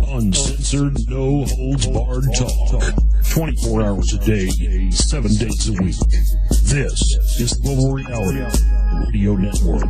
Uncensored, no-holds-barred talk. 24 hours a day, 7 days a week. This is Global Reality Radio Network.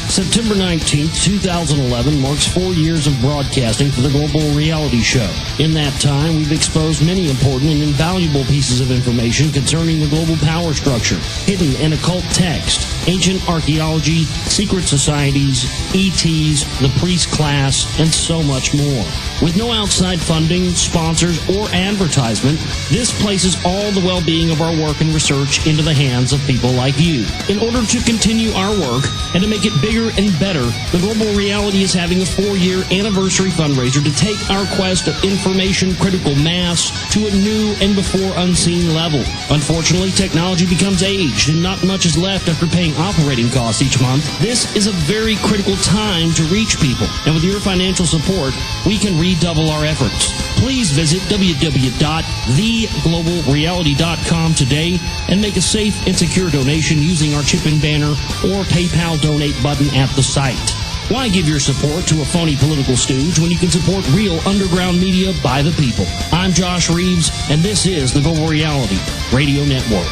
September 19th, 2011 marks 4 years of broadcasting for the Global Reality Show. In that time, we've exposed many important and invaluable pieces of information concerning the global power structure, hidden and occult text, ancient archaeology, secret societies, ETs, the priest class, and so much more. With no outside funding, sponsors, or advertisement, this places all the well-being of our work and research into the hands of people like you. In order to continue our work and to make it bigger and better, the Global Reality is having a 4-year anniversary fundraiser to take our quest of information critical mass to a new and before unseen level. Unfortunately, technology becomes aged and not much is left after paying operating costs each month. This is a very critical time to reach people, and with your financial support, we can redouble our efforts. Please visit www.theglobalreality.com today and make a safe and secure donation using our chip and banner or PayPal donate button at the site. Why give your support to a phony political stooge when you can support real underground media by the people? I'm Josh Reeves, and this is the Global Reality Radio Network.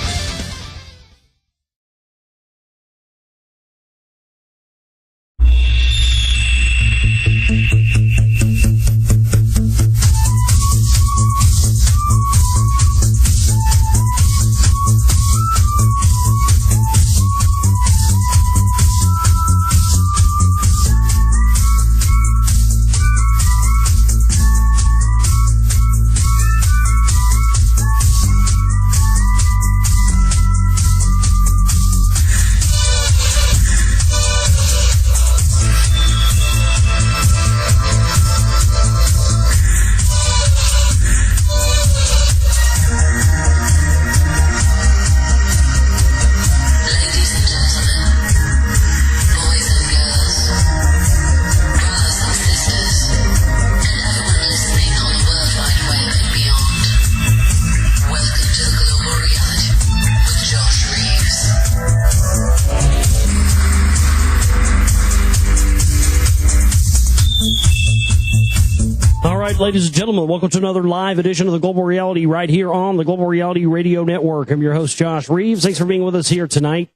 Ladies and gentlemen, welcome to another live edition of the Global Reality right here on the Global Reality Radio Network. I'm your host, Josh Reeves. Thanks for being with us here tonight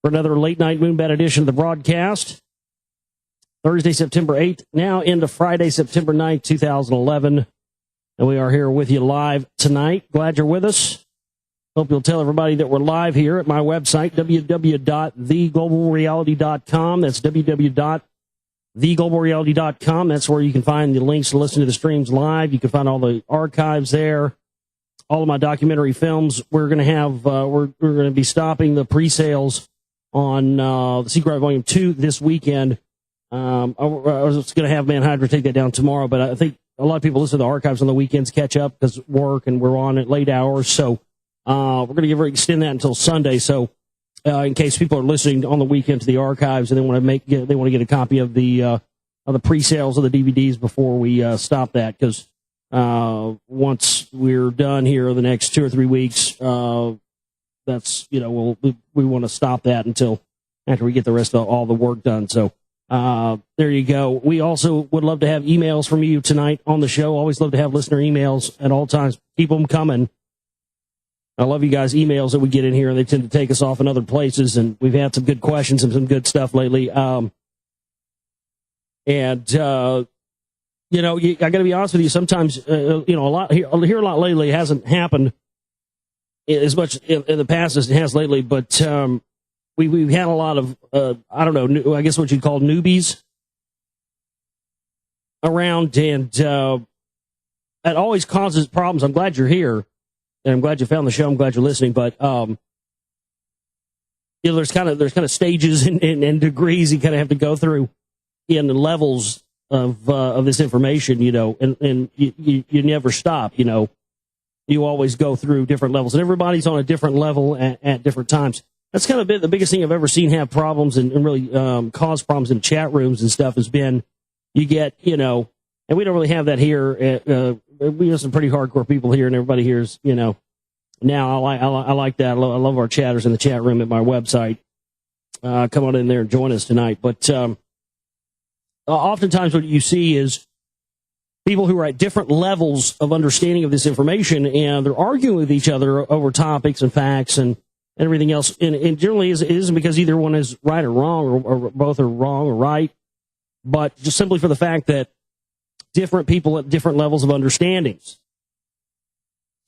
for another late-night Moonbat edition of the broadcast. Thursday, September 8th, now into Friday, September 9th, 2011. And we are here with you live tonight. Glad you're with us. Hope you'll tell everybody that we're live here at my website, www.theglobalreality.com. That's www.theglobalreality.com. That's where you can find the links to listen to the streams live. You can find all the archives there, all of my documentary films. We're going to have we're going to be stopping the pre-sales on the Secret Volume 2 this weekend. I was going to have Manhydra take that down tomorrow, but I think a lot of people listen to the archives on the weekends, catch up because work, and we're on at late hours. So we're going to extend that until Sunday. So in case people are listening on the weekend to the archives and they want to get a copy of the pre-sales of the DVDs before we stop that, because once we're done here the next 2 or 3 weeks, that's we want to stop that until after we get the rest of all the work done. So there you go. We also would love to have emails from you tonight on the show. Always love to have listener emails at all times. Keep them coming. I love you guys' emails that we get in here, and they tend to take us off in other places, and we've had some good questions and some good stuff lately. I got to be honest with you, sometimes, a lot here a lot lately hasn't happened as much in the past as it has lately, but we've had a lot of, I don't know, I guess what you'd call newbies around, and it always causes problems. I'm glad you're here. And I'm glad you found the show. I'm glad you're listening. But there's kind of stages and degrees you kind of have to go through in the levels of this information, and you never stop. You always go through different levels, and everybody's on a different level at different times. That's kind of been the biggest thing I've ever seen have problems and really cause problems in chat rooms and stuff has been you get, and we don't really have that here. We have some pretty hardcore people here, and everybody here is, now I like that. I love our chatters in the chat room at my website. Come on in there and join us tonight. But oftentimes what you see is people who are at different levels of understanding of this information, and they're arguing with each other over topics and facts and everything else. And generally it isn't because either one is right or wrong, or both are wrong or right, but just simply for the fact that different people at different levels of understandings.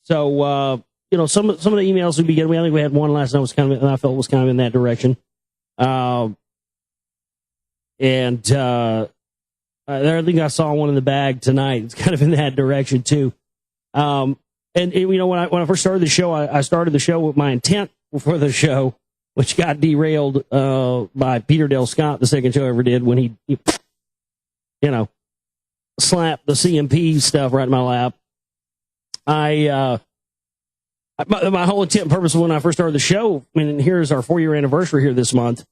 So, some of the emails we began, I think we had one last night and I felt was kind of in that direction. I think I saw one in the bag tonight. It's kind of in that direction too. When I first started the show, I started the show with my intent for the show, which got derailed by Peter Dale Scott, the second show I ever did, when he slapped the CMP stuff right in my lap. My whole intent and purpose when I first started the show, and here's our 4-year anniversary here this month.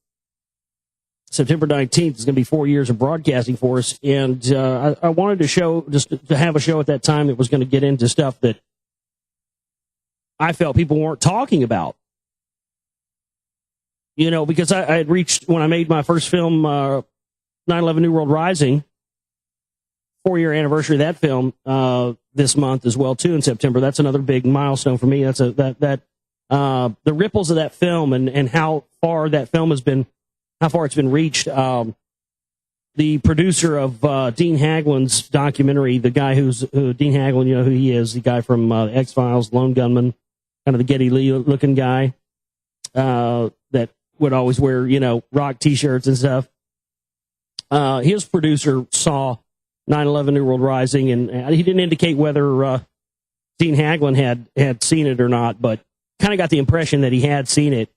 September 19th is going to be 4 years of broadcasting for us. And I wanted to have a show at that time that was going to get into stuff that I felt people weren't talking about. Because I had reached, when I made my first film, 9/11 New World Rising, 4-year anniversary of that film this month as well too, in September. That's another big milestone for me. That's the ripples of that film and how far that film has been, how far it's been reached. The producer of Dean Haglin's documentary, the guy who Dean Haglin, you know who he is, the guy from X-Files, Lone Gunman, kind of the Geddy Lee looking guy that would always wear, rock t-shirts and stuff. His producer saw 9/11 New World Rising, and he didn't indicate whether Dean Haglin had seen it or not, but kind of got the impression that he had seen it,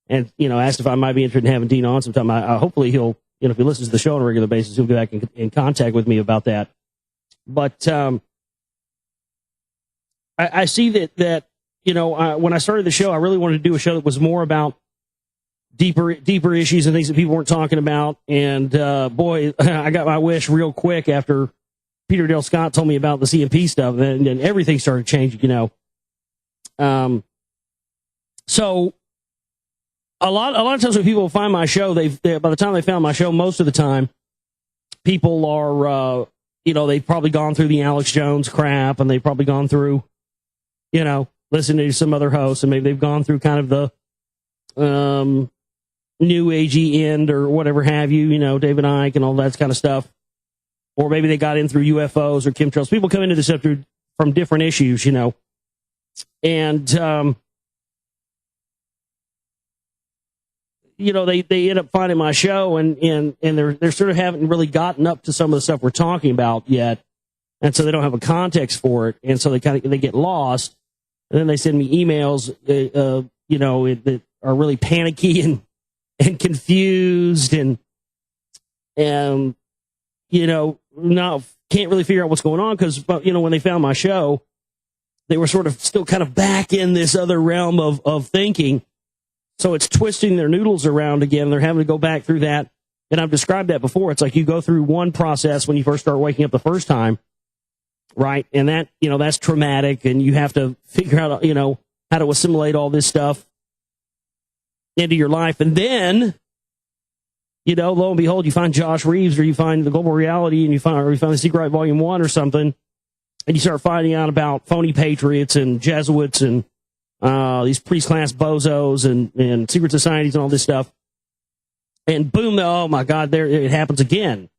and asked if I might be interested in having Dean on sometime. Hopefully he'll, if he listens to the show on a regular basis, he'll get back in contact with me about that. But I see that when I started the show, I really wanted to do a show that was more about deeper issues and things that people weren't talking about. And boy, I got my wish real quick after Peter Dale Scott told me about the CMP stuff, and everything started changing. So a lot of times when people find my show, by the time they found my show, most of the time, people are they've probably gone through the Alex Jones crap, and they've probably gone through listening to some other hosts, and maybe they've gone through kind of the New Agey end or whatever have you, David Icke and all that kind of stuff. Or maybe they got in through UFOs or chemtrails. People come into this stuff from different issues, and they end up finding my show, and they're sort of haven't really gotten up to some of the stuff we're talking about yet, and so they don't have a context for it, and so they get lost, and then they send me emails, that are really panicky and confused and not can't really figure out what's going on because when they found my show, they were sort of still kind of back in this other realm of thinking. So it's twisting their noodles around again. They're having to go back through that. And I've described that before. It's like you go through one process when you first start waking up the first time, right? And that, that's traumatic, and you have to figure out, how to assimilate all this stuff into your life. And then, lo and behold, you find Josh Reeves, or you find the Global Reality, and you find the Secret Right Volume 1 or something, and you start finding out about phony patriots and Jesuits and these priest-class bozos and secret societies and all this stuff. And boom, oh my God, there it happens again,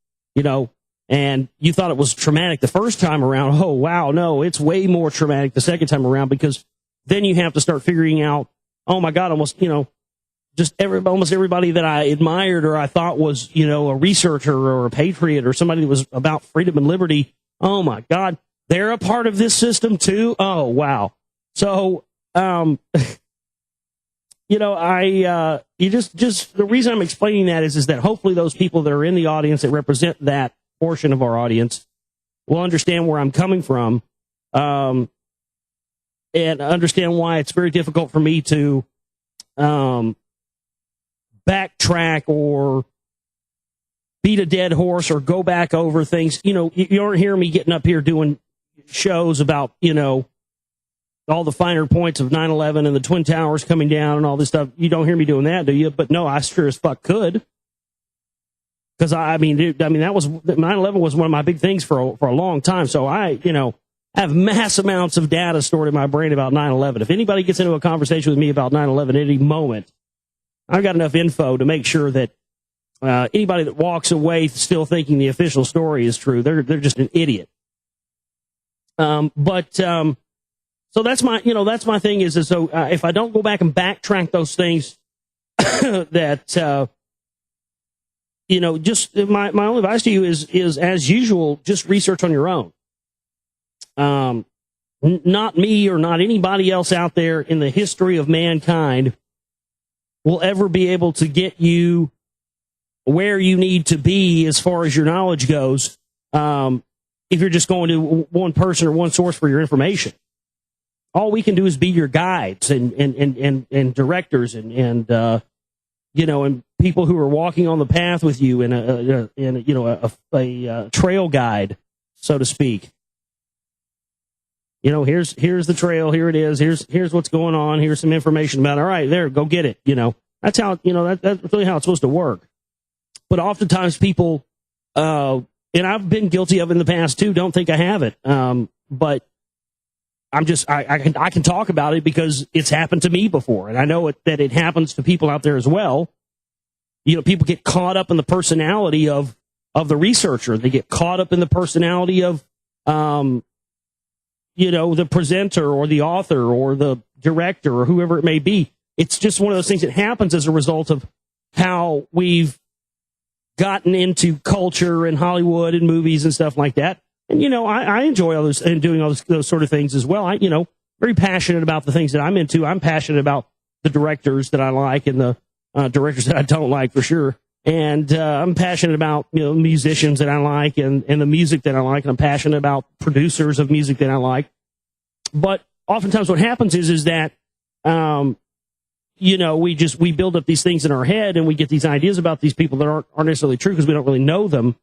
and you thought it was traumatic the first time around. Oh, wow, no, it's way more traumatic the second time around, because then you have to start figuring out, oh my God, almost everybody that I admired or I thought was, a researcher or a patriot or somebody that was about freedom and liberty. Oh my God, they're a part of this system too. Oh, wow. So, the reason I'm explaining that is that hopefully those people that are in the audience that represent that portion of our audience will understand where I'm coming from, and understand why it's very difficult for me to, backtrack or beat a dead horse or go back over things. You don't hear me getting up here doing shows about, all the finer points of 9/11 and the Twin Towers coming down and all this stuff. You don't hear me doing that, do you? But no, I sure as fuck could. Because that was 9/11 was one of my big things for a long time. So I have mass amounts of data stored in my brain about 9/11. If anybody gets into a conversation with me about 9/11 at any moment, I've got enough info to make sure that anybody that walks away still thinking the official story is true, they're just an idiot. So that's my thing is so if I don't go back and backtrack those things, that just my only advice to you is as usual, just research on your own. Not me or not anybody else out there in the history of mankind will ever be able to get you where you need to be as far as your knowledge goes, if you're just going to one person or one source for your information. All we can do is be your guides and directors and people who are walking on the path with you and a trail guide, so to speak. Here's the trail. Here it is. Here's what's going on. Here's some information about it. All right, there, go get it. That's how, that's really how it's supposed to work. But oftentimes people, and I've been guilty of it in the past too, don't think I have it. But I can talk about it because it's happened to me before. And I know that it happens to people out there as well. People get caught up in the personality of the researcher. They get caught up in the personality of, the presenter or the author or the director or whoever it may be. It's just one of those things that happens as a result of how we've gotten into culture and Hollywood and movies and stuff like that. And, I enjoy all those and doing all those sort of things as well. Very passionate about the things that I'm into. I'm passionate about the directors that I like and the directors that I don't like, for sure. And I'm passionate about musicians that I like and the music that I like. And I'm passionate about producers of music that I like. But oftentimes what happens is that we build up these things in our head and we get these ideas about these people that aren't necessarily true because we don't really know them.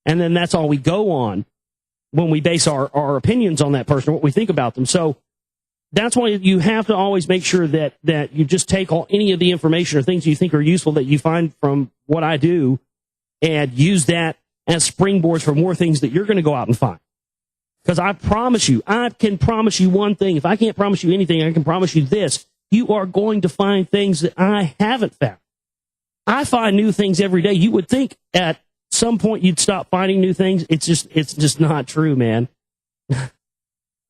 And then that's all we go on when we base our opinions on that person, what we think about them. So that's why you have to always make sure that you just take any of the information or things you think are useful that you find from what I do and use that as springboards for more things that you're going to go out and find. Because I can promise you one thing. If I can't promise you anything, I can promise you this. You are going to find things that I haven't found. I find new things every day. You would think at some point you'd stop finding new things. It's just not true, man.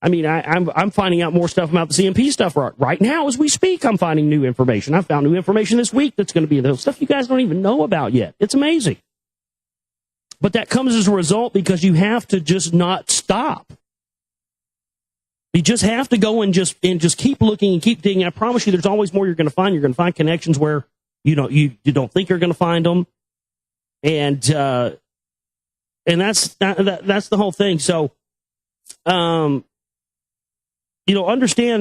I'm finding out more stuff about the CMP stuff right now as we speak. I'm finding new information. I found new information this week that's going to be the stuff you guys don't even know about yet. It's amazing. But that comes as a result because you have to just not stop. You just have to go and just keep looking and keep digging. I promise you, there's always more you're going to find. You're going to find connections where you don't think you're going to find them, and that's the whole thing. So, understand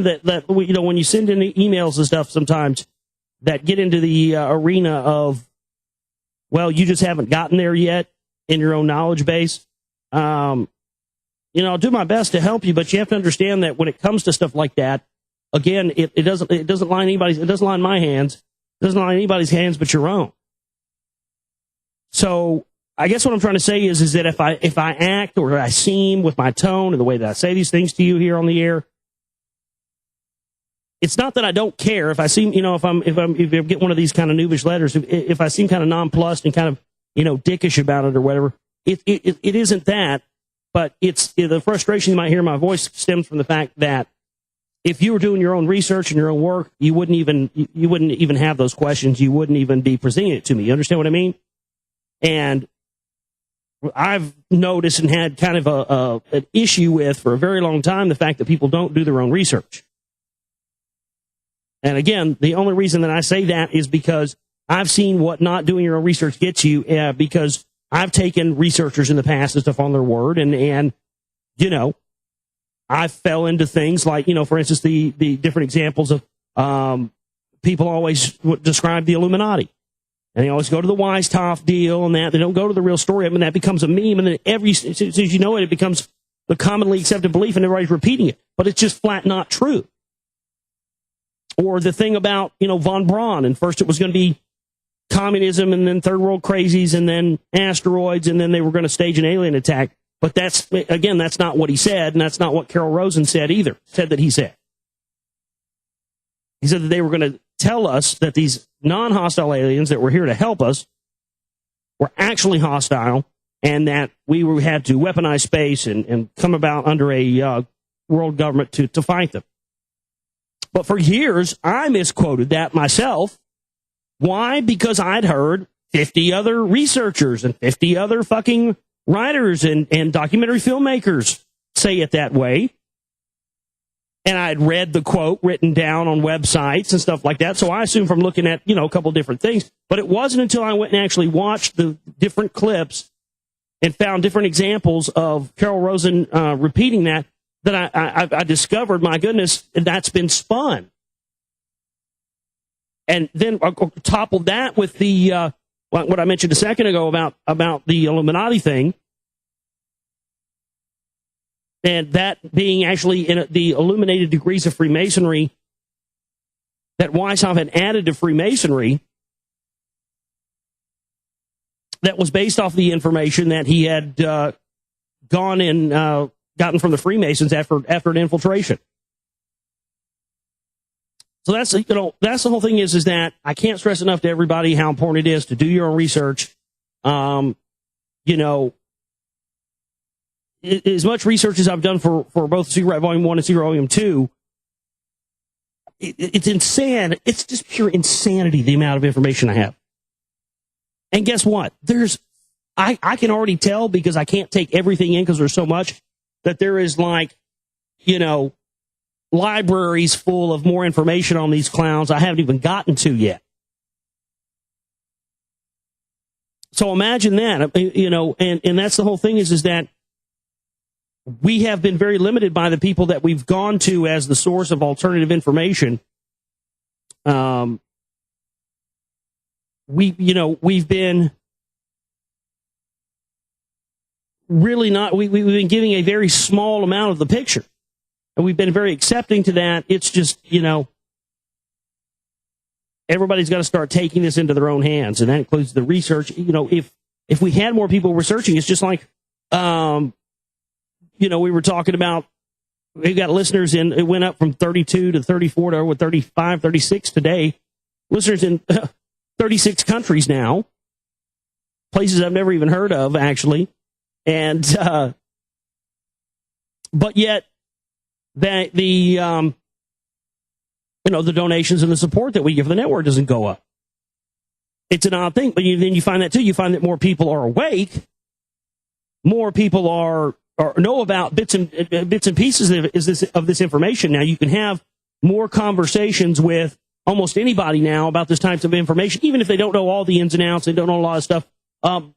that when you send in emails and stuff, sometimes that get into the arena of, well, you just haven't gotten there yet in your own knowledge base. I'll do my best to help you, but you have to understand that when it comes to stuff like that, again, it doesn't line anybody's, it doesn't line my hands, it doesn't line anybody's hands but your own. So I guess what I'm trying to say is that if I act or I seem with my tone and the way that I say these things to you here on the air, it's not that I don't care. If I seem, if I get one of these kind of noobish letters, if I seem kind of nonplussed and kind of, dickish about it or whatever, it isn't that. But it's the frustration you might hear in my voice stems from the fact that if you were doing your own research and your own work, you wouldn't even have those questions. You wouldn't even be presenting it to me. You understand what I mean? And I've noticed and had kind of an issue with for a very long time the fact that people don't do their own research. And again, the only reason that I say that is because I've seen what not doing your own research gets you, because I've taken researchers in the past and stuff on their word, and I fell into things like, for instance, the different examples of people always describe the Illuminati. And they always go to the Weisthoff deal and that. They don't go to the real story. I mean, that becomes a meme, and then as soon as you know it, it becomes the commonly accepted belief, and everybody's repeating it. But it's just flat not true. Or the thing about, von Braun, and first it was going to be communism and then third world crazies and then asteroids and then they were going to stage an alien attack. But that's not what he said, and that's not what Carol Rosen said either. He said that they were going to tell us that these non-hostile aliens that were here to help us were actually hostile, and that we had to weaponize space and come about under a world government to fight them. But for years, I misquoted that myself. Why? Because I'd heard 50 other researchers and 50 other fucking writers and documentary filmmakers say it that way. And I'd read the quote written down on websites and stuff like that. So I assumed from looking at, a couple different things. But it wasn't until I went and actually watched the different clips and found different examples of Carol Rosen repeating that I discovered, my goodness, that's been spun. And then toppled that with the what I mentioned a second ago about the Illuminati thing. And that being actually in the illuminated degrees of Freemasonry that Weishaupt had added to Freemasonry that was based off the information that he had gone and gotten from the Freemasons after an infiltration. So that's the whole thing is that I can't stress enough to everybody how important it is to do your own research. As much research as I've done for both Secret Right Volume 1 and Secret Volume 2, it's insane. It's just pure insanity, the amount of information I have. And guess what? I can already tell, because I can't take everything in because there's so much, that there is libraries full of more information on these clowns I haven't even gotten to yet. So imagine that, and that's the whole thing is that we have been very limited by the people that we've gone to as the source of alternative information. We've been really not, we've been giving a very small amount of the picture. And we've been very accepting to that. It's just, everybody's got to start taking this into their own hands. And that includes the research. If we had more people researching, it's just like, we were talking about, we've got listeners in, it went up from 32 to 34 to over 35, 36 today. Listeners in 36 countries now. Places I've never even heard of, actually. And, but yet, that the donations and the support that we give the network doesn't go up. It's an odd thing, but then you find that too. You find that more people are awake, more people are know about bits and pieces of this information. Now you can have more conversations with almost anybody now about this types of information, even if they don't know all the ins and outs, they don't know a lot of stuff.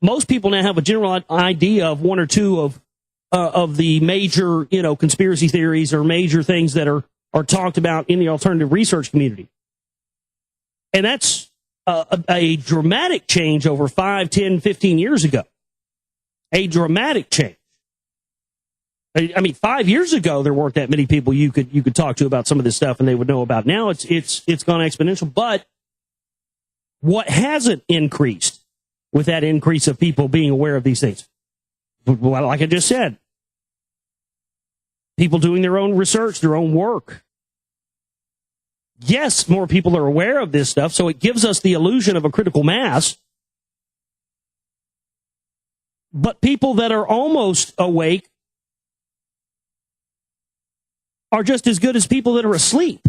Most people now have a general idea of one or two of the major, conspiracy theories or major things that are talked about in the alternative research community. And that's a dramatic change over 5, 10, 15 years ago. A dramatic change. I mean, 5 years ago, there weren't that many people you could talk to about some of this stuff and they would know about. Now it's gone exponential. But what hasn't increased with that increase of people being aware of these things? Well, like I just said, people doing their own research, their own work. Yes, more people are aware of this stuff, so it gives us the illusion of a critical mass. But people that are almost awake are just as good as people that are asleep.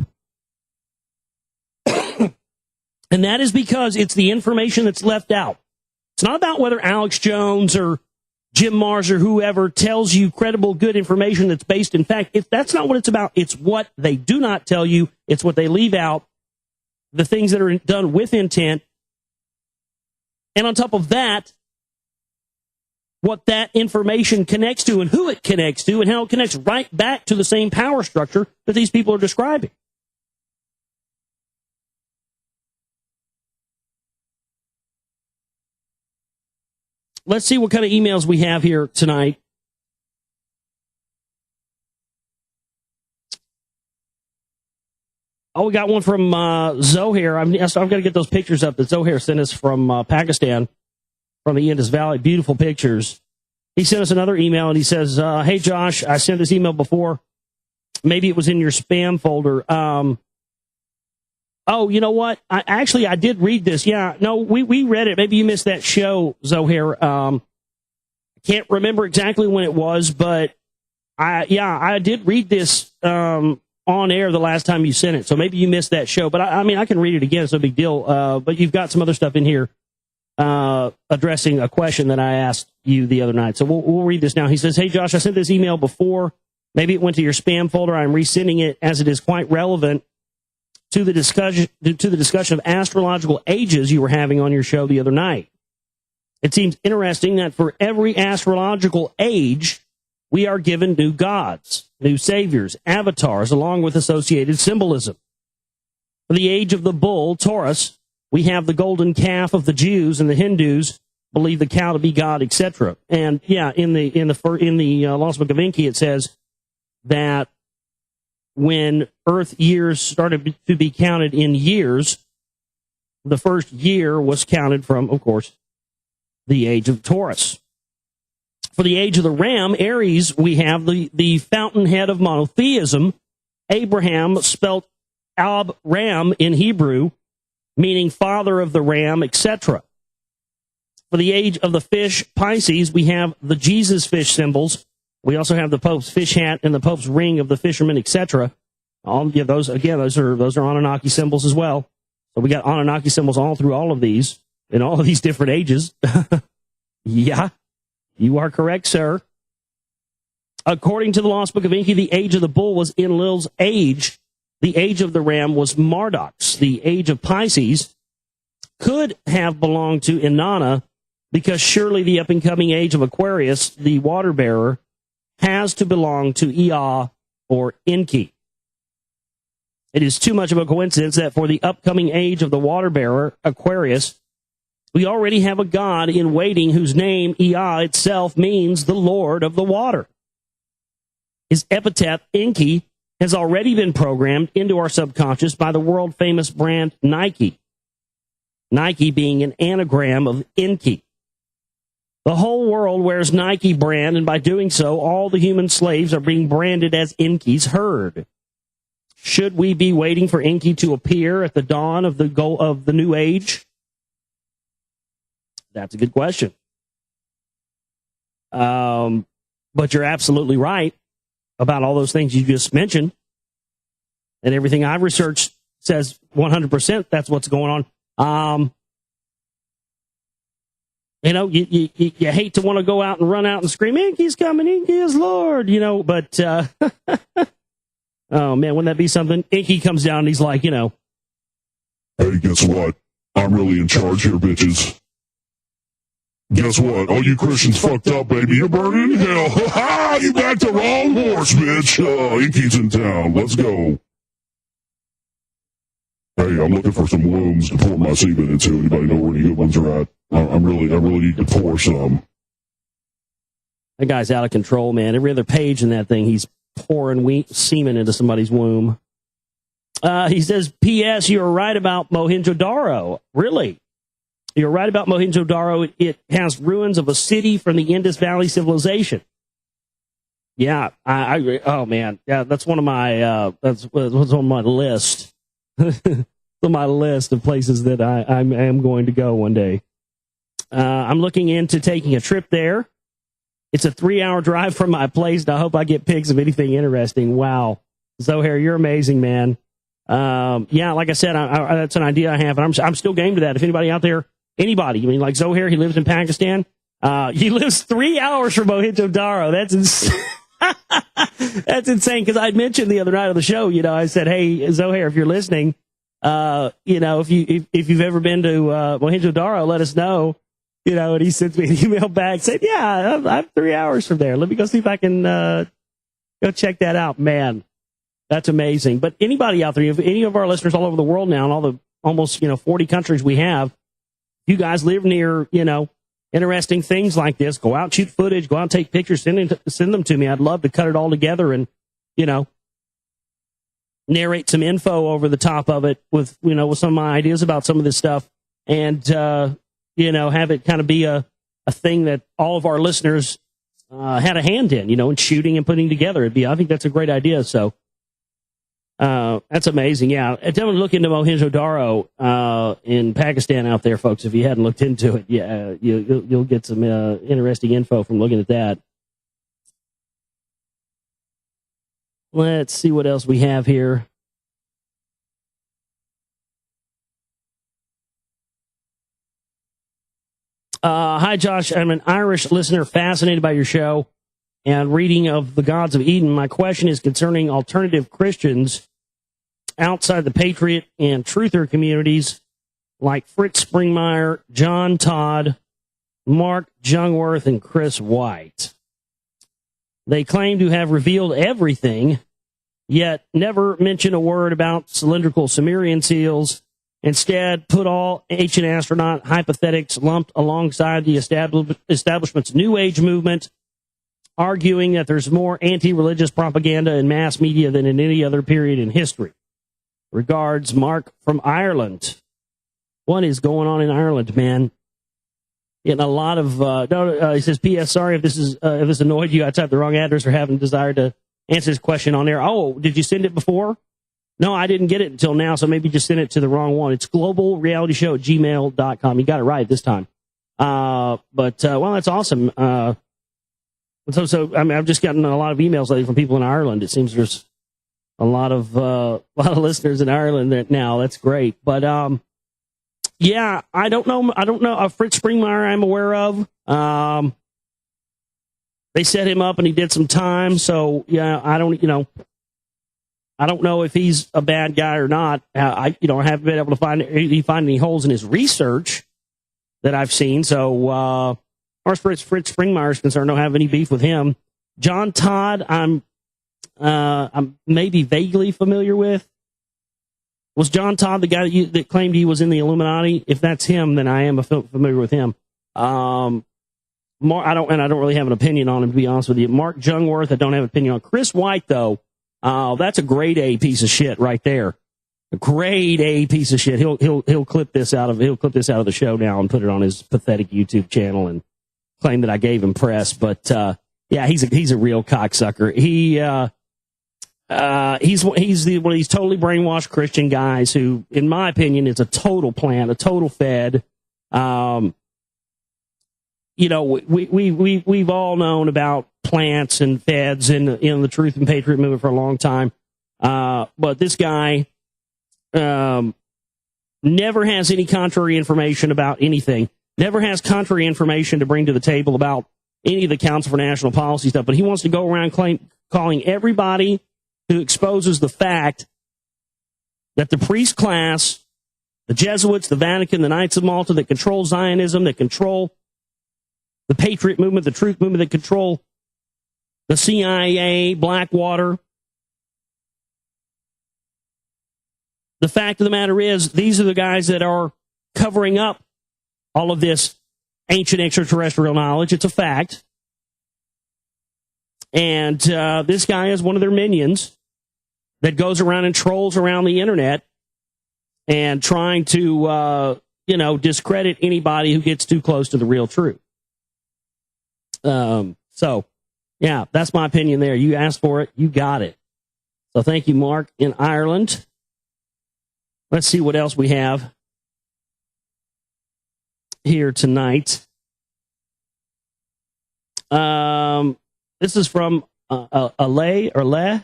And that is because it's the information that's left out. It's not about whether Alex Jones or Jim Mars or whoever tells you credible, good information that's based in fact. That's not what it's about. It's what they do not tell you. It's what they leave out, the things that are done with intent. And on top of that, what that information connects to and who it connects to and how it connects right back to the same power structure that these people are describing. Let's see what kind of emails we have here tonight. Oh, we got one from Zohair. I've got to get those pictures up that Zohair sent us from Pakistan, from the Indus Valley. Beautiful pictures. He sent us another email, and he says, hey, Josh, I sent this email before. Maybe it was in your spam folder. Oh, you know what? I did read this. Yeah, no, we read it. Maybe you missed that show, Zohair. I can't remember exactly when it was, but I did read this on air the last time you sent it, so maybe you missed that show. But I can read it again. It's no big deal. But you've got some other stuff in here addressing a question that I asked you the other night. So we'll read this now. He says, hey, Josh, I sent this email before. Maybe it went to your spam folder. I'm resending it as it is quite relevant to the discussion of astrological ages you were having on your show the other night. It seems interesting that for every astrological age, we are given new gods, new saviors, avatars, along with associated symbolism. For the age of the bull, Taurus, we have the golden calf of the Jews, and the Hindus believe the cow to be God, etc. And yeah, in the Lost Book of Enki, it says that when Earth years started to be counted in years, the first year was counted from, of course, the age of Taurus. For the age of the ram, Aries, we have the fountainhead of monotheism, Abraham, spelt Ab-Ram in Hebrew, meaning father of the ram, etc. For the age of the fish, Pisces, we have the Jesus fish symbols. We also have the Pope's fish hat and the Pope's ring of the fisherman, etc. Those are Anunnaki symbols as well. So we got Anunnaki symbols all through all of these, in all of these different ages. Yeah, you are correct, sir. According to the Lost Book of Enki, the age of the bull was Enlil's age. The age of the ram was Marduk's. The age of Pisces could have belonged to Inanna, because surely the up-and-coming age of Aquarius, the water bearer, has to belong to Ea or Enki. It is too much of a coincidence that for the upcoming age of the water bearer, Aquarius, we already have a god in waiting whose name, Ea itself, means the Lord of the water. His epithet, Enki, has already been programmed into our subconscious by the world-famous brand Nike. Nike being an anagram of Enki. The whole world wears Nike brand, and by doing so, all the human slaves are being branded as Enki's herd. Should we be waiting for Enki to appear at the dawn of the new age? That's a good question. But you're absolutely right about all those things you just mentioned. And everything I've researched says 100% that's what's going on. You hate to want to go out and run out and scream, Enki's coming, Enki is Lord, but, oh man, wouldn't that be something? Enki comes down and he's like, hey, guess what? I'm really in charge here, bitches. Guess what? All you Christians fucked up, baby. You're burning in hell. Ha! You backed the wrong horse, bitch. Enki's in town. Let's go. Hey, I'm looking for some wombs to pour my semen into. Anybody know where any good ones are at? I really need to pour some. That guy's out of control, man. Every other page in that thing, he's pouring semen into somebody's womb. He says, P.S., you're right about Mohenjo-Daro. Really? You're right about Mohenjo-Daro. It has ruins of a city from the Indus Valley civilization. Yeah, I agree. Oh man, yeah, that's one of my that's on my list. On my list of places that I am going to go one day. I'm looking into taking a trip there. It's a 3-hour drive from my place, and I hope I get pics of anything interesting. Wow, Zohair, you're amazing, man. Yeah, like I said, that's an idea I have, and I'm still game to that. If anybody out there, like Zohair, he lives in Pakistan. He lives 3 hours from Mohenjo-Daro. That's insane. That's insane, because I'd mentioned the other night on the show, I said, hey, Zohair, if you're listening, if you've ever been to Mohenjo-Daro, let us know. And he sends me an email back saying, yeah, I'm 3 hours from there. Let me go see if I can go check that out. Man, that's amazing. But anybody out there, if any of our listeners all over the world now, and all the almost 40 countries we have, you guys live near, interesting things like this, go out, shoot footage, go out and take pictures, send them to me. I'd love to cut it all together and, narrate some info over the top of it with, with some of my ideas about some of this stuff, and, have it kind of be a thing that all of our listeners had a hand in, shooting and putting together. I think that's a great idea. So that's amazing. Yeah, definitely look into Mohenjo-Daro in Pakistan out there, folks. If you hadn't looked into it, yeah, you'll get some interesting info from looking at that. Let's see what else we have here. Hi, Josh. I'm an Irish listener fascinated by your show and reading of the Gods of Eden. My question is concerning alternative Christians outside the Patriot and Truther communities like Fritz Springmeier, John Todd, Mark Jungwirth, and Chris White. They claim to have revealed everything, yet never mention a word about cylindrical Sumerian seals. Instead, put all ancient astronaut hypothetics lumped alongside the establishment's New Age movement, arguing that there's more anti-religious propaganda in mass media than in any other period in history. Regards, Mark from Ireland. What is going on in Ireland, man? Getting a lot of, he says, P.S. Sorry if this annoyed you. I typed the wrong address or haven't desired to answer this question on air. Oh, did you send it before? No, I didn't get it until now, so maybe just send it to the wrong one. It's globalrealityshow@gmail.com. You got it right this time. Well, that's awesome. I mean, I've just gotten a lot of emails lately from people in Ireland. It seems there's a lot of listeners in Ireland now. That's great. But, yeah, I don't know. Fritz Springmeier I'm aware of. They set him up and he did some time. So, yeah, I don't know if he's a bad guy or not. I haven't been able to find any holes in his research that I've seen. So, as far as Fritz Springmeier is concerned, I don't have any beef with him. John Todd, I'm maybe vaguely familiar with. Was John Todd the guy that claimed he was in the Illuminati? If that's him, then I am familiar with him. I don't really have an opinion on him, to be honest with you. Mark Jungwirth, I don't have an opinion on. Chris White, though, that's a grade A piece of shit right there. A grade A piece of shit. He'll clip this out of the show now and put it on his pathetic YouTube channel and claim that I gave him press. But yeah, he's a real cocksucker. He's one of these totally brainwashed Christian guys who, in my opinion, is a total plant, a total fed. We've all known about plants and feds and the Truth and Patriot movement for a long time. But this guy never has any contrary information about anything. Never has contrary information to bring to the table about any of the Council for National Policy stuff. But he wants to go around calling everybody who exposes the fact that the priest class, the Jesuits, the Vatican, the Knights of Malta that control Zionism, that control the Patriot movement, the Truth movement, that control the CIA, Blackwater. The fact of the matter is, these are the guys that are covering up all of this ancient extraterrestrial knowledge. It's a fact. And this guy is one of their minions that goes around and trolls around the internet and trying to, discredit anybody who gets too close to the real truth. So, yeah, that's my opinion there. You asked for it. You got it. So thank you, Mark, in Ireland. Let's see what else we have here tonight. This is from Ale.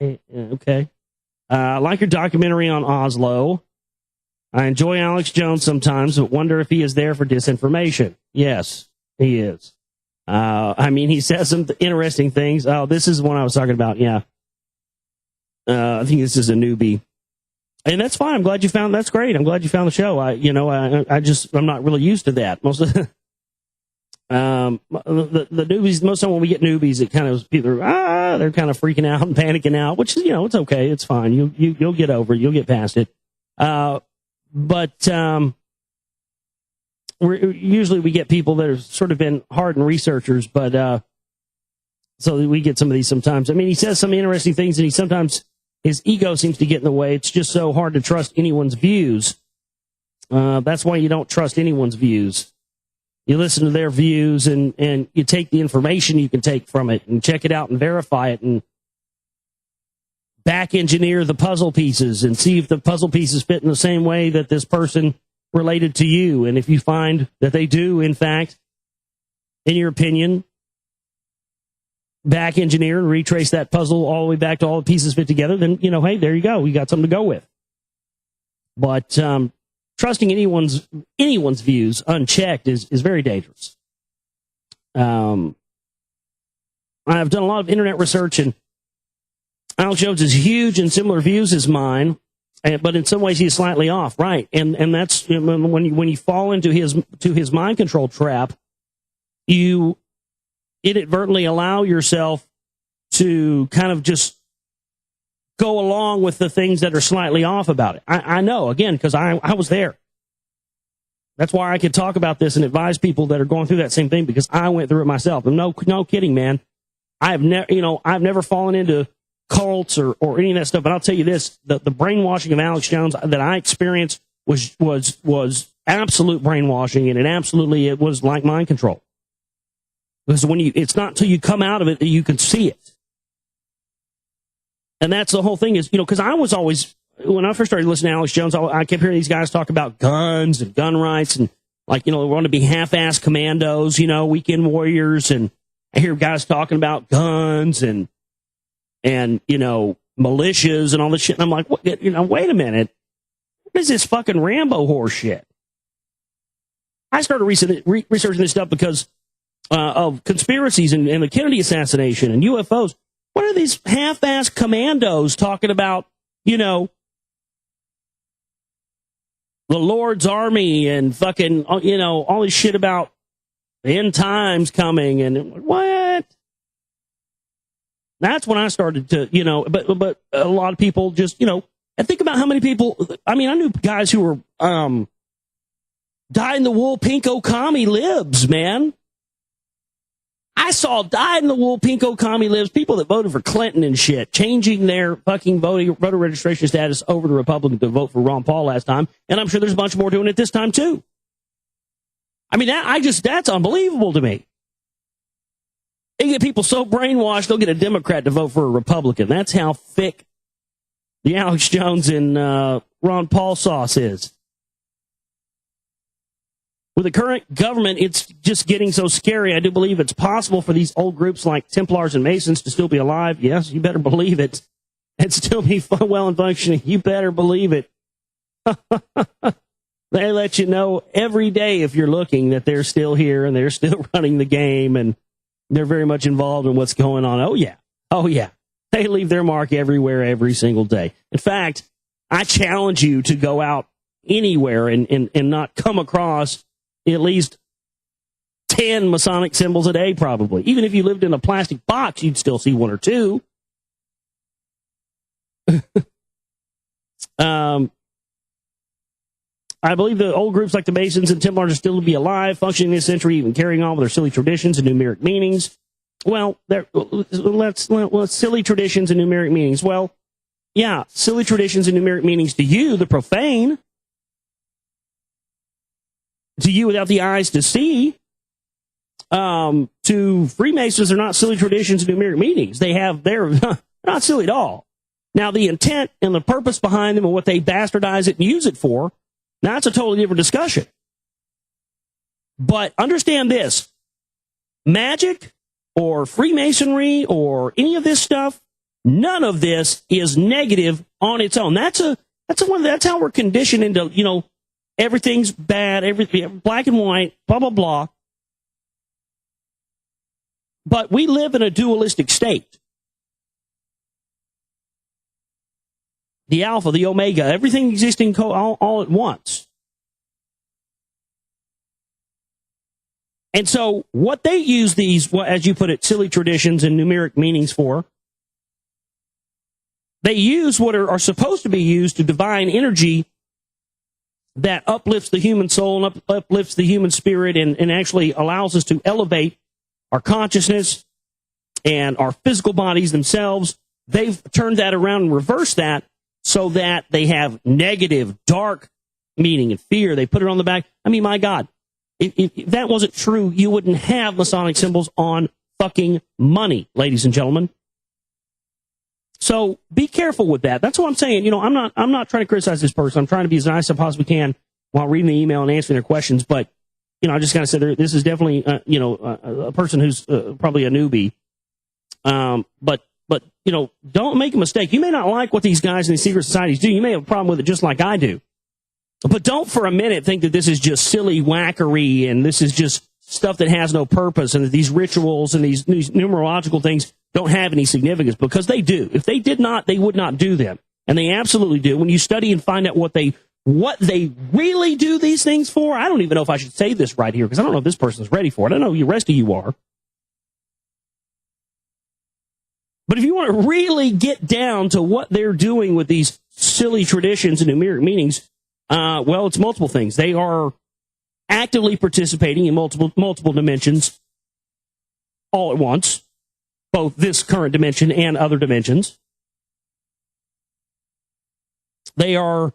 Okay. I like your documentary on Oslo. I enjoy Alex Jones sometimes, but wonder if he is there for disinformation. Yes, he is. He says some interesting things. Oh, this is the one I was talking about. Yeah. I think this is a newbie. And that's fine. I'm glad you found, that's great. I'm glad you found the show. I'm not really used to that. Most of the newbies, most of the time when we get newbies, it kind of, people are, they're kind of freaking out and panicking out, which is, it's okay. It's fine. You'll get over it. You'll get past it. Usually we get people that have sort of been hardened researchers, but, so we get some of these sometimes. I mean, he says some interesting things and he sometimes his ego seems to get in the way. It's just so hard to trust anyone's views. That's why you don't trust anyone's views. You listen to their views and you take the information you can take from it and check it out and verify it and back engineer the puzzle pieces and see if the puzzle pieces fit in the same way that this person related to you. And if you find that they do, in fact, in your opinion, back engineer and retrace that puzzle all the way back to all the pieces fit together, then, hey, there you go. You got something to go with. But trusting anyone's views unchecked is very dangerous. I've done a lot of internet research, and Alex Jones is huge and similar views as mine, but in some ways he's slightly off, right? And that's when you fall into his mind control trap, you inadvertently allow yourself to kind of just go along with the things that are slightly off about it. I know, again, because I was there. That's why I could talk about this and advise people that are going through that same thing, because I went through it myself. And no kidding, man. I've never fallen into cults or any of that stuff. But I'll tell you this: the brainwashing of Alex Jones that I experienced was absolute brainwashing, and it was like mind control. Because it's not until you come out of it that you can see it. And that's the whole thing is, because I was always, when I first started listening to Alex Jones, I kept hearing these guys talk about guns and gun rights and we want to be half-ass commandos, weekend warriors. And I hear guys talking about guns and militias and all this shit. And I'm like, wait a minute. What is this fucking Rambo horse shit? I started researching this stuff because of conspiracies and the Kennedy assassination and UFOs. What are these half-ass commandos talking about, the Lord's army and fucking, all this shit about the end times coming and what? That's when I started to, but a lot of people just, and think about how many people, I knew guys who were, dyed-in-the-wool pinko commie libs, man. I saw dyed-in-the-wool pinko commie libs, people that voted for Clinton and shit, changing their fucking voter registration status over to Republican to vote for Ron Paul last time. And I'm sure there's a bunch more doing it this time, too. That's unbelievable to me. They get people so brainwashed, they'll get a Democrat to vote for a Republican. That's how thick the Alex Jones and Ron Paul sauce is. With the current government, it's just getting so scary. I do believe it's possible for these old groups like Templars and Masons to still be alive. Yes, you better believe it. And still be well and functioning. You better believe it. They let you know every day if you're looking that they're still here and they're still running the game and they're very much involved in what's going on. Oh, yeah. Oh, yeah. They leave their mark everywhere every single day. In fact, I challenge you to go out anywhere and not come across at least 10 Masonic symbols a day, probably. Even if you lived in a plastic box, you'd still see one or two. I believe the old groups like the Masons and Templars are still to be alive, functioning this century, even carrying on with their silly traditions and numeric meanings. Well, let's silly traditions and numeric meanings. Well, yeah, silly traditions and numeric meanings to you, the profane. To you without the eyes to see. To Freemasons, they're not silly traditions and numeric meanings. They're not silly at all. Now, the intent and the purpose behind them and what they bastardize it and use it for, that's a totally different discussion. But understand this. Magic or Freemasonry or any of this stuff, none of this is negative on its own. That's how we're conditioned into, everything's bad, everything black and white, blah, blah, blah. But we live in a dualistic state. The alpha, the omega, everything existing all at once. And so what they use these, as you put it, silly traditions and numeric meanings for, they use what are supposed to be used to divine energy that uplifts the human soul and uplifts the human spirit and actually allows us to elevate our consciousness and our physical bodies themselves. they've turned that around and reversed that so that they have negative, dark meaning and fear. They put it on the back. I mean, my God, if that wasn't true, you wouldn't have Masonic symbols on fucking money, ladies and gentlemen. So be careful with that. That's what I'm saying. You know, I'm not trying to criticize this person. I'm trying to be as nice as I possibly can while reading the email and answering their questions. But, you know, I just got to say this is definitely, a person who's probably a newbie. But, you know, don't make a mistake. You may not like what these guys in these secret societies do. You may have a problem with it just like I do. But don't for a minute think that this is just silly wackery and this is just stuff that has no purpose and that these rituals and these numerological things don't have any significance, because they do. If they did not, they would not do them. And they absolutely do. When you study and find out what they really do these things for, I don't even know if I should say this right here because I don't know if this person's ready for it. I know the rest of you are. But if you want to really get down to what they're doing with these silly traditions and numeric meanings, well, it's multiple things. They are actively participating in multiple dimensions all at once, both this current dimension and other dimensions. They are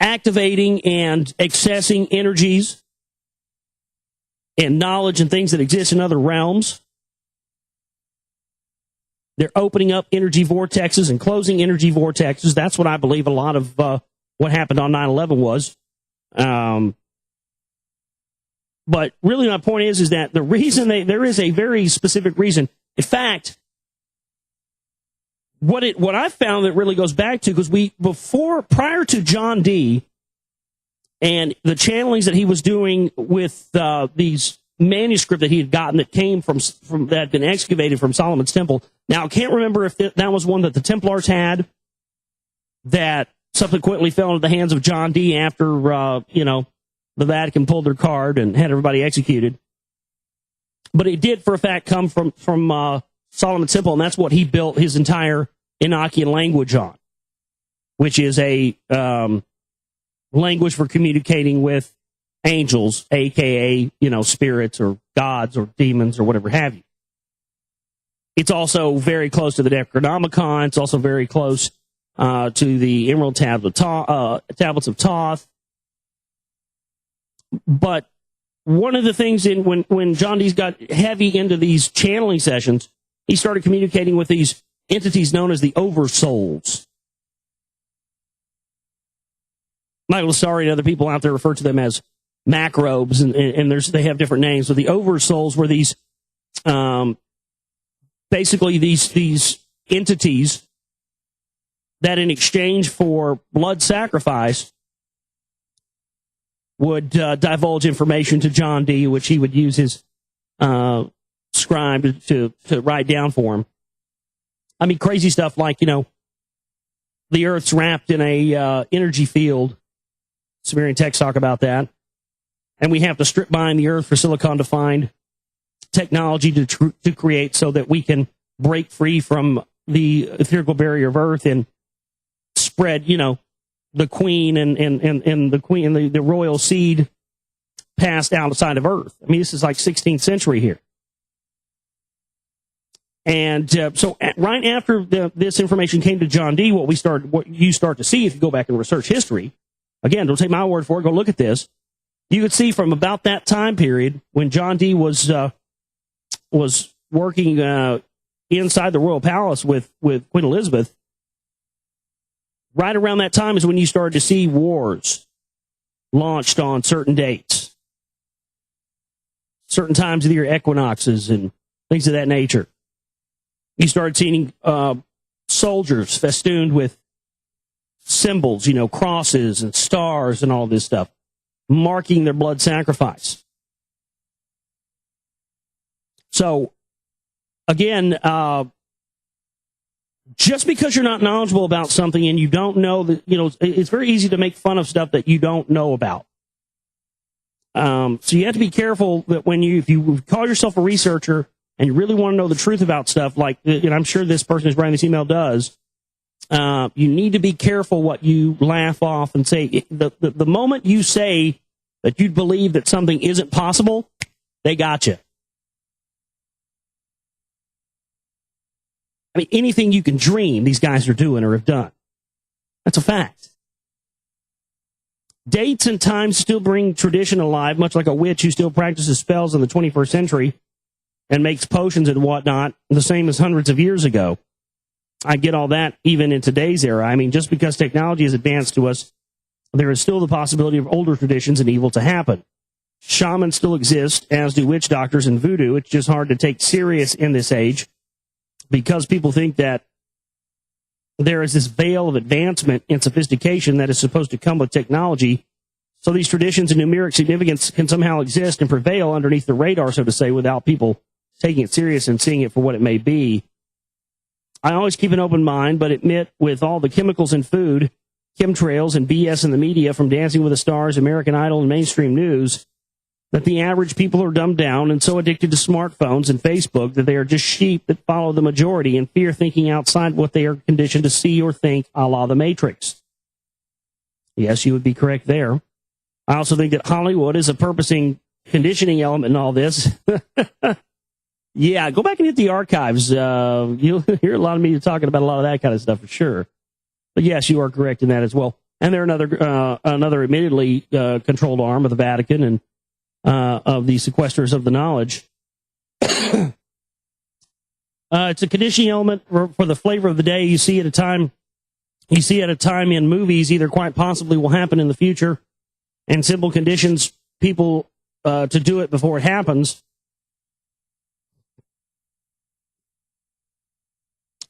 activating and accessing energies and knowledge and things that exist in other realms. They're opening up energy vortexes and closing energy vortexes. That's what I believe a lot of what happened on 9/11 was. But really my point is that the reason there is a very specific reason. In fact, what I found that really goes back to, because prior to John D. and the channelings that he was doing with these manuscript that he had gotten that came from that had been excavated from Solomon's temple. Now I can't remember if that was one that the Templars had that subsequently fell into the hands of John D. after the Vatican pulled their card and had everybody executed. But it did, for a fact, come from Solomon's temple, and that's what he built his entire Enochian language on, which is a language for communicating with angels, a.k.a., spirits or gods or demons or whatever have you. It's also very close to the Necronomicon. It's also very close to the Emerald Tablets of Thoth. But one of the things when John Dee's got heavy into these channeling sessions, he started communicating with these entities known as the oversouls. Michael Asari and other people out there refer to them as macrobes, and they have different names. So the oversouls were these, basically these entities that in exchange for blood sacrifice would divulge information to John D., which he would use his scribe to write down for him. I mean, crazy stuff like, the Earth's wrapped in a energy field. Sumerian texts talk about that. And we have to strip mine the Earth for silicon to find technology to create so that we can break free from the etherical barrier of Earth and spread, the queen and the queen and the royal seed passed outside of Earth. I mean, this is like 16th century here. And so right after this information came to John D., what you start to see if you go back and research history, again, don't take my word for it, go look at this. You could see from about that time period when John D. was working inside the royal palace with Queen Elizabeth. Right around that time is when you started to see wars launched on certain dates, certain times of the year, equinoxes and things of that nature. You started seeing soldiers festooned with symbols, crosses and stars and all this stuff, marking their blood sacrifice. So, again, just because you're not knowledgeable about something and you don't know that, it's very easy to make fun of stuff that you don't know about. So you have to be careful that if you call yourself a researcher and you really want to know the truth about stuff, like, I'm sure this person who's writing this email does, you need to be careful what you laugh off and say. The moment you say that you believe that something isn't possible, they got you. I mean, anything you can dream, these guys are doing or have done. That's a fact. Dates and times still bring tradition alive, much like a witch who still practices spells in the 21st century and makes potions and whatnot, the same as hundreds of years ago. I get all that even in today's era. I mean, just because technology has advanced to us, there is still the possibility of older traditions and evil to happen. Shamans still exist, as do witch doctors and voodoo. It's just hard to take serious in this age because people think that there is this veil of advancement and sophistication that is supposed to come with technology. So these traditions and numeric significance can somehow exist and prevail underneath the radar, so to say, without people taking it serious and seeing it for what it may be. I always keep an open mind, but admit with all the chemicals in food, chemtrails, and BS in the media, from Dancing with the Stars, American Idol, and mainstream news, that the average people are dumbed down and so addicted to smartphones and Facebook that they are just sheep that follow the majority and fear thinking outside what they are conditioned to see or think, a la the Matrix. Yes, you would be correct there. I also think that Hollywood is a purposing conditioning element in all this. Yeah, go back and hit the archives. You'll hear a lot of media talking about a lot of that kind of stuff for sure. But yes, you are correct in that as well. And they're another admittedly controlled arm of the Vatican and of the sequesters of the knowledge. It's a conditioning element for the flavor of the day. You see at a time in movies, either quite possibly will happen in the future, and simple conditions people to do it before it happens.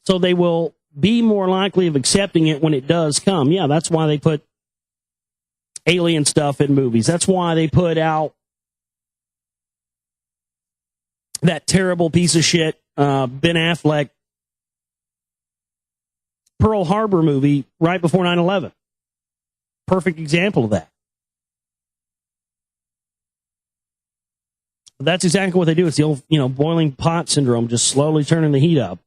So they will be more likely of accepting it when it does come. Yeah, that's why they put alien stuff in movies. That's why they put out that terrible piece of shit Ben Affleck Pearl Harbor movie right before 9/11. Perfect example of that. But that's exactly what they do. It's the old, boiling pot syndrome, just slowly turning the heat up.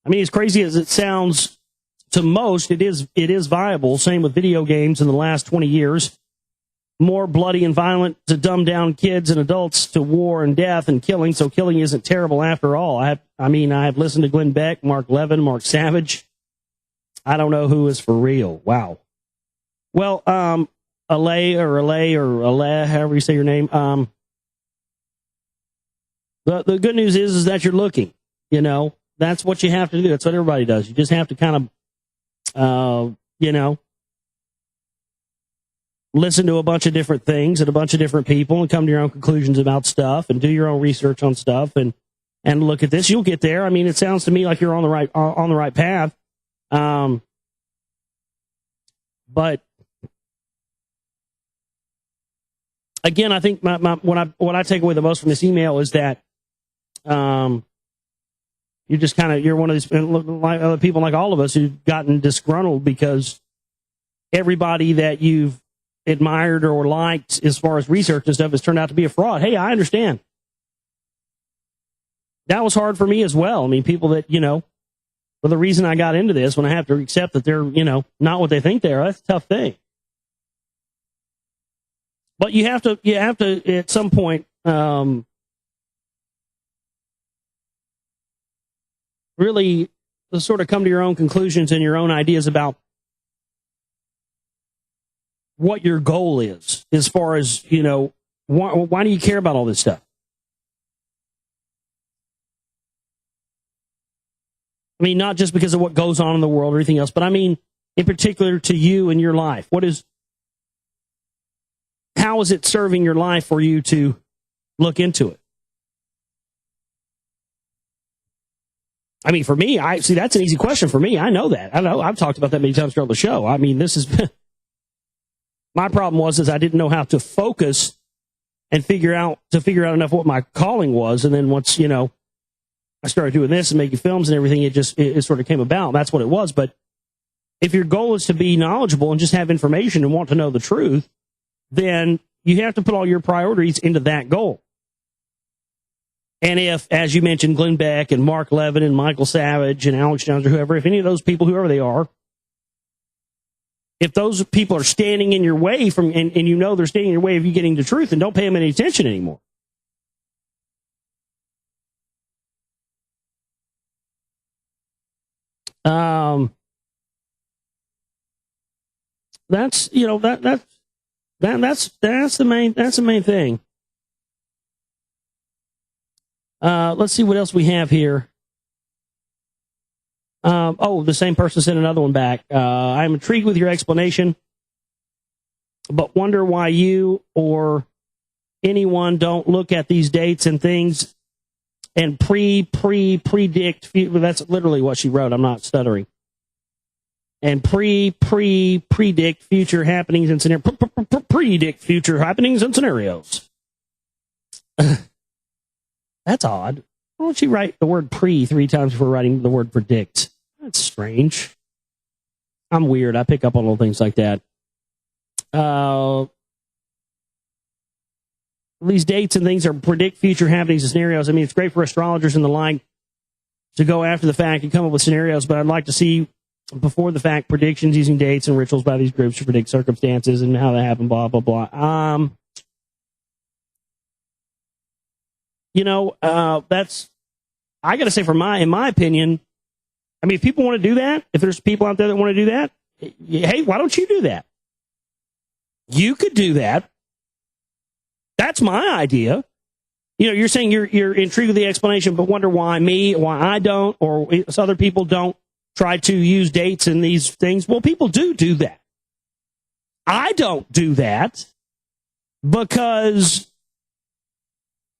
I mean, as crazy as it sounds to most, it is viable. Same with video games in the last 20 years. More bloody and violent to dumb down kids and adults to war and death and killing. So killing isn't terrible after all. I have listened to Glenn Beck, Mark Levin, Mark Savage. I don't know who is for real. Wow. Well, Ale, however you say your name. The good news is that you're looking, That's what you have to do. That's what everybody does. You just have to kind of, listen to a bunch of different things and a bunch of different people and come to your own conclusions about stuff and do your own research on stuff and look at this. You'll get there. I mean, it sounds to me like you're on the right path. But again, I think what I take away the most from this email is that, you're one of these like other people like all of us who've gotten disgruntled because everybody that you've admired or liked as far as research and stuff has turned out to be a fraud. Hey, I understand. That was hard for me as well. I mean, people that, for the reason I got into this, when I have to accept that they're, not what they think they are, that's a tough thing. But you have to at some point, really sort of come to your own conclusions and your own ideas about what your goal is as far as, why do you care about all this stuff? I mean, not just because of what goes on in the world or anything else, but I mean, in particular to you and your life. How is it serving your life for you to look into it? I mean, for me, that's an easy question for me. I know that. I've talked about that many times throughout the show. I mean, this is my problem is I didn't know how to focus and figure out enough what my calling was. And then once, I started doing this and making films and everything, it sort of came about. That's what it was. But if your goal is to be knowledgeable and just have information and want to know the truth, then you have to put all your priorities into that goal. And if, as you mentioned, Glenn Beck and Mark Levin and Michael Savage and Alex Jones or whoever, if any of those people, whoever they are, if those people are standing in your way and they're standing in your way of you getting the truth, then don't pay them any attention anymore. That's the main thing. Let's see what else we have here. The same person sent another one back. I'm intrigued with your explanation, but wonder why you or anyone don't look at these dates and things and predict. That's literally what she wrote. I'm not stuttering. And predict future happenings and scenarios. Predict future happenings and scenarios. That's odd. Why don't you write the word pre 3 times before writing the word predict? That's strange. I'm weird. I pick up on little things like that. These dates and things are predict future happenings and scenarios. I mean, it's great for astrologers and the like to go after the fact and come up with scenarios, but I'd like to see before the fact predictions using dates and rituals by these groups to predict circumstances and how they happen, blah, blah, blah. That's, I got to say, in my opinion, I mean, if people want to do that, if there's people out there that want to do that, hey, why don't you do that? You could do that. That's my idea. You're saying you're intrigued with the explanation, but wonder why I don't, or other people don't try to use dates and these things. Well, people do that. I don't do that because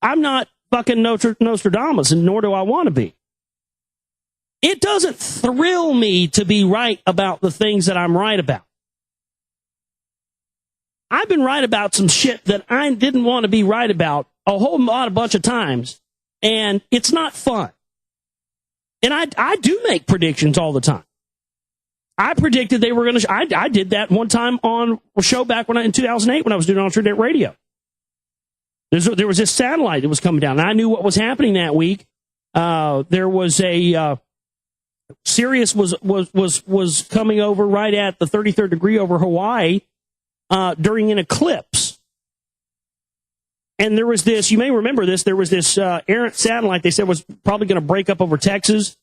I'm not fucking Nostradamus, and nor do I want to be. It doesn't thrill me to be right about the things that I'm right about. I've been right about some shit that I didn't want to be right about a bunch of times, and it's not fun. And I do make predictions all the time. I predicted they were going to. I did that one time on a show back in 2008 when I was doing alternate radio. There was this satellite that was coming down, and I knew what was happening that week. There was a Sirius was coming over right at the 33rd degree over Hawaii during an eclipse. And there was this, you may remember this, there was this errant satellite they said was probably going to break up over Texas,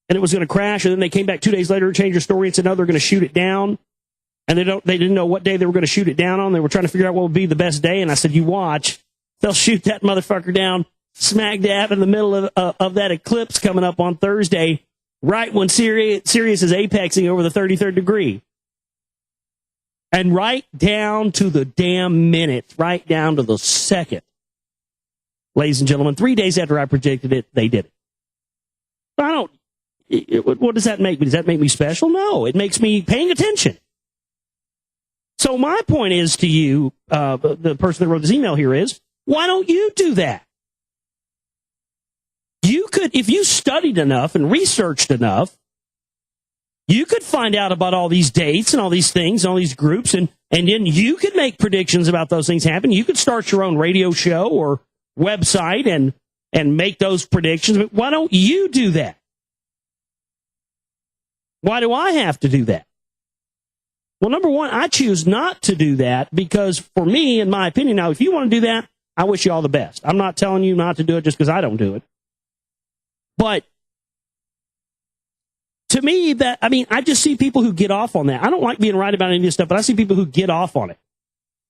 and it was going to crash, and then they came back 2 days later and changed their story and said, no, they're going to shoot it down. And they didn't know what day they were going to shoot it down on. They were trying to figure out what would be the best day, and I said, you watch. They'll shoot that motherfucker down smack dab in the middle of that eclipse coming up on Thursday, right when Sirius is apexing over the 33rd degree. And right down to the damn minute, right down to the second. Ladies and gentlemen, 3 days after I predicted it, they did it. What does that make me? Does that make me special? No, it makes me paying attention. So my point is to you, the person that wrote this email here is, why don't you do that? You could, if you studied enough and researched enough, you could find out about all these dates and all these things, and all these groups, and then you could make predictions about those things happen. You could start your own radio show or website and make those predictions. But why don't you do that? Why do I have to do that? Well, number one, I choose not to do that because for me, in my opinion, now, if you want to do that, I wish you all the best. I'm not telling you not to do it just because I don't do it. But to me, I just see people who get off on that. I don't like being right about any of this stuff, but I see people who get off on it.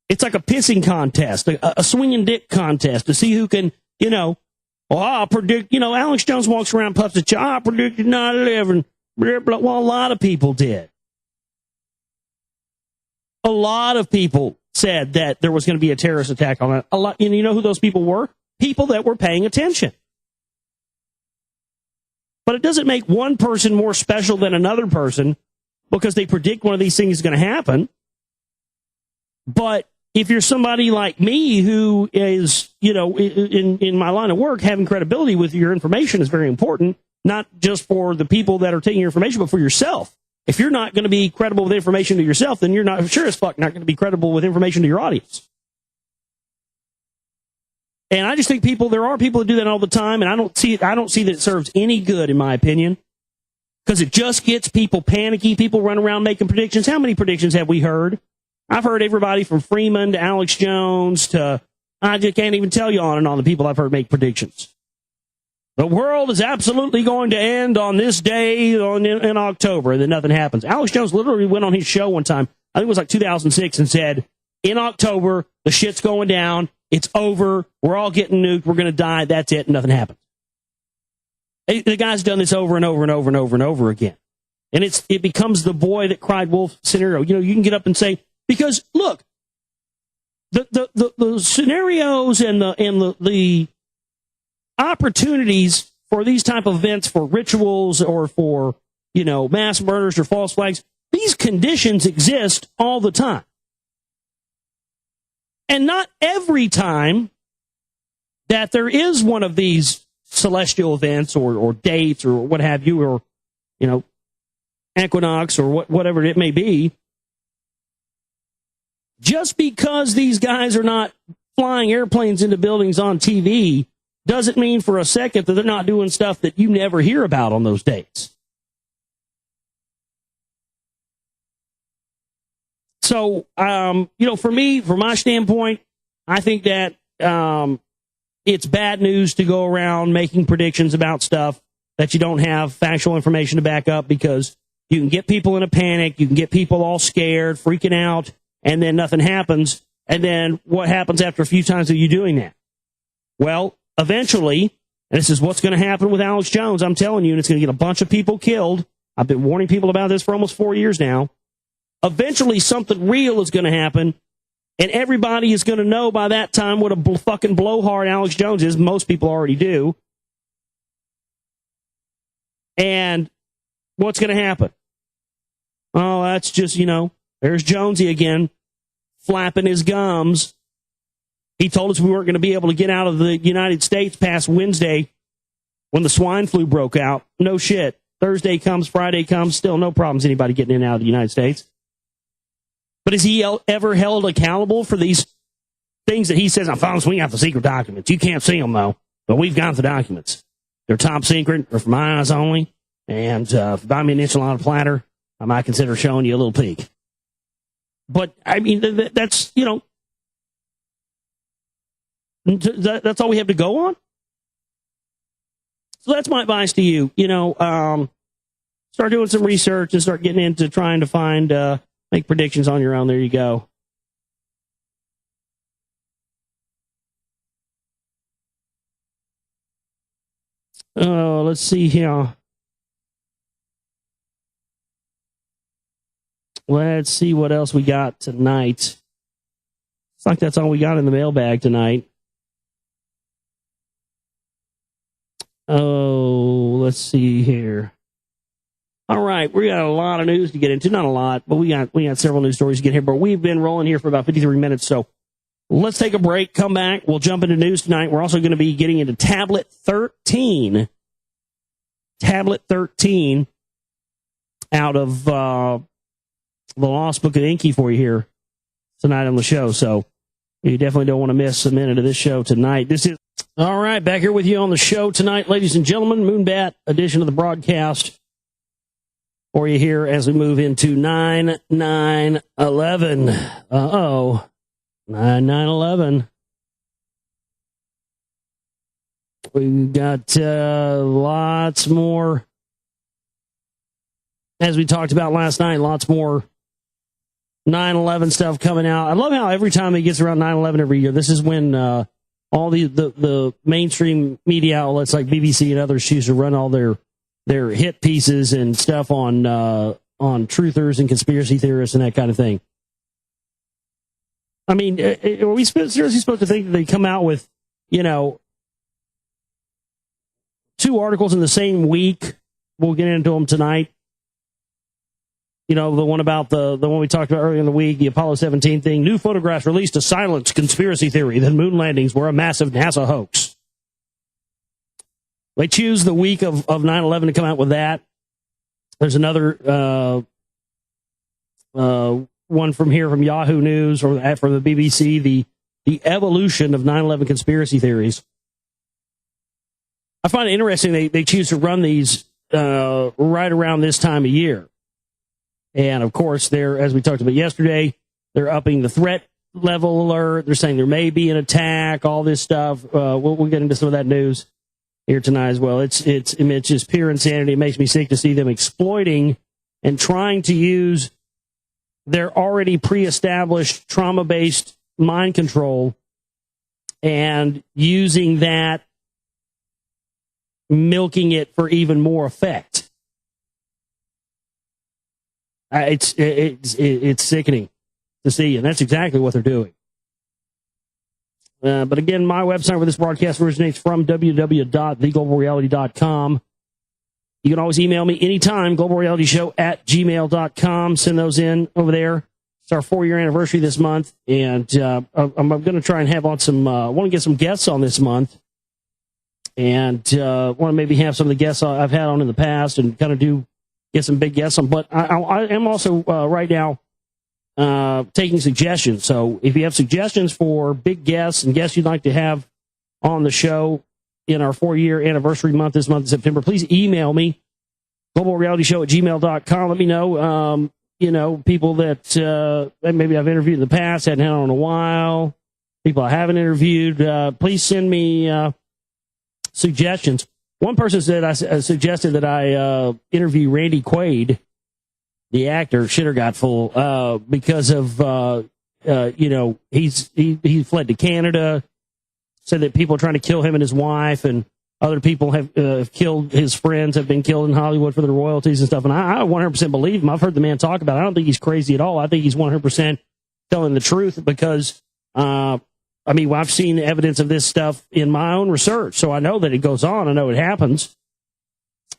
It's like a pissing contest, a swinging dick contest to see who can, I'll predict, Alex Jones walks around, puffs at you, I predicted 9/11. Blah, blah. Well, a lot of people did. A lot of people said that there was going to be a terrorist attack on it. A lot, you know who those people were? People that were paying attention. But it doesn't make one person more special than another person because they predict one of these things is going to happen. But if you're somebody like me who is, in my line of work, having credibility with your information is very important, not just for the people that are taking your information, but for yourself. If you're not going to be credible with information to yourself, then you're not sure as fuck not going to be credible with information to your audience. And I just think there are people that do that all the time, and I don't see that it serves any good, in my opinion, because it just gets people panicky. People run around making predictions. How many predictions have we heard? I've heard everybody from Freeman to Alex Jones to, I just can't even tell you on and on the people I've heard make predictions. the world is absolutely going to end on this day in October, and then nothing happens. Alex Jones literally went on his show one time, I think it was like 2006, and said, in October, the shit's going down, it's over, we're all getting nuked, we're going to die, that's it, and nothing happens. The guy's done this over and over and over and over and over again. And it becomes the boy that cried wolf scenario. You know, you can get up and say, because look, the scenarios and the opportunities for these type of events, for rituals or for, you know, mass murders or false flags, these conditions exist all the time. And not every time that there is one of these celestial events or dates or what have you, or, you know, equinox or whatever it may be, just because these guys are not flying airplanes into buildings on TV doesn't mean for a second that they're not doing stuff that you never hear about on those dates. So, you know, for me, from my standpoint, I think that it's bad news to go around making predictions about stuff that you don't have factual information to back up, because you can get people in a panic, you can get people all scared, freaking out, and then nothing happens. And then what happens after a few times of you doing that? Well, eventually, and this is what's going to happen with Alex Jones, I'm telling you, and it's going to get a bunch of people killed. I've been warning people about this for almost 4 years now. Eventually, something real is going to happen, and everybody is going to know by that time what a fucking blowhard Alex Jones is. Most people already do. And what's going to happen? Oh, that's just, you know, there's Jonesy again, flapping his gums. He told us we weren't going to be able to get out of the United States past Wednesday when the swine flu broke out. No shit. Thursday comes, Friday comes, still no problems anybody getting in and out of the United States. But is he ever held accountable for these things that he says, I'm following, we got the secret documents. You can't see them, though, but we've got the documents. They're top secret. They're for my eyes only. And if you buy me an enchilada platter, I might consider showing you a little peek. But, I mean, that's, you know, that's all we have to go on. So that's my advice to you. You know, start doing some research and start getting into trying to find, make predictions on your own. There you go. Oh, let's see here. Let's see what else we got tonight. It's like that's all we got in the mailbag tonight. Oh, let's see here. All right, we got a lot of news to get into. Not a lot, but we got several news stories to get here. But we've been rolling here for about 53 minutes, so let's take a break, come back. We'll jump into news tonight. We're also going to be getting into Tablet 13. Tablet 13 out of the Lost Book of Enki for you here tonight on the show. So you definitely don't want to miss a minute of this show tonight. This is all right, back here with you on the show tonight, ladies and gentlemen. Moonbat edition of the broadcast for you here as we move into 9/9/11. Uh-oh. 9/9/11. We've got lots more, as we talked about last night, lots more 9/11 stuff coming out. I love how every time it gets around 9/11 every year, this is when all the mainstream media outlets like BBC and others choose to run all their hit pieces and stuff on truthers and conspiracy theorists and that kind of thing. I mean, are we seriously supposed to think that they come out with, you know, 2 articles in the same week? We'll get into them tonight. You know, the one about the one we talked about earlier in the week, the Apollo 17 thing. New photographs released to silence conspiracy theory that moon landings were a massive NASA hoax. They choose the week of 9/11 to come out with that. There's another one from here from Yahoo News or from the BBC, the evolution of 9/11 conspiracy theories. I find it interesting they choose to run these right around this time of year. And, of course, they're, as we talked about yesterday, they're upping the threat level alert. They're saying there may be an attack, all this stuff. We'll get into some of that news. here tonight as well. It's just pure insanity. It makes me sick to see them exploiting and trying to use their already pre-established trauma-based mind control and using that, milking it for even more effect. It's sickening to see, and that's exactly what they're doing. But again, my website where this broadcast originates from, www.theglobalreality.com. You can always email me anytime, globalrealityshow@gmail.com. Send those in over there. It's our 4-year anniversary this month, and I'm going to try and have on some, want to get some guests on this month, and want to maybe have some of the guests I've had on in the past and kind of get some big guests on. But I am also right now taking suggestions. So if you have suggestions for big guests and guests you'd like to have on the show in our 4-year anniversary month, this month of September, please email me, globalrealityshow@gmail.com. Let me know, people that maybe I've interviewed in the past, hadn't had on in a while, people I haven't interviewed. Please send me suggestions. One person said suggested that I interview Randy Quaid, the actor. Shitter got full because of he fled to Canada. Said that people are trying to kill him and his wife, and other people have killed his friends, have been killed in Hollywood for their royalties and stuff. And I 100% believe him. I've heard the man talk about it. I don't think he's crazy at all. I think he's 100% telling the truth because, I've seen evidence of this stuff in my own research, so I know that it goes on. I know it happens.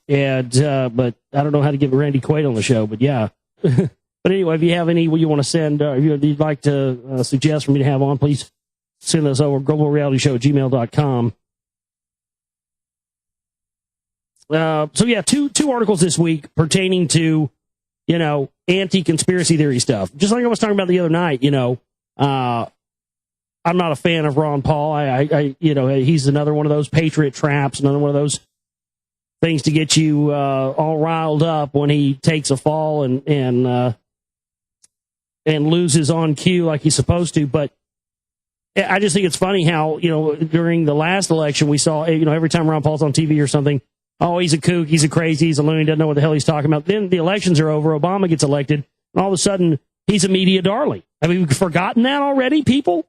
And but I don't know how to get Randy Quaid on the show. But yeah. But anyway, if you have any you want to send, if you'd like to suggest for me to have on, please send those over, globalrealityshow@gmail.com. So yeah, two articles this week pertaining to, anti-conspiracy theory stuff. Just like I was talking about the other night, I'm not a fan of Ron Paul. I he's another one of those patriot traps, another one of those things to get you all riled up when he takes a fall and loses on cue like he's supposed to. But I just think it's funny how, during the last election we saw, every time Ron Paul's on TV or something, oh, he's a kook, he's a crazy, he's a loony, doesn't know what the hell he's talking about. Then the elections are over, Obama gets elected, and all of a sudden he's a media darling. Have you forgotten that already, people?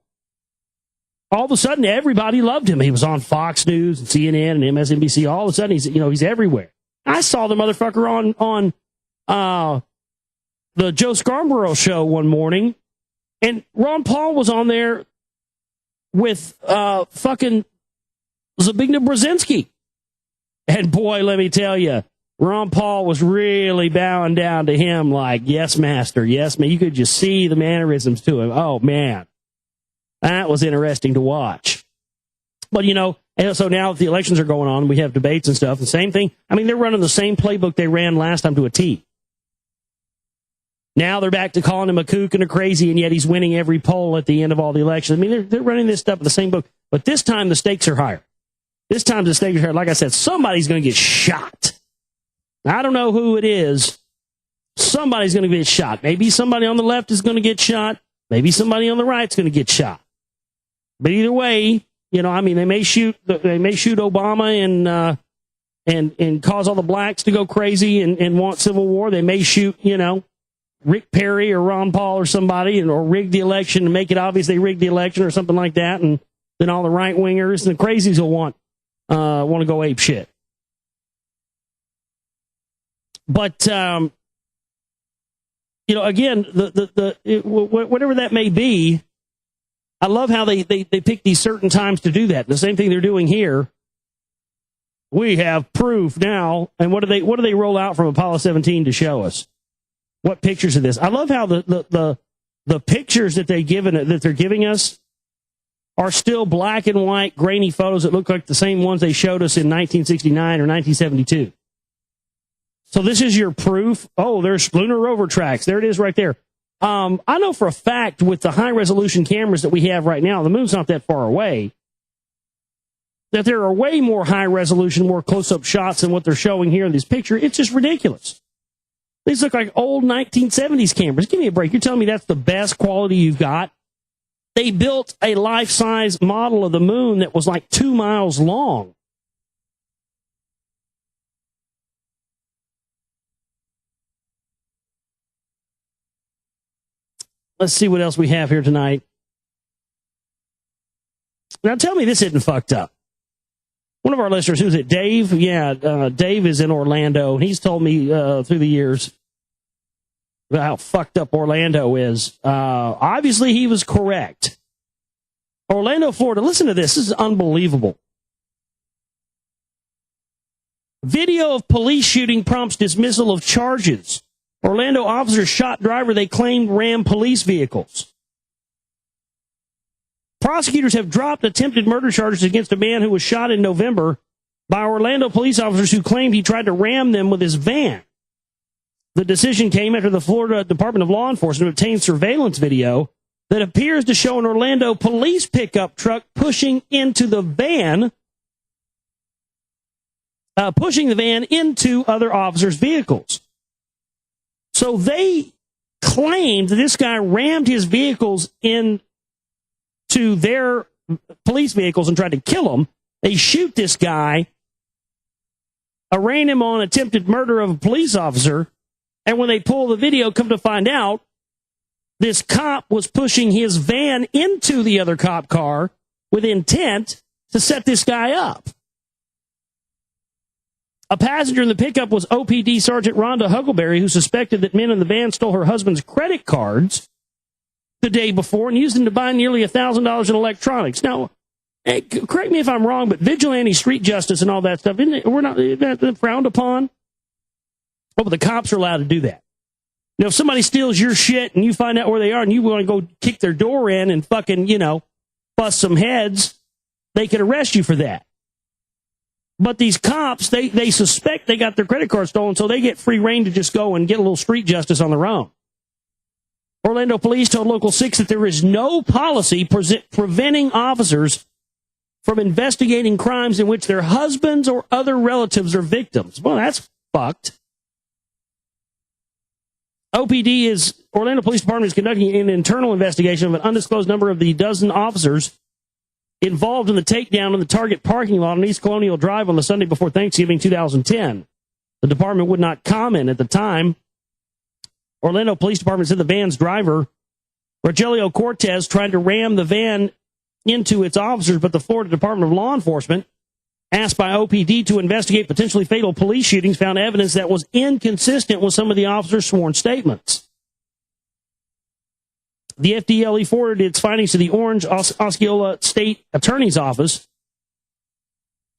All of a sudden, everybody loved him. He was on Fox News and CNN and MSNBC. All of a sudden, he's everywhere. I saw the motherfucker on the Joe Scarborough show one morning, and Ron Paul was on there with fucking Zbigniew Brzezinski. And boy, let me tell you, Ron Paul was really bowing down to him like, yes, master, yes, man. You could just see the mannerisms to him. Oh, man. That was interesting to watch. But, and so now that the elections are going on, we have debates and stuff. The same thing. They're running the same playbook they ran last time to a T. Now they're back to calling him a kook and a crazy, and yet he's winning every poll at the end of all the elections. They're running this stuff with the same book. But this time the stakes are higher. This time the stakes are higher. Like I said, somebody's going to get shot. I don't know who it is. Somebody's going to get shot. Maybe somebody on the left is going to get shot. Maybe somebody on the right is going to get shot. But either way, they may shoot Obama and cause all the blacks to go crazy and want civil war. They may shoot, Rick Perry or Ron Paul or somebody, or rig the election and make it obvious they rigged the election or something like that. And then all the right wingers and the crazies will want to go ape shit. But again, whatever that may be. I love how they pick these certain times to do that. The same thing they're doing here. We have proof now. And what do they roll out from Apollo 17 to show us? What pictures of this? I love how the pictures that they're giving us are still black and white, grainy photos that look like the same ones they showed us in 1969 or 1972. So this is your proof. Oh, there's lunar rover tracks. There it is right there. I know for a fact with the high-resolution cameras that we have right now, the moon's not that far away, that there are way more high-resolution, more close-up shots than what they're showing here in this picture. It's just ridiculous. These look like old 1970s cameras. Give me a break. You're telling me that's the best quality you've got? They built a life-size model of the moon that was like 2 miles long. Let's see what else we have here tonight. Now, tell me this isn't fucked up. One of our listeners, who's it, Dave? Yeah, Dave is in Orlando. He's told me through the years about how fucked up Orlando is. Obviously, he was correct. Orlando, Florida. Listen to this. This is unbelievable. Video of police shooting prompts dismissal of charges. Orlando officers shot driver they claimed rammed police vehicles. Prosecutors have dropped attempted murder charges against a man who was shot in November by Orlando police officers who claimed he tried to ram them with his van. The decision came after the Florida Department of Law Enforcement obtained surveillance video that appears to show an Orlando police pickup truck pushing the van into other officers' vehicles. So they claimed that this guy rammed his vehicles into their police vehicles and tried to kill him. They shoot this guy, arraign him on attempted murder of a police officer, and when they pull the video, come to find out, this cop was pushing his van into the other cop car with intent to set this guy up. A passenger in the pickup was OPD Sergeant Rhonda Huckleberry, who suspected that men in the van stole her husband's credit cards the day before and used them to buy nearly $1,000 in electronics. Now, correct me if I'm wrong, but vigilante street justice and all that stuff, isn't that frowned upon? Oh, but the cops are allowed to do that. If somebody steals your shit and you find out where they are and you want to go kick their door in and fucking, bust some heads, they could arrest you for that. But these cops, they suspect they got their credit card stolen, so they get free reign to just go and get a little street justice on their own. Orlando police told Local 6 that there is no policy preventing officers from investigating crimes in which their husbands or other relatives are victims. Well, that's fucked. Orlando Police Department is conducting an internal investigation of an undisclosed number of the dozen officers involved in the takedown in the Target parking lot on East Colonial Drive on the Sunday before Thanksgiving 2010. The department would not comment at the time. Orlando Police Department said the van's driver, Rogelio Cortez, tried to ram the van into its officers, but the Florida Department of Law Enforcement, asked by OPD to investigate potentially fatal police shootings, found evidence that was inconsistent with some of the officers' sworn statements. The FDLE forwarded its findings to the Orange Osceola State Attorney's Office,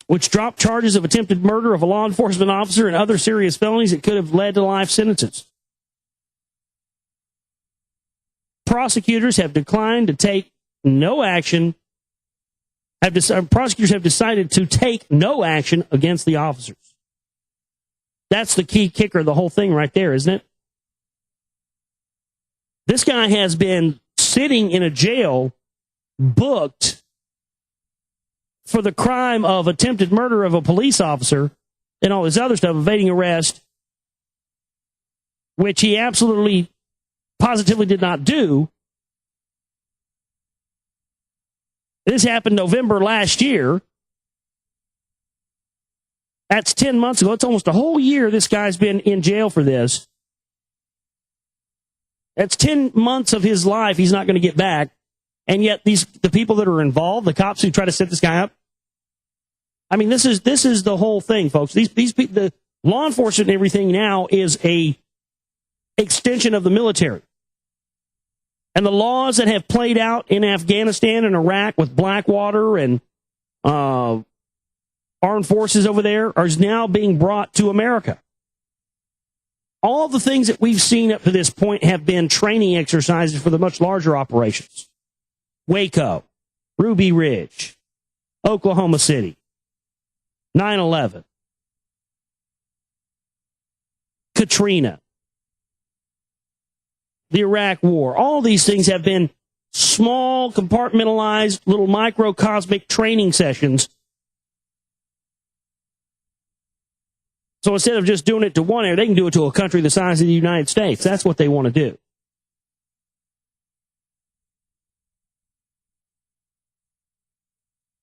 which dropped charges of attempted murder of a law enforcement officer and other serious felonies that could have led to life sentences. Prosecutors have declined to take no action. Prosecutors have decided to take no action against the officers. That's the key kicker of the whole thing right there, isn't it? This guy has been sitting in a jail, booked for the crime of attempted murder of a police officer and all this other stuff, evading arrest, which he absolutely, positively did not do. This happened November last year. That's 10 months ago. It's almost a whole year this guy's been in jail for this. That's 10 months of his life he's not going to get back. And yet the people that are involved, the cops who try to set this guy up, I mean, this is the whole thing, folks. These people, the law enforcement and everything now is a extension of the military. And the laws that have played out in Afghanistan and Iraq with Blackwater and armed forces over there are now being brought to America. All the things that we've seen up to this point have been training exercises for the much larger operations. Waco, Ruby Ridge, Oklahoma City, 9/11, Katrina, the Iraq War. All these things have been small, compartmentalized, little microcosmic training sessions. So instead of just doing it to one area, they can do it to a country the size of the United States. That's what they want to do.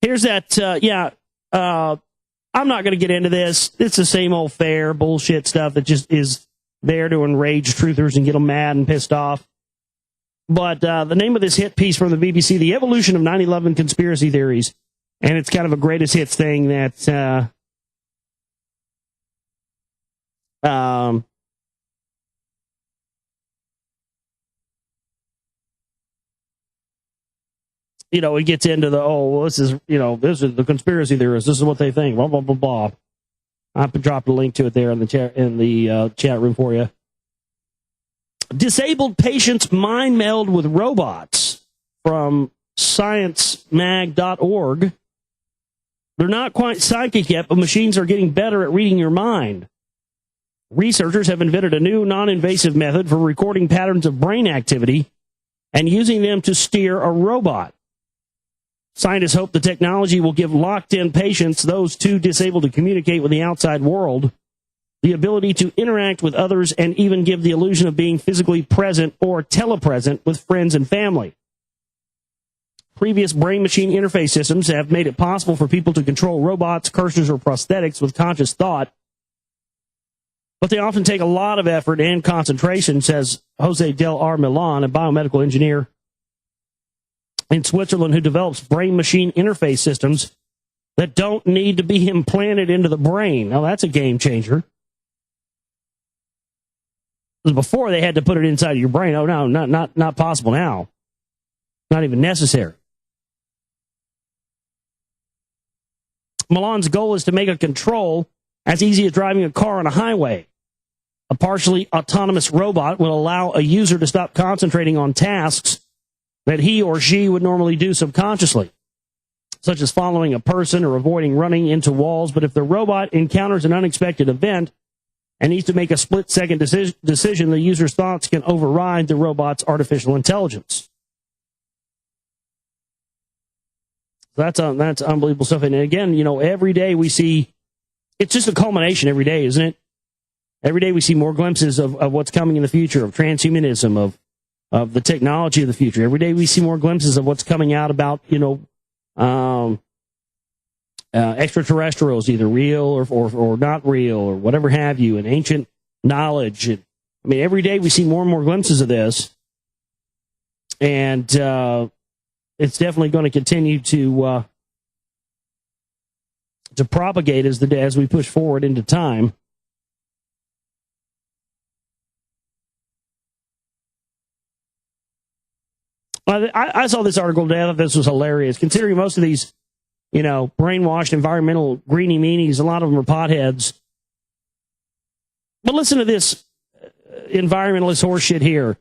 Here's that, I'm not going to get into this. It's the same old fair bullshit stuff that just is there to enrage truthers and get them mad and pissed off. But the name of this hit piece from the BBC, The Evolution of 9/11 Conspiracy Theories, and it's kind of a greatest hits thing that it gets into this is the conspiracy theorists. This is what they think. Blah blah blah blah. I dropped a link to it there in the chat room for you. Disabled patients mind meld with robots from sciencemag.org. They're not quite psychic yet, but machines are getting better at reading your mind. Researchers have invented a new non-invasive method for recording patterns of brain activity and using them to steer a robot. Scientists hope the technology will give locked-in patients, those too disabled to communicate with the outside world, the ability to interact with others and even give the illusion of being physically present or telepresent with friends and family. Previous brain-machine interface systems have made it possible for people to control robots, cursors, or prosthetics with conscious thought, but they often take a lot of effort and concentration, says Jose Del R. Milan, a biomedical engineer in Switzerland who develops brain-machine interface systems that don't need to be implanted into the brain. Now, that's a game changer. Before, they had to put it inside of your brain. Oh, no, not possible now. Not even necessary. Milan's goal is to make a control as easy as driving a car on a highway. A partially autonomous robot will allow a user to stop concentrating on tasks that he or she would normally do subconsciously, such as following a person or avoiding running into walls. But if the robot encounters an unexpected event and needs to make a split-second decision, the user's thoughts can override the robot's artificial intelligence. That's unbelievable stuff. And again, every day we see, it's just a culmination every day, isn't it? Every day we see more glimpses of what's coming in the future, of transhumanism, of the technology of the future. Every day we see more glimpses of what's coming out about, extraterrestrials, either real or not real or whatever have you, and ancient knowledge. Every day we see more and more glimpses of this. And it's definitely going to continue to propagate as we push forward into time. I saw this article today. I thought this was hilarious, considering most of these, brainwashed environmental greenie meanies, a lot of them are potheads. But listen to this environmentalist horseshit here.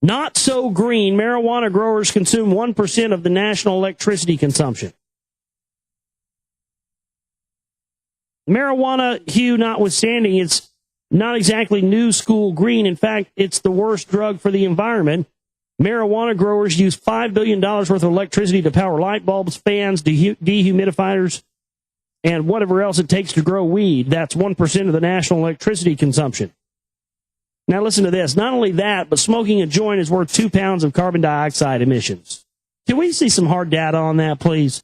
Not so green, marijuana growers consume 1% of the national electricity consumption. Marijuana hue notwithstanding, it's not exactly new school green. In fact, it's the worst drug for the environment. Marijuana growers use $5 billion worth of electricity to power light bulbs, fans, dehumidifiers, and whatever else it takes to grow weed. That's 1% of the national electricity consumption. Now listen to this. Not only that, but smoking a joint is worth 2 pounds of carbon dioxide emissions. Can we see some hard data on that, please?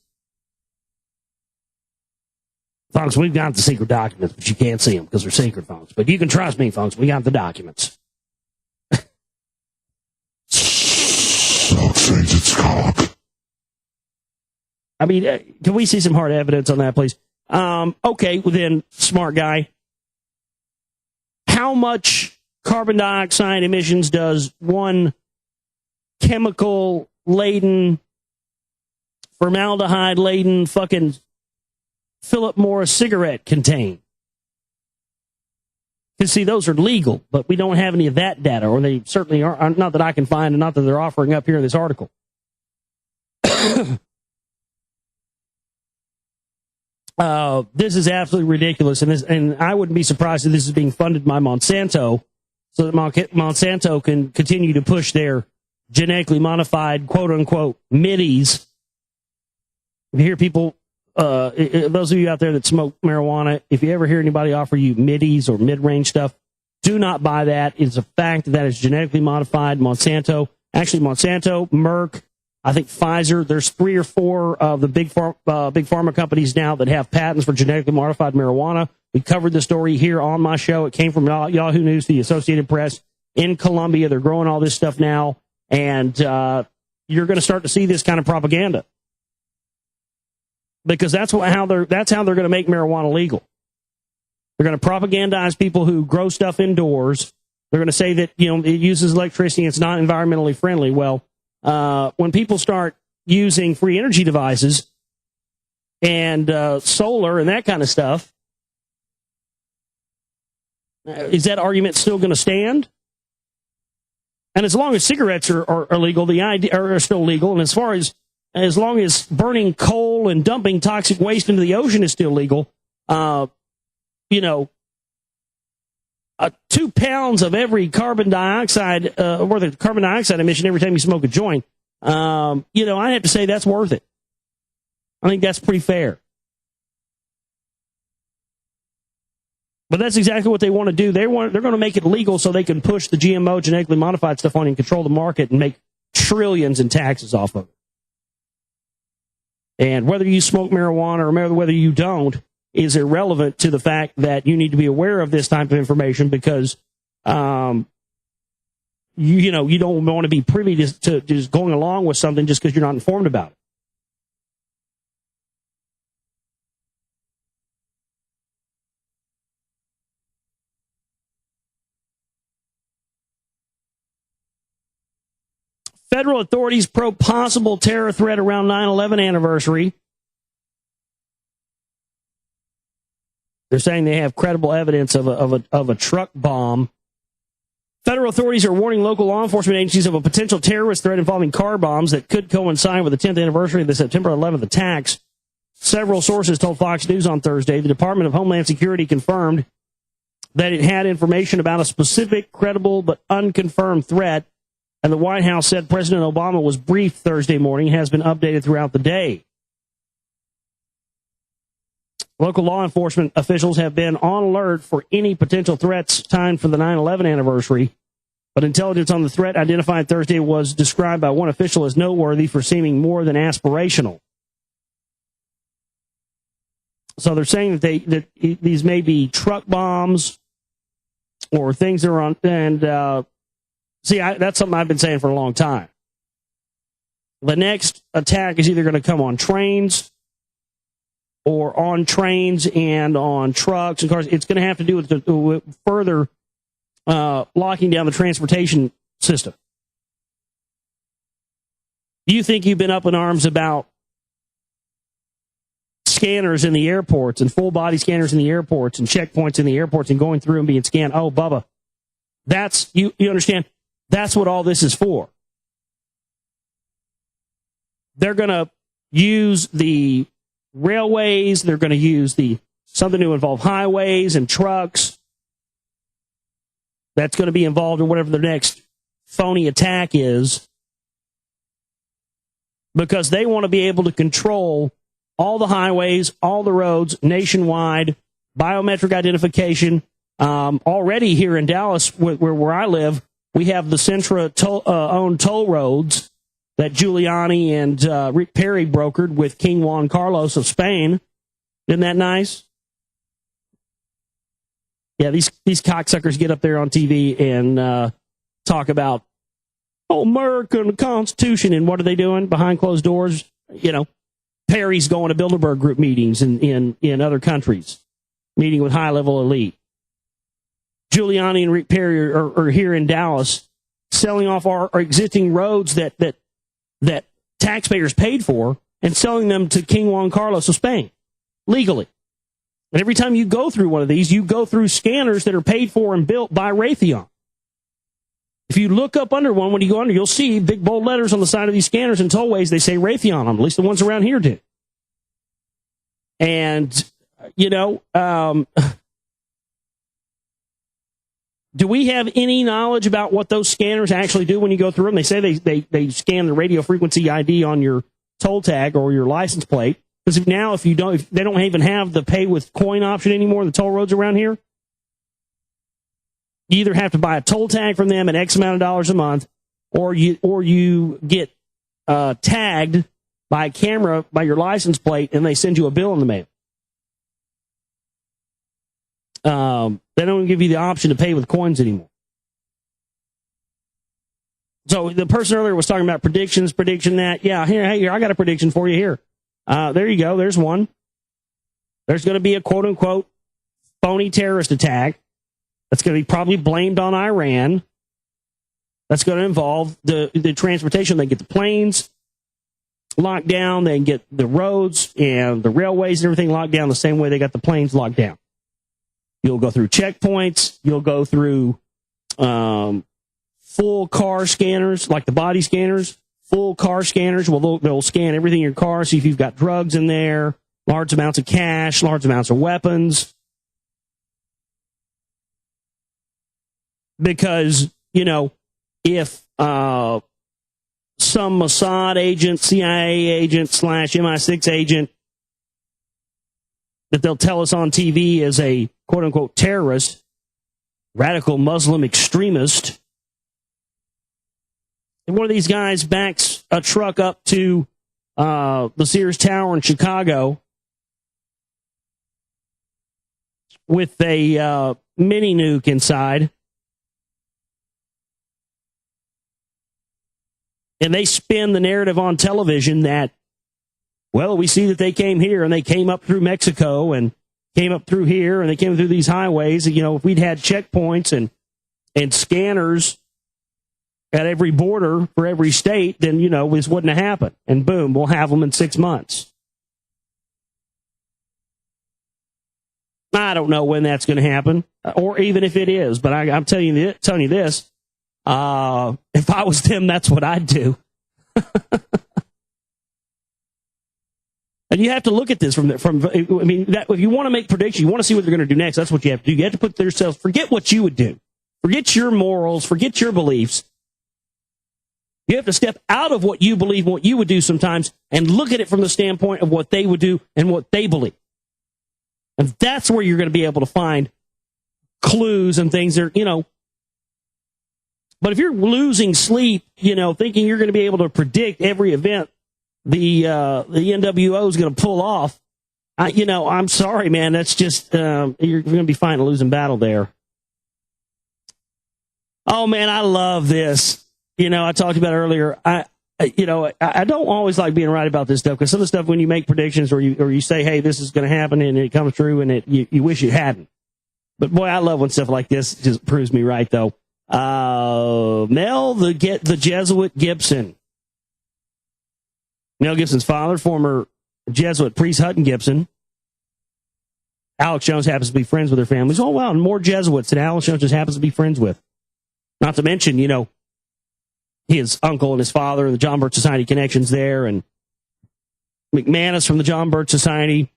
Folks, we've got the secret documents, but you can't see them because they're secret, folks. But you can trust me, folks. We got the documents. It's cock. Can we see some hard evidence on that, please? Okay, well then, smart guy. How much carbon dioxide emissions does one chemical-laden, formaldehyde-laden fucking Philip Morris cigarette contain? Because, see, those are legal, but we don't have any of that data, or they certainly are, not that I can find, and not that they're offering up here in this article. This is absolutely ridiculous, and I wouldn't be surprised if this is being funded by Monsanto, so that Monsanto can continue to push their genetically modified, quote-unquote, middies. If you hear people, those of you out there that smoke marijuana, if you ever hear anybody offer you middies or mid-range stuff, do not buy that. It's a fact that is genetically modified. Monsanto, Merck, I think Pfizer, there's 3 or 4 of the big pharma companies now that have patents for genetically modified marijuana. We covered the story here on my show. It came from Yahoo News, the Associated Press in Colombia. They're growing all this stuff now. And you're going to start to see this kind of propaganda, because that's how they're going to make marijuana legal. They're going to propagandize people who grow stuff indoors. They're going to say that, it uses electricity, it's not environmentally friendly. Well, when people start using free energy devices and solar and that kind of stuff, is that argument still going to stand? And as long as cigarettes are legal, the idea are still legal, and as long as burning coal and dumping toxic waste into the ocean is still legal, 2 pounds of every carbon dioxide worth of carbon dioxide emission every time you smoke a joint, I have to say that's worth it. I think that's pretty fair. But that's exactly what they want to do. They're going to make it legal so they can push the GMO, genetically modified stuff on you and control the market and make trillions in taxes off of it. And whether you smoke marijuana or whether you don't is irrelevant to the fact that you need to be aware of this type of information, because you don't want to be privy to just going along with something just because you're not informed about it. Federal authorities probe possible terror threat around 9/11 anniversary. They're saying they have credible evidence of a truck bomb. Federal authorities are warning local law enforcement agencies of a potential terrorist threat involving car bombs that could coincide with the 10th anniversary of the September 11th attacks. Several sources told Fox News on Thursday the Department of Homeland Security confirmed that it had information about a specific, credible, but unconfirmed threat. And the White House said President Obama was briefed Thursday morning, has been updated throughout the day. Local law enforcement officials have been on alert for any potential threats timed for the 9/11 anniversary, but intelligence on the threat identified Thursday was described by one official as noteworthy for seeming more than aspirational. So they're saying that these may be truck bombs or things that are on, and that's something I've been saying for a long time. The next attack is either going to come on trains or on trains and on trucks and cars. It's going to have to do with further locking down the transportation system. You think you've been up in arms about scanners in the airports and full body scanners in the airports and checkpoints in the airports and going through and being scanned? Oh, Bubba, that's you understand? That's what all this is for. They're going to use the railways. They're going to use something to involve highways and trucks. That's going to be involved in whatever the next phony attack is, because they want to be able to control all the highways, all the roads nationwide, biometric identification. Already here in Dallas, where I live, we have the Centra owned toll roads that Giuliani and Rick Perry brokered with King Juan Carlos of Spain. Isn't that nice? Yeah, these cocksuckers get up there on TV and talk about American Constitution, and what are they doing behind closed doors? Perry's going to Bilderberg Group meetings in other countries, meeting with high-level elite. Giuliani and Rick Perry are here in Dallas selling off our existing roads that taxpayers paid for and selling them to King Juan Carlos of Spain legally. And every time you go through one of these, you go through scanners that are paid for and built by Raytheon. If you look up under one, when you go under, you'll see big bold letters on the side of these scanners and tollways. They say Raytheon on them, at least the ones around here do. And, do we have any knowledge about what those scanners actually do when you go through them? They say they scan the radio frequency ID on your toll tag or your license plate. Because if they don't even have the pay with coin option anymore, the toll roads around here, you either have to buy a toll tag from them at X amount of dollars a month, or you get tagged by a camera by your license plate, and they send you a bill in the mail. They don't give you the option to pay with coins anymore. So the person earlier was talking about prediction that. Yeah, here, I got a prediction for you here. There you go. There's one. There's going to be a quote-unquote phony terrorist attack that's going to be probably blamed on Iran. That's going to involve the transportation. They get the planes locked down. They can get the roads and the railways and everything locked down the same way they got the planes locked down. You'll go through checkpoints. You'll go through full car scanners, like the body scanners. Full car scanners. Well, they'll scan everything in your car, see if you've got drugs in there, large amounts of cash, large amounts of weapons. Because, you know, if some Mossad agent, CIA agent / MI6 agent that they'll tell us on TV is a quote-unquote terrorist, radical Muslim extremist, and one of these guys backs a truck up to the Sears Tower in Chicago with a mini nuke inside, and they spin the narrative on television that, well, we see that they came here and they came up through Mexico and came up through here and they came through these highways. You know, if we'd had checkpoints and scanners at every border for every state, then, you know, this wouldn't have happened. And boom, we'll have them in 6 months. I don't know when that's going to happen, or even if it is, but I'm telling you this, if I was them, that's what I'd do. And you have to look at this I mean, if you want to make predictions, you want to see what they're going to do next, that's what you have to do. You have to put yourself, forget what you would do. Forget your morals, forget your beliefs. You have to step out of what you believe, what you would do sometimes, and look at it from the standpoint of what they would do and what they believe. And that's where you're going to be able to find clues and things that, you know. But if you're losing sleep, you know, thinking you're going to be able to predict every event the NWO is going to pull off, I'm sorry, man. That's just, you're going to be fighting a losing battle there. Oh, man, I love this. You know, I talked about earlier. I don't always like being right about this stuff, because some of the stuff when you make predictions or you say, hey, this is going to happen, and it comes true, and you wish it hadn't. But boy, I love when stuff like this just proves me right, though. Mel the Jesuit Gibson. Mel Gibson's father, former Jesuit priest Hutton Gibson. Alex Jones happens to be friends with their families. Oh, wow, and more Jesuits that Alex Jones just happens to be friends with. Not to mention, you know, his uncle and his father and the John Birch Society connections there, and McManus from the John Birch Society.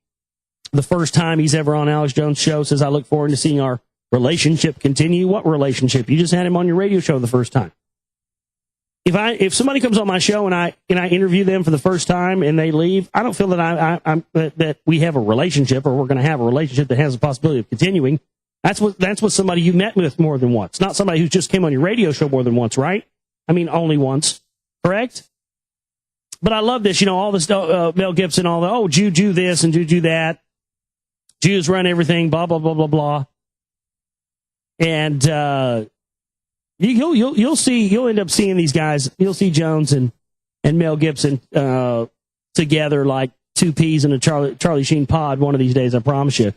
The first time he's ever on Alex Jones' show, says, I look forward to seeing our relationship continue. What relationship? You just had him on your radio show the first time. If somebody comes on my show and I interview them for the first time and they leave, I don't feel that that we have a relationship, or we're going to have a relationship that has a possibility of continuing. That's what somebody you met with more than once, not somebody who just came on your radio show more than once, right? I mean, only once, correct? But I love this, you know, all this Mel Gibson, all the Jew this and Jew that, Jews run everything, blah blah blah blah blah, and you'll end up seeing these guys. You'll see Jones and Mel Gibson together like two peas in a Charlie Sheen pod one of these days, I promise you.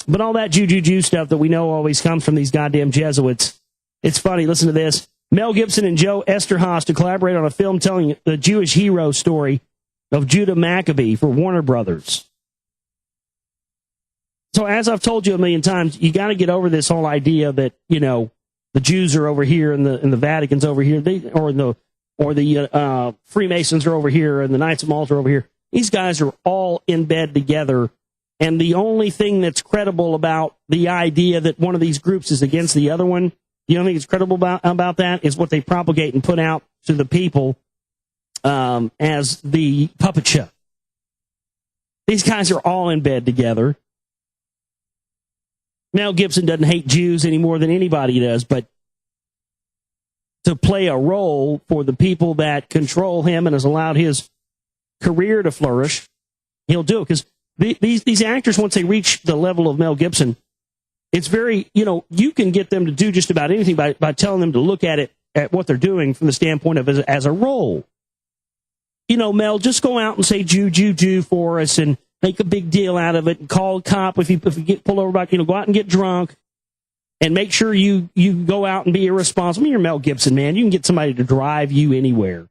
But all that Jew stuff that we know always comes from these goddamn Jesuits. It's funny. Listen to this. Mel Gibson and Joe Esterhaas to collaborate on a film telling the Jewish hero story of Judah Maccabee for Warner Brothers. So as I've told you a million times, you got to get over this whole idea that, you know, the Jews are over here and the Vatican's over here, or the Freemasons are over here and the Knights of Malta are over here. These guys are all in bed together. And the only thing that's credible about the idea that one of these groups is against the other one, the only thing that's credible about that is what they propagate and put out to the people as the puppet show. These guys are all in bed together. Mel Gibson doesn't hate Jews any more than anybody does, but to play a role for the people that control him and has allowed his career to flourish, he'll do it. Because these actors, once they reach the level of Mel Gibson, it's very, you know, you can get them to do just about anything by telling them to look at it at what they're doing from the standpoint of as a role. You know, Mel, just go out and say Jew for us and make a big deal out of it and call a cop if you get pulled over by, you know, go out and get drunk and make sure you go out and be irresponsible. I mean, you're Mel Gibson, man. You can get somebody to drive you anywhere.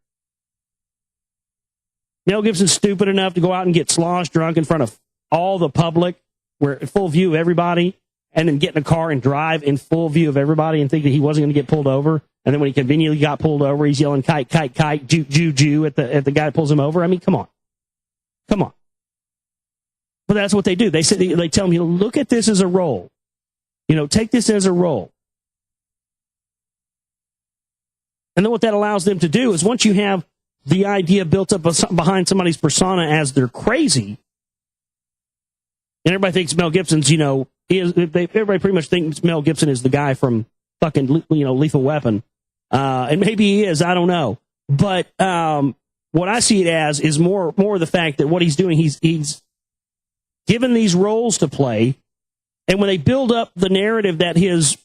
Mel Gibson's stupid enough to go out and get sloshed drunk in front of all the public, where full view of everybody, and then get in a car and drive in full view of everybody and think that he wasn't going to get pulled over. And then when he conveniently got pulled over, he's yelling kite, kite, kite, Jew at the guy that pulls him over. I mean, come on. But that's what they do. They tell him, you know, look at this as a role. You know, take this as a role. And then what that allows them to do is once you have the idea built up behind somebody's persona as they're crazy, and everybody thinks Mel Gibson's, you know, everybody pretty much thinks Mel Gibson is the guy from fucking, you know, Lethal Weapon. And maybe he is, I don't know. But what I see it as is more the fact that what he's doing, he's given these roles to play, and when they build up the narrative that his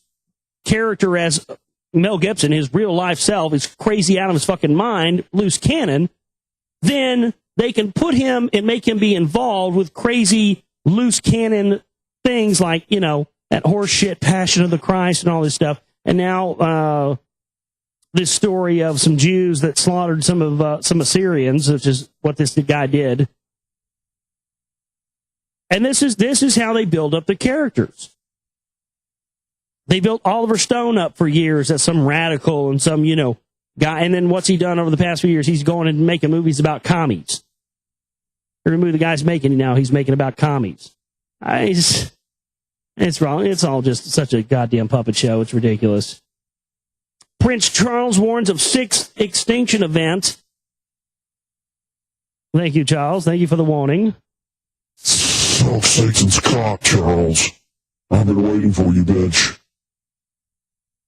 character as Mel Gibson, his real life self, is crazy out of his fucking mind, loose cannon, then they can put him and make him be involved with crazy loose cannon things like, you know, that horse shit Passion of the Christ and all this stuff. And now this story of some Jews that slaughtered some Assyrians, which is what this guy did. And this is how they build up the characters. They built Oliver Stone up for years as some radical and some, you know, guy. And then what's he done over the past few years? He's going and making movies about commies. Every movie the guy's making now, he's making about commies. It's wrong. It's all just such a goddamn puppet show. It's ridiculous. Prince Charles warns of 6th extinction event. Thank you, Charles. Thank you for the warning. Suck Satan's cock, Charles. I've been waiting for you, bitch.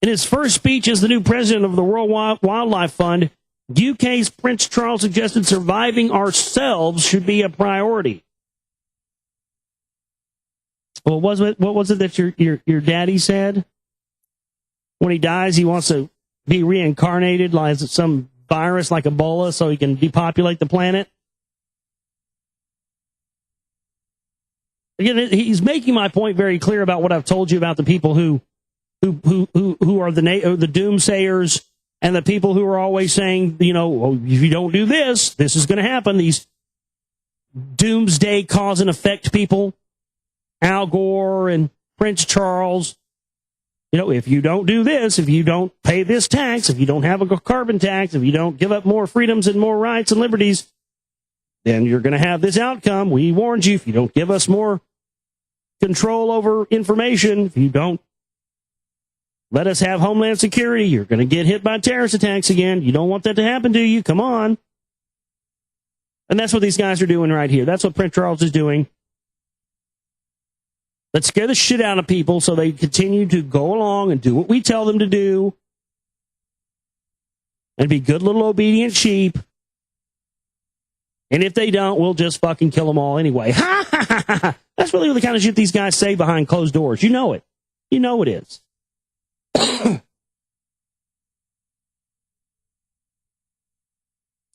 In his first speech as the new president of the World Wildlife Fund, UK's Prince Charles suggested surviving ourselves should be a priority. Well, what was it that your daddy said? When he dies, he wants to be reincarnated like some virus like Ebola so he can depopulate the planet. Again, he's making my point very clear about what I've told you about the people who are the doomsayers and the people who are always saying, you know, oh, if you don't do this, this is going to happen. These doomsday cause and effect people, Al Gore and Prince Charles. You know, if you don't do this, if you don't pay this tax, if you don't have a carbon tax, if you don't give up more freedoms and more rights and liberties, then you're going to have this outcome. We warned you. If you don't give us more control over information, if you don't let us have Homeland Security, you're going to get hit by terrorist attacks again. You don't want that to happen to you. Come on. And that's what these guys are doing right here. That's what Prince Charles is doing. Let's scare the shit out of people so they continue to go along and do what we tell them to do and be good little obedient sheep. And if they don't, we'll just fucking kill them all anyway. Ha ha ha ha. That's really the kind of shit these guys say behind closed doors. You know it. You know it is.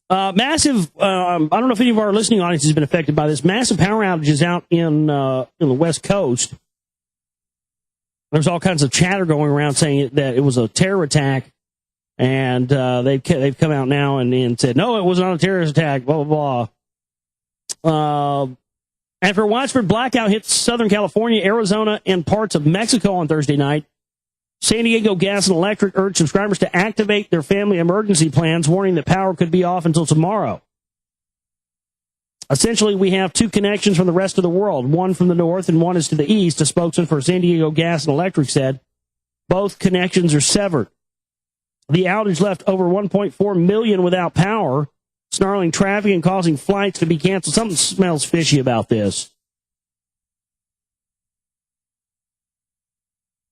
Massive, I don't know if any of our listening audience has been affected by this. Massive power outages out in the West Coast. There's all kinds of chatter going around saying that it was a terror attack. And they've come out now and said, no, it was not a terrorist attack, blah, blah, blah. After a widespread blackout hit Southern California, Arizona, and parts of Mexico on Thursday night, San Diego Gas and Electric urged subscribers to activate their family emergency plans, warning that power could be off until tomorrow. Essentially, we have two connections from the rest of the world, one from the north and one is to the east, a spokesman for San Diego Gas and Electric said. Both connections are severed. The outage left over 1.4 million without power, snarling traffic and causing flights to be canceled. Something smells fishy about this.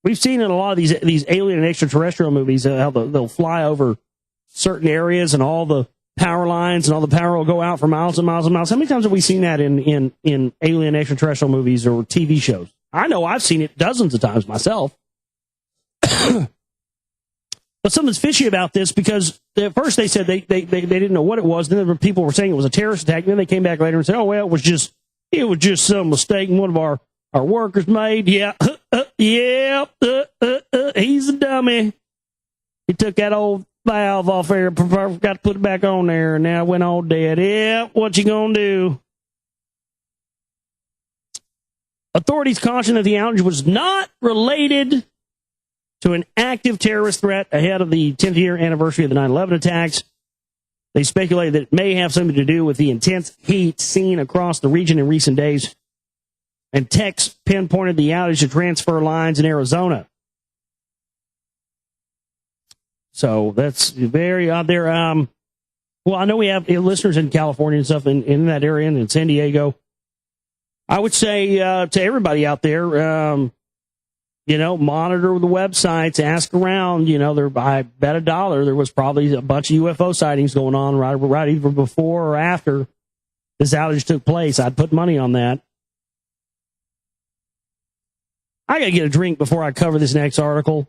We've seen in a lot of these alien and extraterrestrial movies how they'll fly over certain areas and all the power lines and all the power will go out for miles and miles and miles. How many times have we seen that in alien extraterrestrial movies or TV shows? I know I've seen it dozens of times myself. But something's fishy about this because at first they said they didn't know what it was. Then people were saying it was a terrorist attack. And then they came back later and said, oh, well, it was just some mistake one of our workers made. Yeah. He's a dummy. He took that old valve off there, forgot to put it back on there, and now it went all dead. Yeah, what you gonna do? Authorities cautioned that the outage was not related to an active terrorist threat ahead of the 10th year anniversary of the 9/11 attacks. They speculated that it may have something to do with the intense heat seen across the region in recent days. And techs pinpointed the outage to transfer lines in Arizona. So that's very out there. Well, I know we have listeners in California and stuff in that area and in San Diego. I would say to everybody out there, monitor the websites, ask around. I bet $1 there was probably a bunch of UFO sightings going on right either before or after this outage took place. I'd put money on that. I got to get a drink before I cover this next article.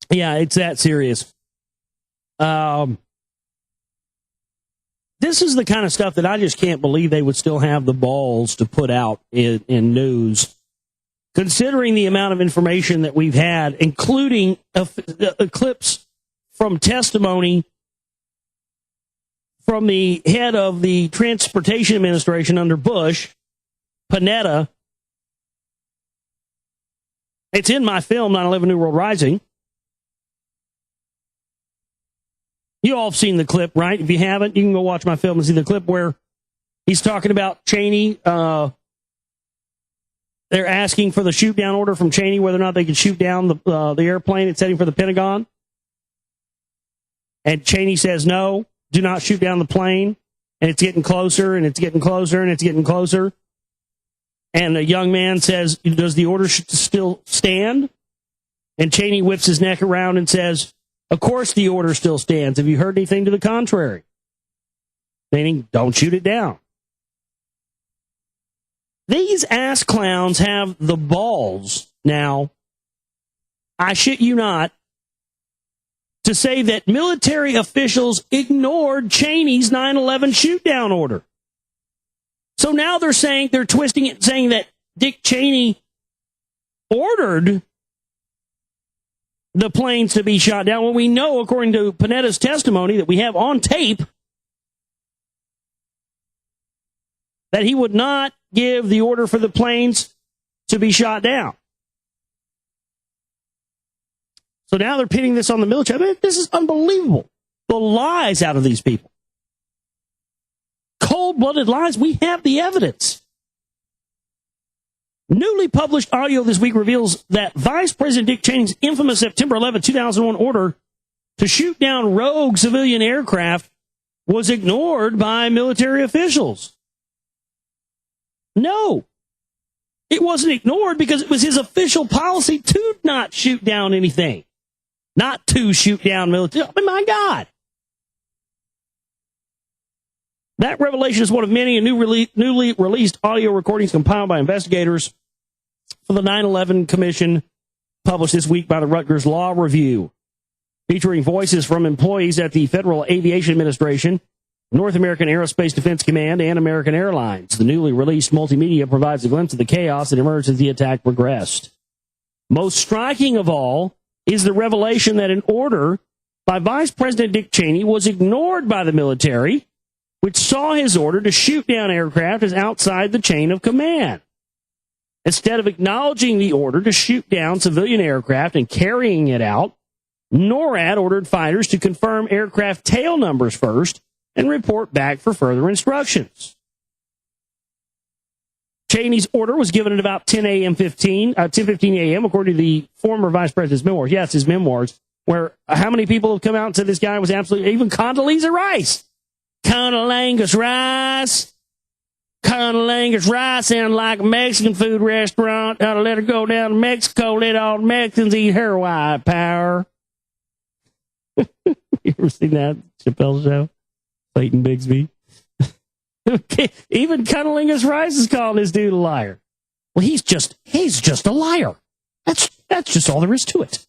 Yeah, it's that serious. This is the kind of stuff that I just can't believe they would still have the balls to put out in news, considering the amount of information that we've had, including clips from testimony from the head of the Transportation Administration under Bush, Panetta. It's in my film, 9/11 New World Rising. You all have seen the clip, right? If you haven't, you can go watch my film and see the clip where he's talking about Cheney. They're asking for the shoot down order from Cheney, whether or not they can shoot down the airplane it's heading for the Pentagon. And Cheney says, no, do not shoot down the plane. And it's getting closer, and it's getting closer, and it's getting closer. And a young man says, does the order still stand? And Cheney whips his neck around and says, of course the order still stands. Have you heard anything to the contrary? Meaning, don't shoot it down. These ass clowns have the balls now, I shit you not, to say that military officials ignored Cheney's 9/11 shoot-down order. So now they're twisting it, saying that Dick Cheney ordered the planes to be shot down. Well, we know, according to Panetta's testimony that we have on tape, that he would not give the order for the planes to be shot down. So now they're pitting this on the military. I mean, this is unbelievable. The lies out of these people. Cold-blooded lies. We have the evidence. Newly published audio this week reveals that Vice President Dick Cheney's infamous September 11, 2001 order to shoot down rogue civilian aircraft was ignored by military officials. No, it wasn't ignored because it was his official policy to not shoot down anything. Not to shoot down military. I mean, my God. That revelation is one of many newly released audio recordings compiled by investigators for the 9/11 Commission, published this week by the Rutgers Law Review, featuring voices from employees at the Federal Aviation Administration, North American Aerospace Defense Command, and American Airlines. The newly released multimedia provides a glimpse of the chaos that emerged as the attack progressed. Most striking of all is the revelation that an order by Vice President Dick Cheney was ignored by the military, which saw his order to shoot down aircraft as outside the chain of command. Instead of acknowledging the order to shoot down civilian aircraft and carrying it out, NORAD ordered fighters to confirm aircraft tail numbers first and report back for further instructions. Cheney's order was given at about 10:15 a.m., according to the former vice president's memoirs. Yes, his memoirs, where how many people have come out and said this guy was absolutely, even Condoleezza Rice. Condoleezza Rice. Condoleezza Rice sound like a Mexican food restaurant. Ought to let her go down to Mexico, let all the Mexicans eat her white power. You ever seen that Chappelle show? Clayton Bigsby. Okay. Even Condoleezza Rice is calling this dude a liar. Well, he's just a liar. That's just all there is to it.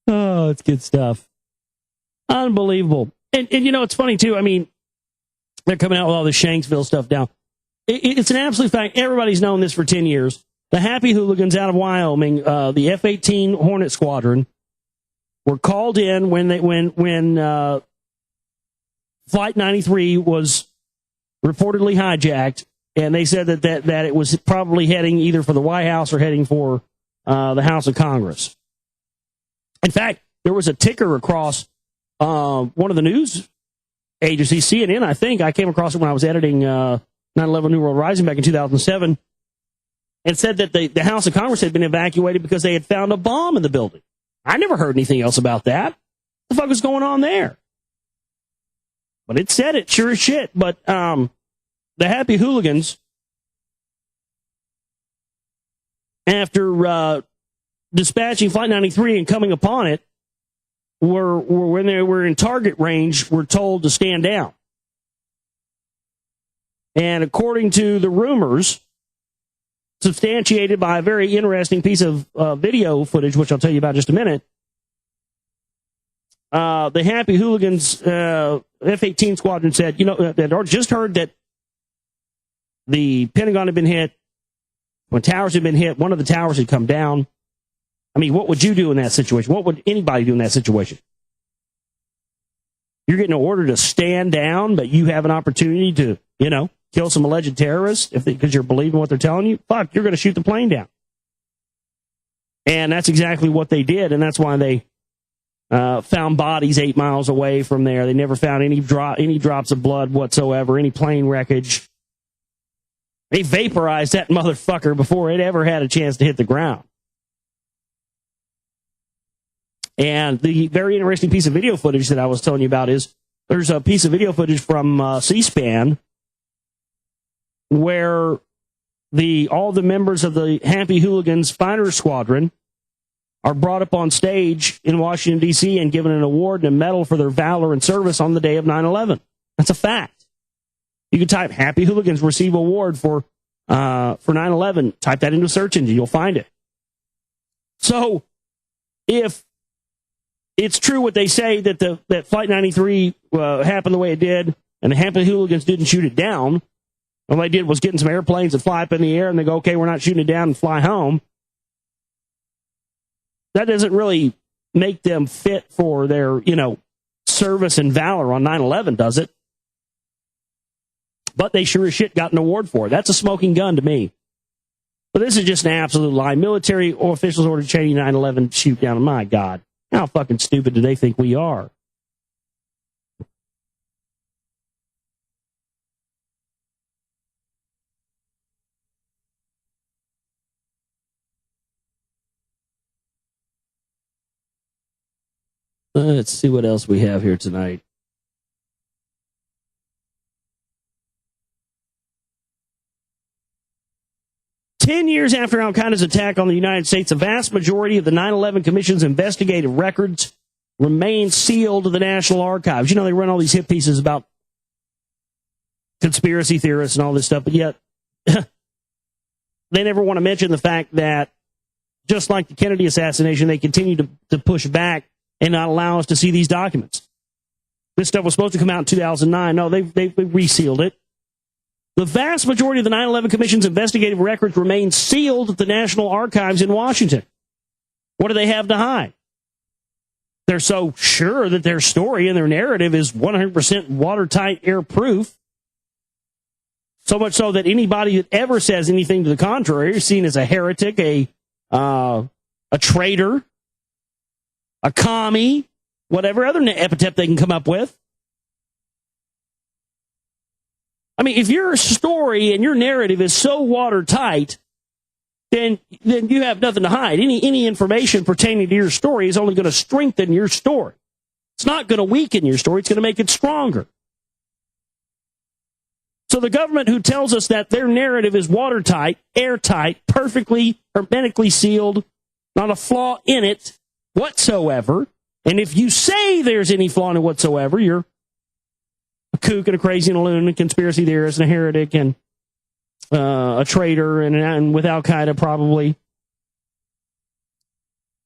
Oh, it's good stuff. Unbelievable. And you know, it's funny too. I mean, they're coming out with all this Shanksville stuff now. It's an absolute fact. Everybody's known this for 10 years. The Happy Hooligans out of Wyoming, the F-18 Hornet Squadron, were called in when Flight 93 was reportedly hijacked, and they said that it was probably heading either for the White House or heading for the House of Congress. In fact, there was a ticker across one of the news agencies, CNN, I think. I came across it when I was editing 9/11 New World Rising back in 2007, and said that the House of Congress had been evacuated because they had found a bomb in the building. I never heard anything else about that. What the fuck is going on there? But it said it, sure as shit. But the Happy Hooligans, after dispatching Flight 93 and coming upon it, were when they were in target range, were told to stand down. And according to the rumors, substantiated by a very interesting piece of video footage, which I'll tell you about in just a minute, the Happy Hooligans F-18 squadron said, you know, they'd just heard that the Pentagon had been hit, when towers had been hit, one of the towers had come down. I mean, what would you do in that situation? What would anybody do in that situation? You're getting an order to stand down, but you have an opportunity to, you know, kill some alleged terrorists because you're believing what they're telling you. Fuck, you're going to shoot the plane down. And that's exactly what they did, and that's why they found bodies 8 miles away from there. They never found any drops of blood whatsoever, any plane wreckage. They vaporized that motherfucker before it ever had a chance to hit the ground. And the very interesting piece of video footage that I was telling you about is there's a piece of video footage from C-SPAN where all the members of the Happy Hooligans Fighter Squadron are brought up on stage in Washington, D.C. and given an award and a medal for their valor and service on the day of 9/11. That's a fact. You can type Happy Hooligans receive award for 9/11. Type that into a search engine. You'll find it. So if it's true what they say that Flight 93 happened the way it did, and the Happy Hooligans didn't shoot it down, all they did was get in some airplanes and fly up in the air, and they go, okay, we're not shooting it down, and fly home. That doesn't really make them fit for their, you know, service and valor on 9/11, does it? But they sure as shit got an award for it. That's a smoking gun to me. But this is just an absolute lie. Military officials ordered Cheney 9/11 shoot down. My God. How fucking stupid do they think we are? Let's see what else we have here tonight. Ten years after Al-Qaeda's attack on the United States, the vast majority of the 9/11 Commission's investigative records remain sealed to the National Archives. You know, they run all these hit pieces about conspiracy theorists and all this stuff, but yet they never want to mention the fact that just like the Kennedy assassination, they continue to push back and not allow us to see these documents. This stuff was supposed to come out in 2009. No, they resealed it. The vast majority of the 9/11 Commission's investigative records remain sealed at the National Archives in Washington. What do they have to hide? They're so sure that their story and their narrative is 100% watertight, airproof. So much so that anybody that ever says anything to the contrary is seen as a heretic, a traitor, a commie, whatever other epithet they can come up with. I mean, if your story and your narrative is so watertight, then you have nothing to hide. Any information pertaining to your story is only going to strengthen your story. It's not going to weaken your story. It's going to make it stronger. So the government who tells us that their narrative is watertight, airtight, perfectly hermetically sealed, not a flaw in it whatsoever, and if you say there's any flaw in it whatsoever, you're a kook and a crazy and a loon and a conspiracy theorist and a heretic and a traitor and with Al Qaeda probably.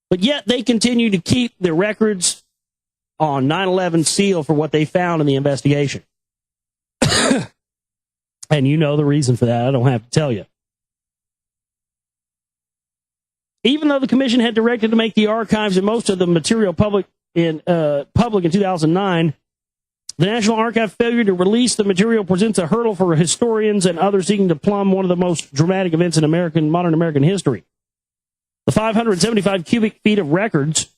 But yet they continue to keep the records on 9/11 sealed for what they found in the investigation. And you know the reason for that. I don't have to tell you. Even though the commission had directed to make the archives and most of the material public in 2009, the National Archive failure to release the material presents a hurdle for historians and others seeking to plumb one of the most dramatic events in modern American history. The 575 cubic feet of records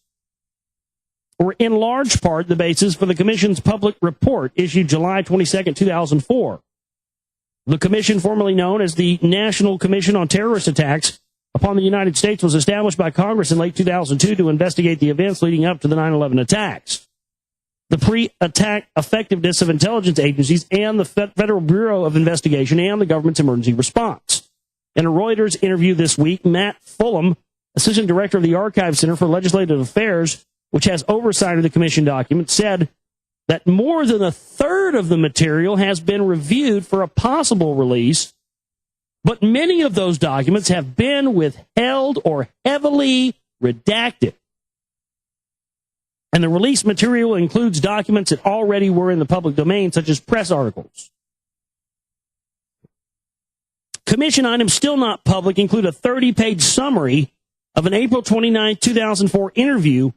were in large part the basis for the Commission's public report issued July 22, 2004. The Commission, formerly known as the National Commission on Terrorist Attacks upon the United States, was established by Congress in late 2002 to investigate the events leading up to the 9/11 attacks. The pre-attack effectiveness of intelligence agencies and the Federal Bureau of Investigation and the government's emergency response. In a Reuters interview this week, Matt Fulham, Assistant Director of the Archive Center for Legislative Affairs, which has oversight of the Commission document, said that more than a third of the material has been reviewed for a possible release, but many of those documents have been withheld or heavily redacted. And the release material includes documents that already were in the public domain, such as press articles. Commission items still not public include a 30-page summary of an April 29, 2004 interview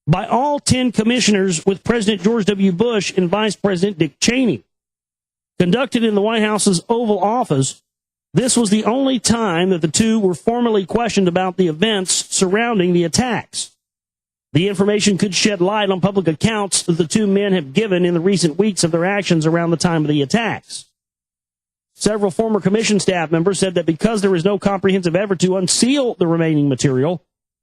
by all 10 commissioners with President George W. Bush and Vice President Dick Cheney. Conducted in the White House's Oval Office, this was the only time that the two were formally questioned about the events surrounding the attacks. The information could shed light on public accounts that the two men have given in the recent weeks of their actions around the time of the attacks. Several former commission staff members said that because there is no comprehensive effort to unseal the remaining material,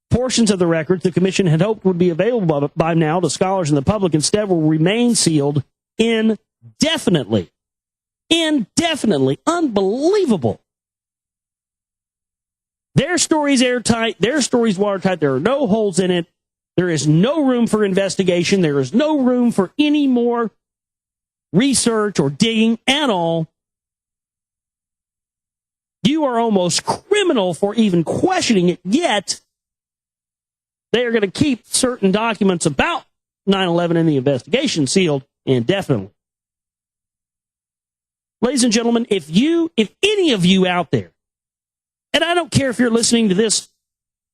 portions of the records the commission had hoped would be available by now to scholars and the public instead will remain sealed indefinitely. Indefinitely. Unbelievable. Their story's airtight. Their story's watertight. There are no holes in it. There is no room for investigation. There is no room for any more research or digging at all. You are almost criminal for even questioning it, yet they are going to keep certain documents about 9/11 in the investigation sealed indefinitely. Ladies and gentlemen, if any of you out there, and I don't care if you're listening to this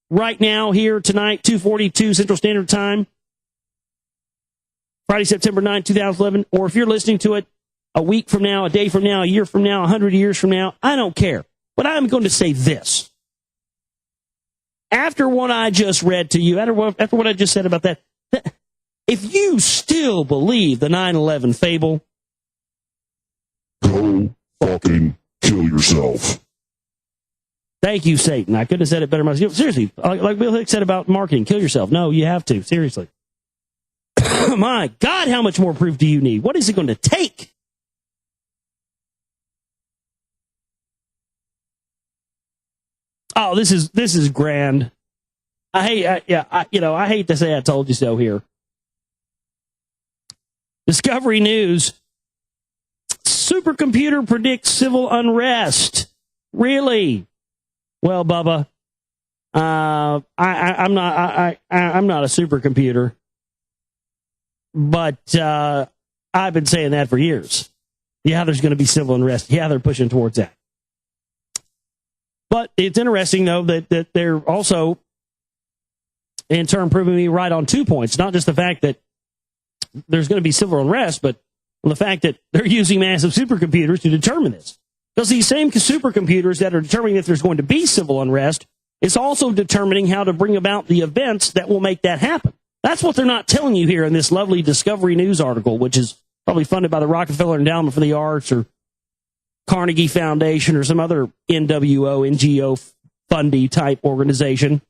right now, here tonight, 2:42 Central Standard Time, Friday, September 9, 2011, or if you're listening to it a week from now, a day from now, a year from now, 100 years from now, I don't care. But I'm going to say this. After what I just read to you, after what I just said about that, if you still believe the 9/11 fable, go fucking kill yourself. Thank you, Satan. I couldn't have said it better myself. Seriously, like Bill Hicks said about marketing, kill yourself. No, you have to. Seriously. My God, how much more proof do you need? What is it going to take? Oh, this is grand. I hate to say I told you so here. Discovery News. Supercomputer predicts civil unrest. Really? Well, Bubba, I'm not a supercomputer, but I've been saying that for years. Yeah, there's going to be civil unrest. Yeah, they're pushing towards that. But it's interesting, though, that they're also, in turn, proving me right on 2 points. Not just the fact that there's going to be civil unrest, but the fact that they're using massive supercomputers to determine this. Because these same supercomputers that are determining if there's going to be civil unrest is also determining how to bring about the events that will make that happen. That's what they're not telling you here in this lovely Discovery News article, which is probably funded by the Rockefeller Endowment for the Arts or Carnegie Foundation or some other NWO, NGO fundy type organization.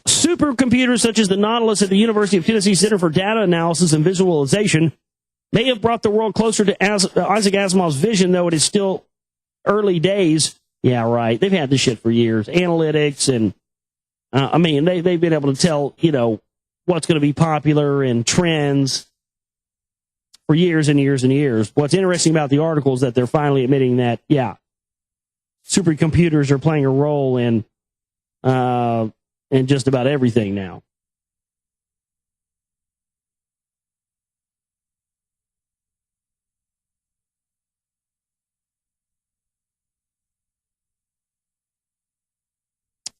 Supercomputers such as the Nautilus at the University of Tennessee Center for Data Analysis and Visualization may have brought the world closer to Isaac Asimov's vision, though it is still early days. Yeah, right. They've had this shit for years. Analytics and, they've been able to tell, what's going to be popular and trends. for years and years and years. What's interesting about the article is that they're finally admitting that, yeah, supercomputers are playing a role in just about everything now.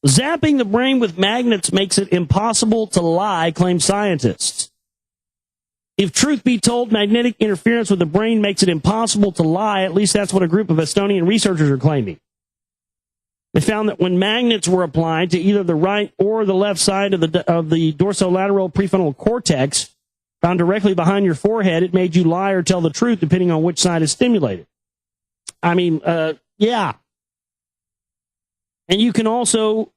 Zapping the brain with magnets makes it impossible to lie, claim scientists. If truth be told, magnetic interference with the brain makes it impossible to lie. At least that's what a group of Estonian researchers are claiming. They found that when magnets were applied to either the right or the left side of the dorsolateral prefrontal cortex, found directly behind your forehead, it made you lie or tell the truth depending on which side is stimulated. I mean, yeah. And you can also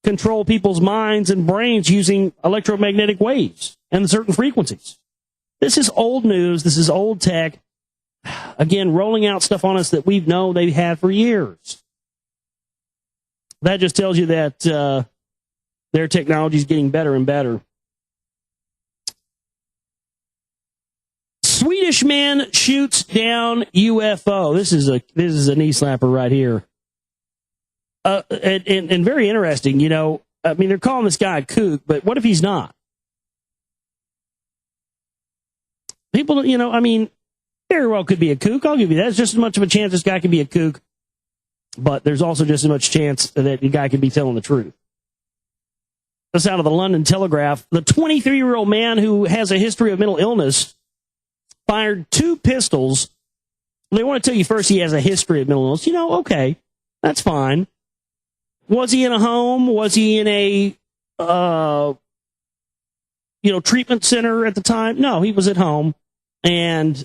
control people's minds and brains using electromagnetic waves and certain frequencies. This is old news. This is old tech. Again, rolling out stuff on us that we've known they've had for years. That just tells you that their technology is getting better and better. Swedish man shoots down UFO. This is a knee slapper right here. And very interesting, you know. I mean, they're calling this guy a kook, but what if he's not? People, you know, I mean, very well could be a kook. I'll give you that. There's just as much of a chance this guy could be a kook, but there's also just as much chance that the guy could be telling the truth. This out of the London Telegraph. The 23-year-old man who has a history of mental illness fired 2 pistols. They want to tell you first he has a history of mental illness. You know, okay, that's fine. Was he in a home? Was he in a, treatment center at the time? No, he was at home. And,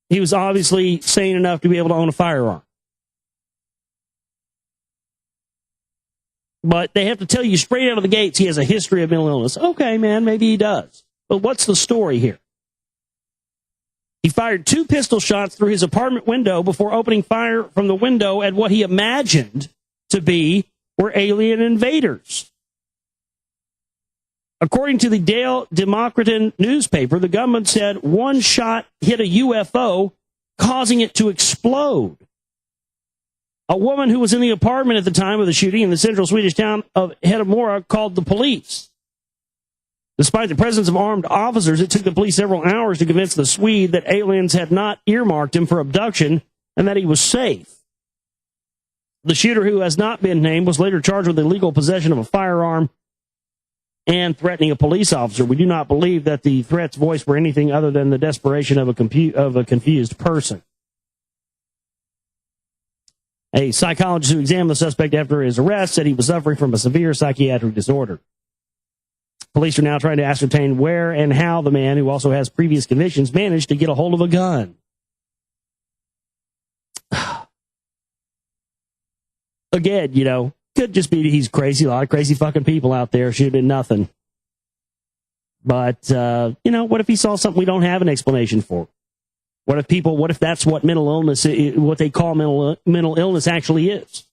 he was obviously sane enough to be able to own a firearm. But they have to tell you straight out of the gates he has a history of mental illness. Okay, man, maybe he does. But what's the story here? He fired 2 pistol shots through his apartment window before opening fire from the window at what he imagined to be were alien invaders. According to the Dale Democratan newspaper, the gunman said one shot hit a UFO, causing it to explode. A woman who was in the apartment at the time of the shooting in the central Swedish town of Hedemora called the police. Despite the presence of armed officers, it took the police several hours to convince the Swede that aliens had not earmarked him for abduction and that he was safe. The shooter, who has not been named, was later charged with illegal possession of a firearm and threatening a police officer. We do not believe that the threats voiced were anything other than the desperation of a confused person. A psychologist who examined the suspect after his arrest said he was suffering from a severe psychiatric disorder. Police are now trying to ascertain where and how the man, who also has previous convictions, managed to get a hold of a gun. Again, you know, could just be he's crazy. A lot of crazy fucking people out there. Should have been nothing. But, what if he saw something we don't have an explanation for? What if that's what mental illness, what they call mental illness actually is?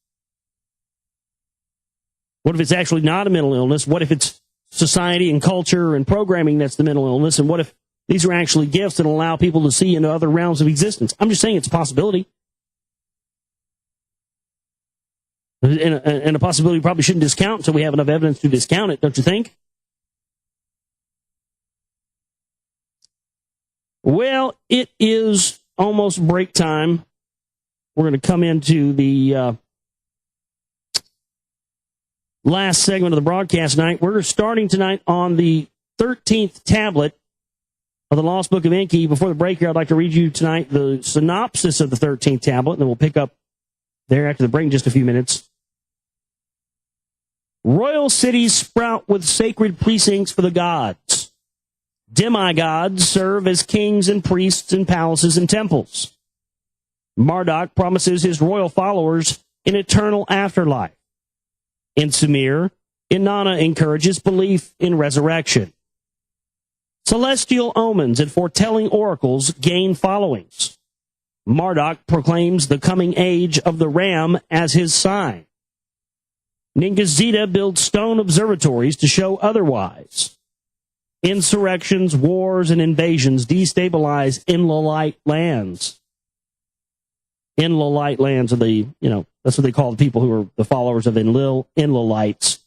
What if it's actually not a mental illness? What if it's society and culture and programming that's the mental illness? And what if these are actually gifts that allow people to see into other realms of existence? I'm just saying it's a possibility. And a possibility we probably shouldn't discount until we have enough evidence to discount it, don't you think? Well, it is almost break time. We're going to come into the last segment of the broadcast tonight. We're starting tonight on the 13th tablet of the Lost Book of Enki. Before the break here, I'd like to read you tonight the synopsis of the 13th tablet, and then we'll pick up there after the break in just a few minutes. Royal cities sprout with sacred precincts for the gods. Demigods serve as kings and priests in palaces and temples. Marduk promises his royal followers an eternal afterlife. In Sumir, Inanna encourages belief in resurrection. Celestial omens and foretelling oracles gain followings. Marduk proclaims the coming age of the ram as his sign. Ningazita builds stone observatories to show otherwise. insurrections, wars, and invasions destabilize Enlilite lands. Enlilite lands are that's what they call the people who are the followers of Enlilites.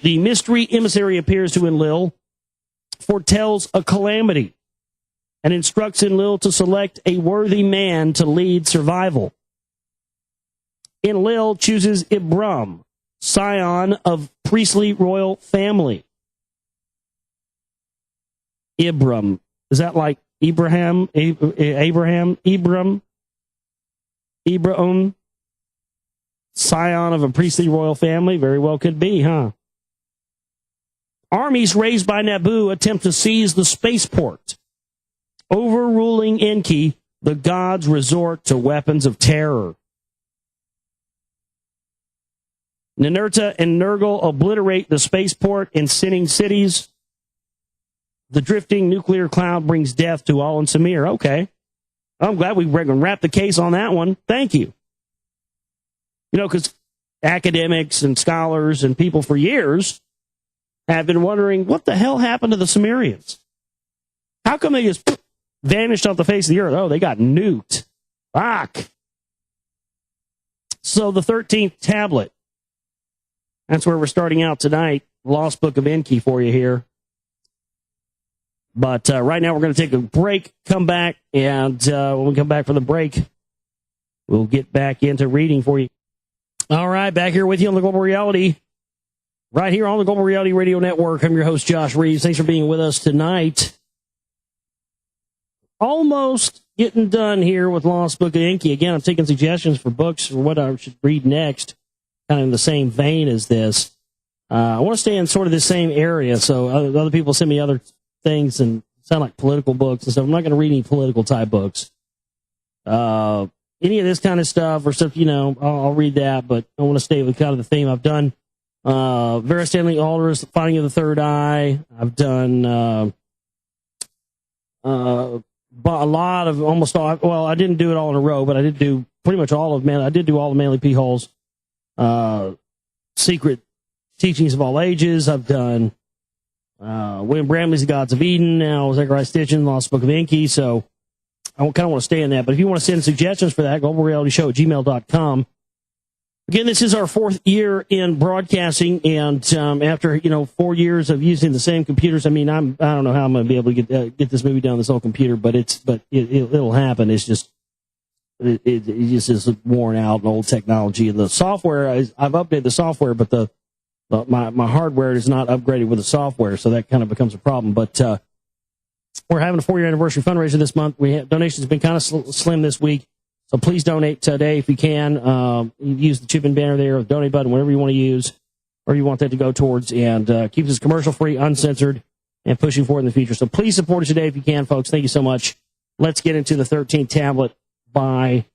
The mystery emissary appears to Enlil, foretells a calamity, and instructs Enlil to select a worthy man to lead survival. Enlil chooses Ibram, scion of priestly royal family. Ibram, is that like Ibrahim, scion of a priestly royal family? Very well could be, huh? Armies raised by Nabu attempt to seize the spaceport. Overruling Enki, the gods resort to weapons of terror. Ninurta and Nergal obliterate the spaceport in sinning cities. The drifting nuclear cloud brings death to all in Samir. Okay. I'm glad we wrapped the case on that one. Thank you. Because academics and scholars and people for years have been wondering, what the hell happened to the Sumerians? How come they just vanished off the face of the earth? Oh, they got nuked. Fuck. So the 13th tablet. That's where we're starting out tonight. Lost Book of Enki for you here. But right now we're going to take a break, come back, and when we come back from the break, we'll get back into reading for you. All right, back here with you on the Global Reality, right here on the Global Reality Radio Network. I'm your host, Josh Reeves. Thanks for being with us tonight. Almost getting done here with Lost Book of Enki. Again, I'm taking suggestions for books for what I should read next, kind of in the same vein as this. I want to stay in sort of the same area, so other people send me other things and sound like political books and stuff. I'm not going to read any political type books. Any of this kind of stuff or stuff, I'll read that, but I want to stay with kind of the theme. I've done Vera Stanley Alder's The Finding of the Third Eye. I've done a lot of almost all. Well, I didn't do it all in a row, but I did do pretty much all of I did do all of Manly P. Hall's Secret Teachings of All Ages. I've done William Bramley's The Gods of Eden. Now Zechariah Stitchin, Lost Book of Enki. So I kind of want to stay in that. But if you want to send suggestions for that, globalrealityshow@gmail.com. Again, this is our 4th year in broadcasting, and after 4 years of using the same computers, I don't know how I'm going to be able to get this movie down on this old computer, but it'll happen. It's just it just is worn out and old technology, and the software I've updated the software, but my hardware is not upgraded with the software, so that kind of becomes a problem. But we're having a 4-year anniversary fundraiser this month. Donations have been kind of slim this week. So please donate today if you can. You use the chip in banner there, or the donate button, whatever you want to use, or you want that to go towards, and keeps us commercial-free, uncensored, and pushing forward in the future. So please support us today if you can, folks. Thank you so much. Let's get into the 13th tablet by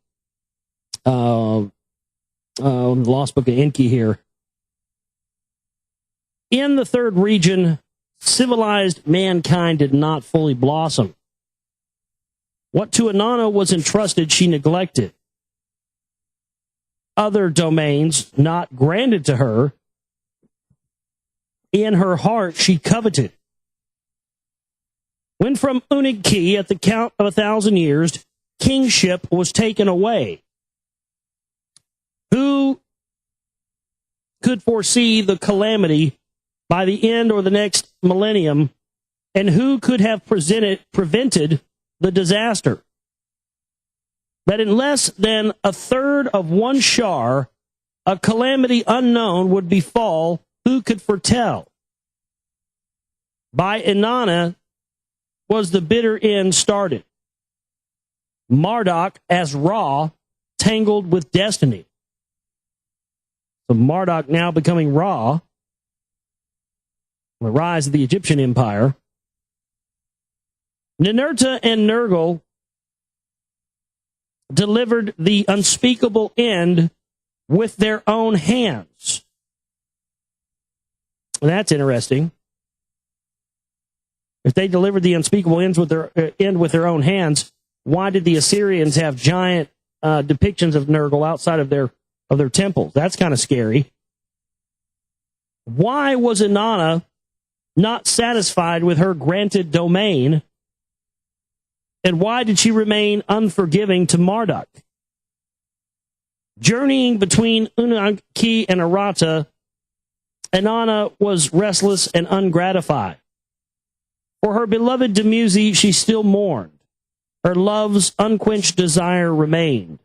the Lost Book of Enki here. In the third region, civilized mankind did not fully blossom. What to Inanna was entrusted, she neglected. Other domains not granted to her, in her heart she coveted. When from Unig-Ki, at the count of 1,000 years, kingship was taken away. Who could foresee the calamity by the end or the next millennium, and who could have prevented the disaster? That in less than a third of one shar, a calamity unknown would befall, who could foretell? By Inanna was the bitter end started. Marduk as Ra, tangled with destiny. So Marduk now becoming Ra, the rise of the Egyptian empire. Ninurta and Nergal delivered the unspeakable end with their own hands. That's interesting. If they delivered the unspeakable end with their own hands, why did the Assyrians have giant depictions of Nergal outside of their temples? That's kind of scary. Why was Inanna not satisfied with her granted domain? And why did she remain unforgiving to Marduk? Journeying between Enki and Arata, Inanna was restless and ungratified. For her beloved Dumuzi she still mourned. Her love's unquenched desire remained.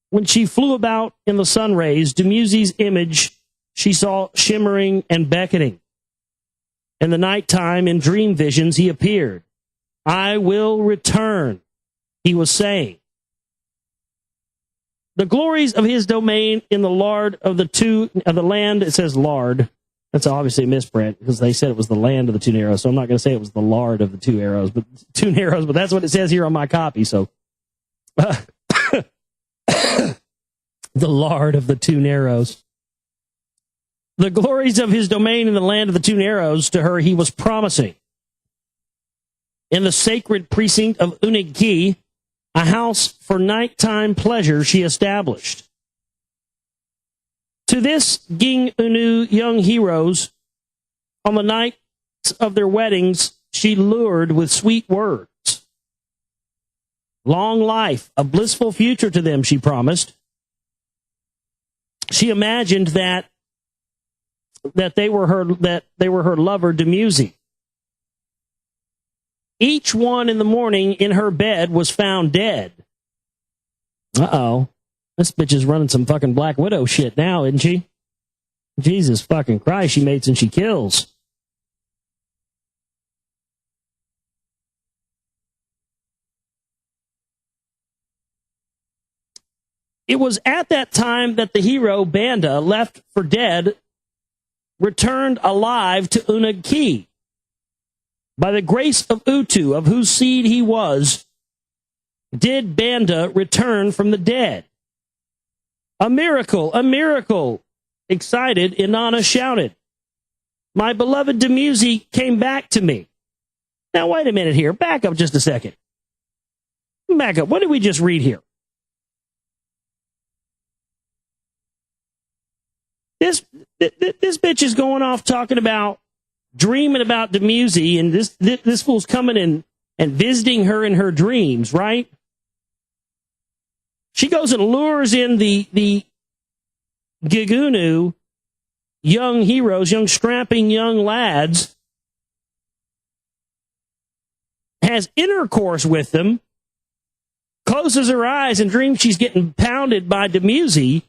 When she flew about in the sun rays, Dumuzi's image she saw shimmering and beckoning. In the nighttime, in dream visions, he appeared. I will return, he was saying. The glories of his domain in the lard of the land, it says lard. That's obviously a misprint because they said it was the land of the two narrows. So I'm not going to say it was the lard of the two narrows, but that's what it says here on my copy. So the lard of the two narrows. The glories of his domain in the land of the two narrows to her he was promising. In the sacred precinct of Enki, a house for nighttime pleasure she established. To this Ging Unu young heroes, on the night of their weddings, she lured with sweet words. Long life, a blissful future to them, she promised. She imagined that they were her lover, Dumuzi. Each one in the morning in her bed was found dead. Uh-oh. This bitch is running some fucking Black Widow shit now, isn't she? Jesus fucking Christ, she mates and she kills. It was at that time that the hero, Banda, left for dead, returned alive to Enki. By the grace of Utu, of whose seed he was, did Banda return from the dead. A miracle, a miracle! Excited, Inanna shouted. My beloved Dumuzi came back to me. Now, wait a minute here. Back up just a second. Back up. What did we just read here? This bitch is going off talking about dreaming about Dumuzi, and this fool's coming in and visiting her in her dreams, right? She goes and lures in the Gigunu young heroes, young strapping young lads, has intercourse with them, closes her eyes and dreams she's getting pounded by Dumuzi,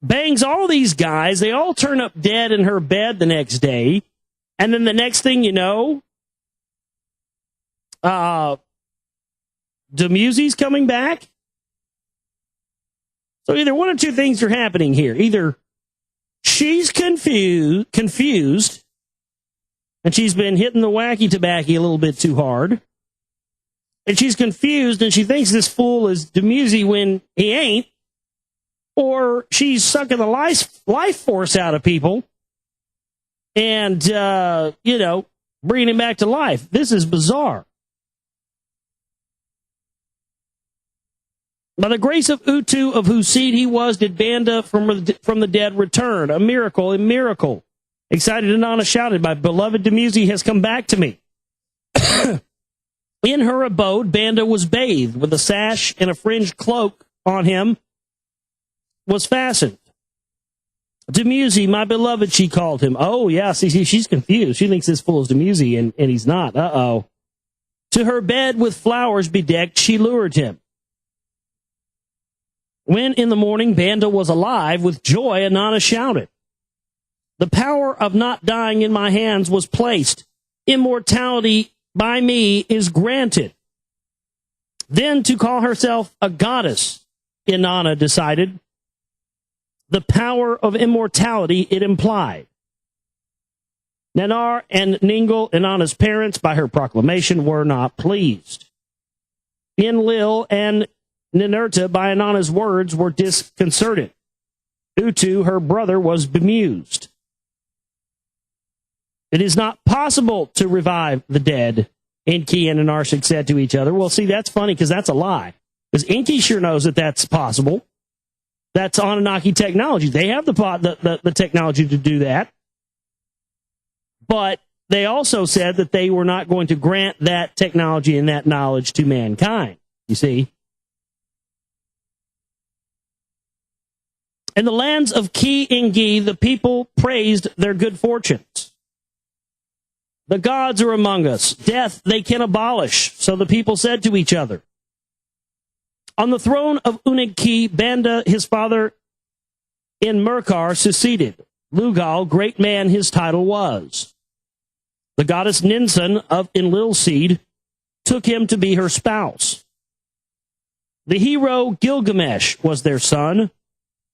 bangs all these guys, they all turn up dead in her bed the next day, and then the next thing you know, Dumuzi's coming back. So either one of two things are happening here. Either she's confused, and she's been hitting the wacky tobacco a little bit too hard, and she's confused and she thinks this fool is Dumuzi when he ain't, or she's sucking the life force out of people and, bringing him back to life. This is bizarre. By the grace of Utu, of whose seed he was, did Banda from the dead return. A miracle, a miracle. Excited Inanna shouted, my beloved Dumuzi has come back to me. In her abode, Banda was bathed, with a sash and a fringed cloak on him was fastened. Dumuzi, my beloved, she called him. Oh, yeah, see, she's confused. She thinks this fool is Dumuzi, and he's not. Uh-oh. To her bed with flowers bedecked, she lured him. When in the morning Banda was alive, with joy Inanna shouted. The power of not dying in my hands was placed. Immortality by me is granted. Then to call herself a goddess, Inanna decided. The power of immortality it implied. Nanar and Ningal, Inanna's parents, by her proclamation, were not pleased. Enlil and Ninurta, by Inanna's words, were disconcerted. Utu, her brother, was bemused. It is not possible to revive the dead, Enki and Anarshik said to each other. Well, see, that's funny because that's a lie. Because Enki sure knows that that's possible. That's Anunnaki technology. They have the technology to do that. But they also said that they were not going to grant that technology and that knowledge to mankind, you see. In the lands of Ki and Gi, the people praised their good fortunes. The gods are among us. Death they can abolish. So the people said to each other. On the throne of Unig-Ki, Banda, his father in Merkar, succeeded. Lugal, great man his title was. The goddess Ninsun of Enlil seed took him to be her spouse. The hero Gilgamesh was their son.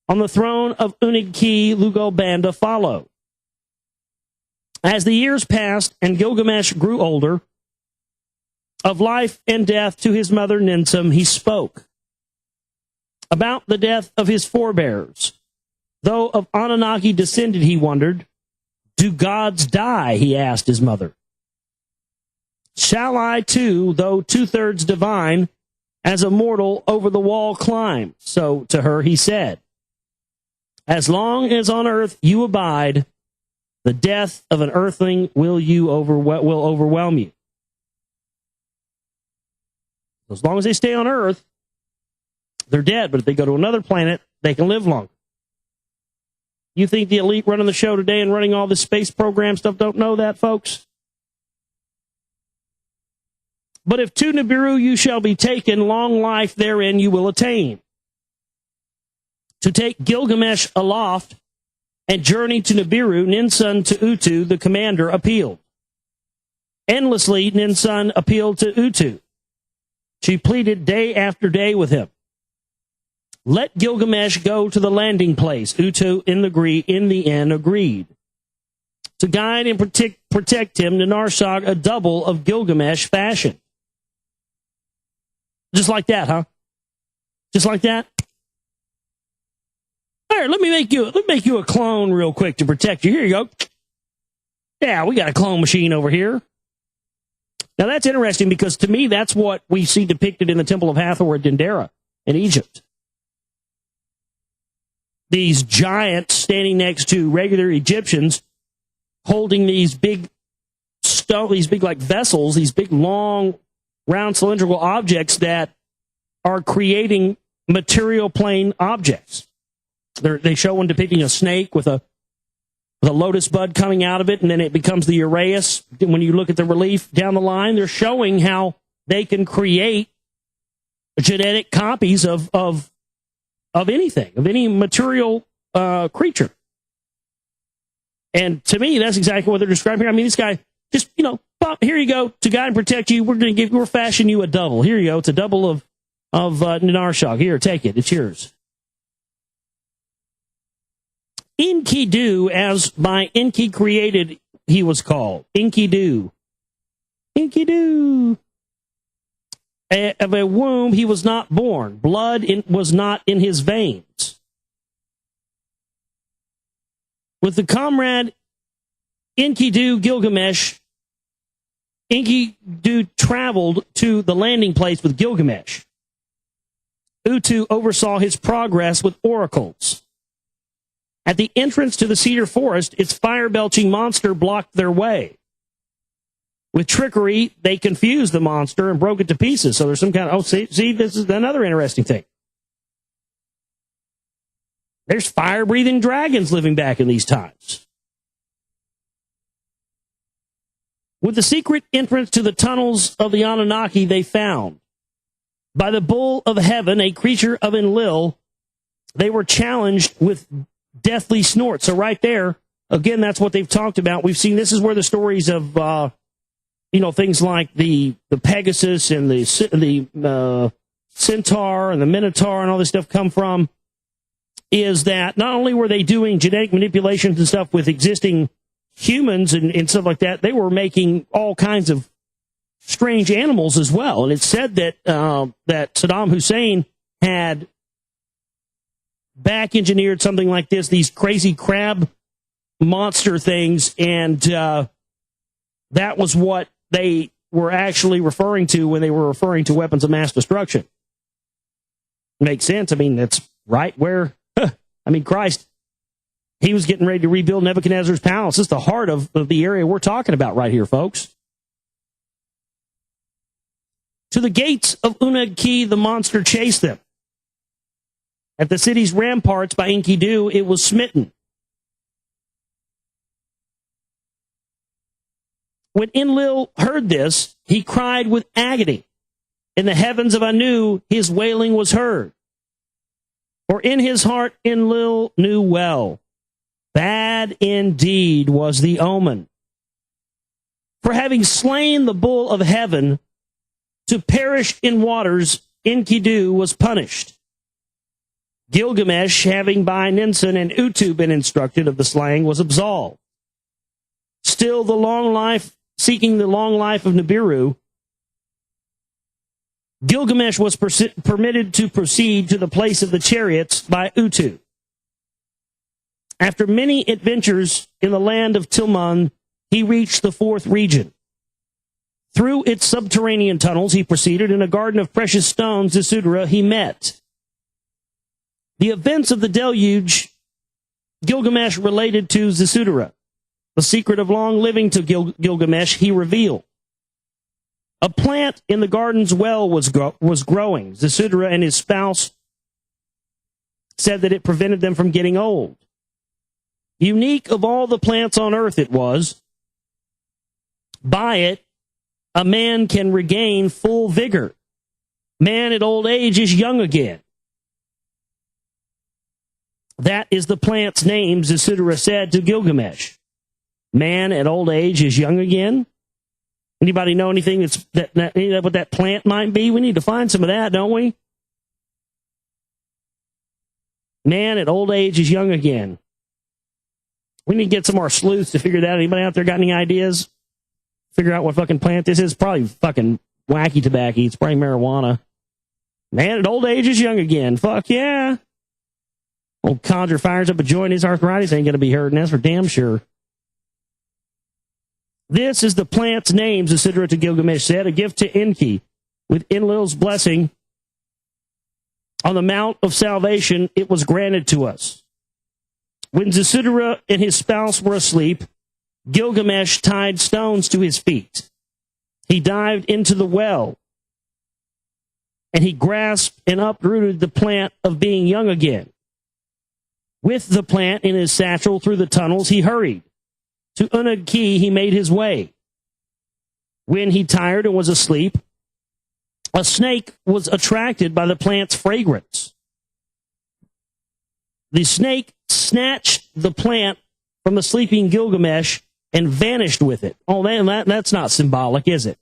On the throne of Unig-Ki, Lugal Banda followed. As the years passed and Gilgamesh grew older, of life and death to his mother Ninsun he spoke. About the death of his forebears. Though of Anunnaki descended, he wondered. Do gods die? He asked his mother. Shall I too, though 2/3 divine, as a mortal over the wall climb? So to her he said, as long as on earth you abide, the death of an earthling will overwhelm you. As long as they stay on earth, they're dead, but if they go to another planet, they can live longer. You think the elite running the show today and running all this space program stuff don't know that, folks? But if to Nibiru you shall be taken, long life therein you will attain. To take Gilgamesh aloft and journey to Nibiru, Ninsun to Utu, the commander, appealed. Endlessly, Ninsun appealed to Utu. She pleaded day after day with him. Let Gilgamesh go to the landing place. Utu in the end agreed. To guide and protect him, Narsag a double of Gilgamesh fashioned. Just like that, huh? Just like that? All right, let me make you a clone real quick to protect you. Here you go. Yeah, we got a clone machine over here. Now that's interesting because to me that's what we see depicted in the Temple of Hathor at Dendera in Egypt. These giants standing next to regular Egyptians holding these big like vessels, these big long round cylindrical objects that are creating material plane objects. They show one depicting a snake with a lotus bud coming out of it, and then it becomes the Uraeus. When you look at the relief down the line, they're showing how they can create genetic copies of anything, of any material creature. And to me, that's exactly what they're describing here. I mean, this guy just, here you go, to guide and protect you, we're fashioning you a double. Here you go, it's a double of Ninarshag. Here, take it, it's yours. Enkidu, as by Enki created, he was called. Enkidu. Enkidu. Of a womb he was not born. Blood was not in his veins. With the comrade Enkidu Gilgamesh, Enkidu traveled to the landing place with Gilgamesh. Utu oversaw his progress with oracles. At the entrance to the cedar forest, its fire-belching monster blocked their way. With trickery, they confused the monster and broke it to pieces. So there's some kind of, see, this is another interesting thing. There's fire-breathing dragons living back in these times. With the secret entrance to the tunnels of the Anunnaki they found, by the bull of heaven, a creature of Enlil, they were challenged with deathly snorts. So right there, again, that's what they've talked about. We've seen, this is where the stories of, things like the Pegasus and the Centaur and the Minotaur and all this stuff come from, is that not only were they doing genetic manipulations and stuff with existing humans and stuff like that, they were making all kinds of strange animals as well. And it's said that that Saddam Hussein had back engineered something like this, these crazy crab monster things, and that was what they were actually referring to when they were referring to weapons of mass destruction. Makes sense. I mean, that's right where I mean, Christ, he was getting ready to rebuild Nebuchadnezzar's palace. This is the heart of the area we're talking about right here, folks. To the gates of Unag-Ki, the monster chased them. At the city's ramparts by Enkidu, it was smitten. When Enlil heard this, he cried with agony. In the heavens of Anu, his wailing was heard. For in his heart Enlil knew well. Bad indeed was the omen. For having slain the bull of heaven, to perish in waters, Enkidu was punished. Gilgamesh, having by Ninsun and Utu been instructed of the slaying, was absolved. Still seeking the long life of Nibiru, Gilgamesh was permitted to proceed to the place of the chariots by Utu. After many adventures in the land of Tilman, he reached the fourth region. Through its subterranean tunnels, he proceeded. In a garden of precious stones, Zisudra, he met. The events of the deluge, Gilgamesh related to Zisudra. The secret of long living to Gilgamesh, he revealed. A plant in the garden's well was growing. Zisudra and his spouse said that it prevented them from getting old. Unique of all the plants on earth it was. By it, a man can regain full vigor. Man at old age is young again. That is the plant's name, Zisudra said to Gilgamesh. Man at old age is young again? Anybody know anything what that plant might be? We need to find some of that, don't we? Man at old age is young again. We need to get some more sleuths to figure that out. Anybody out there got any ideas? Figure out what fucking plant this is? Probably fucking wacky tobacco. It's probably marijuana. Man at old age is young again. Fuck yeah. Old Conjure fires up a joint. His arthritis ain't going to be hurting. That's for damn sure. This is the plant's name, Zisudra to Gilgamesh said, a gift to Enki. With Enlil's blessing on the Mount of Salvation, it was granted to us. When Zisudra and his spouse were asleep, Gilgamesh tied stones to his feet. He dived into the well, and he grasped and uprooted the plant of being young again. With the plant in his satchel through the tunnels, he hurried. To Unag-Ki he made his way. When he tired and was asleep, a snake was attracted by the plant's fragrance. The snake snatched the plant from the sleeping Gilgamesh and vanished with it. Oh, that's not symbolic, is it?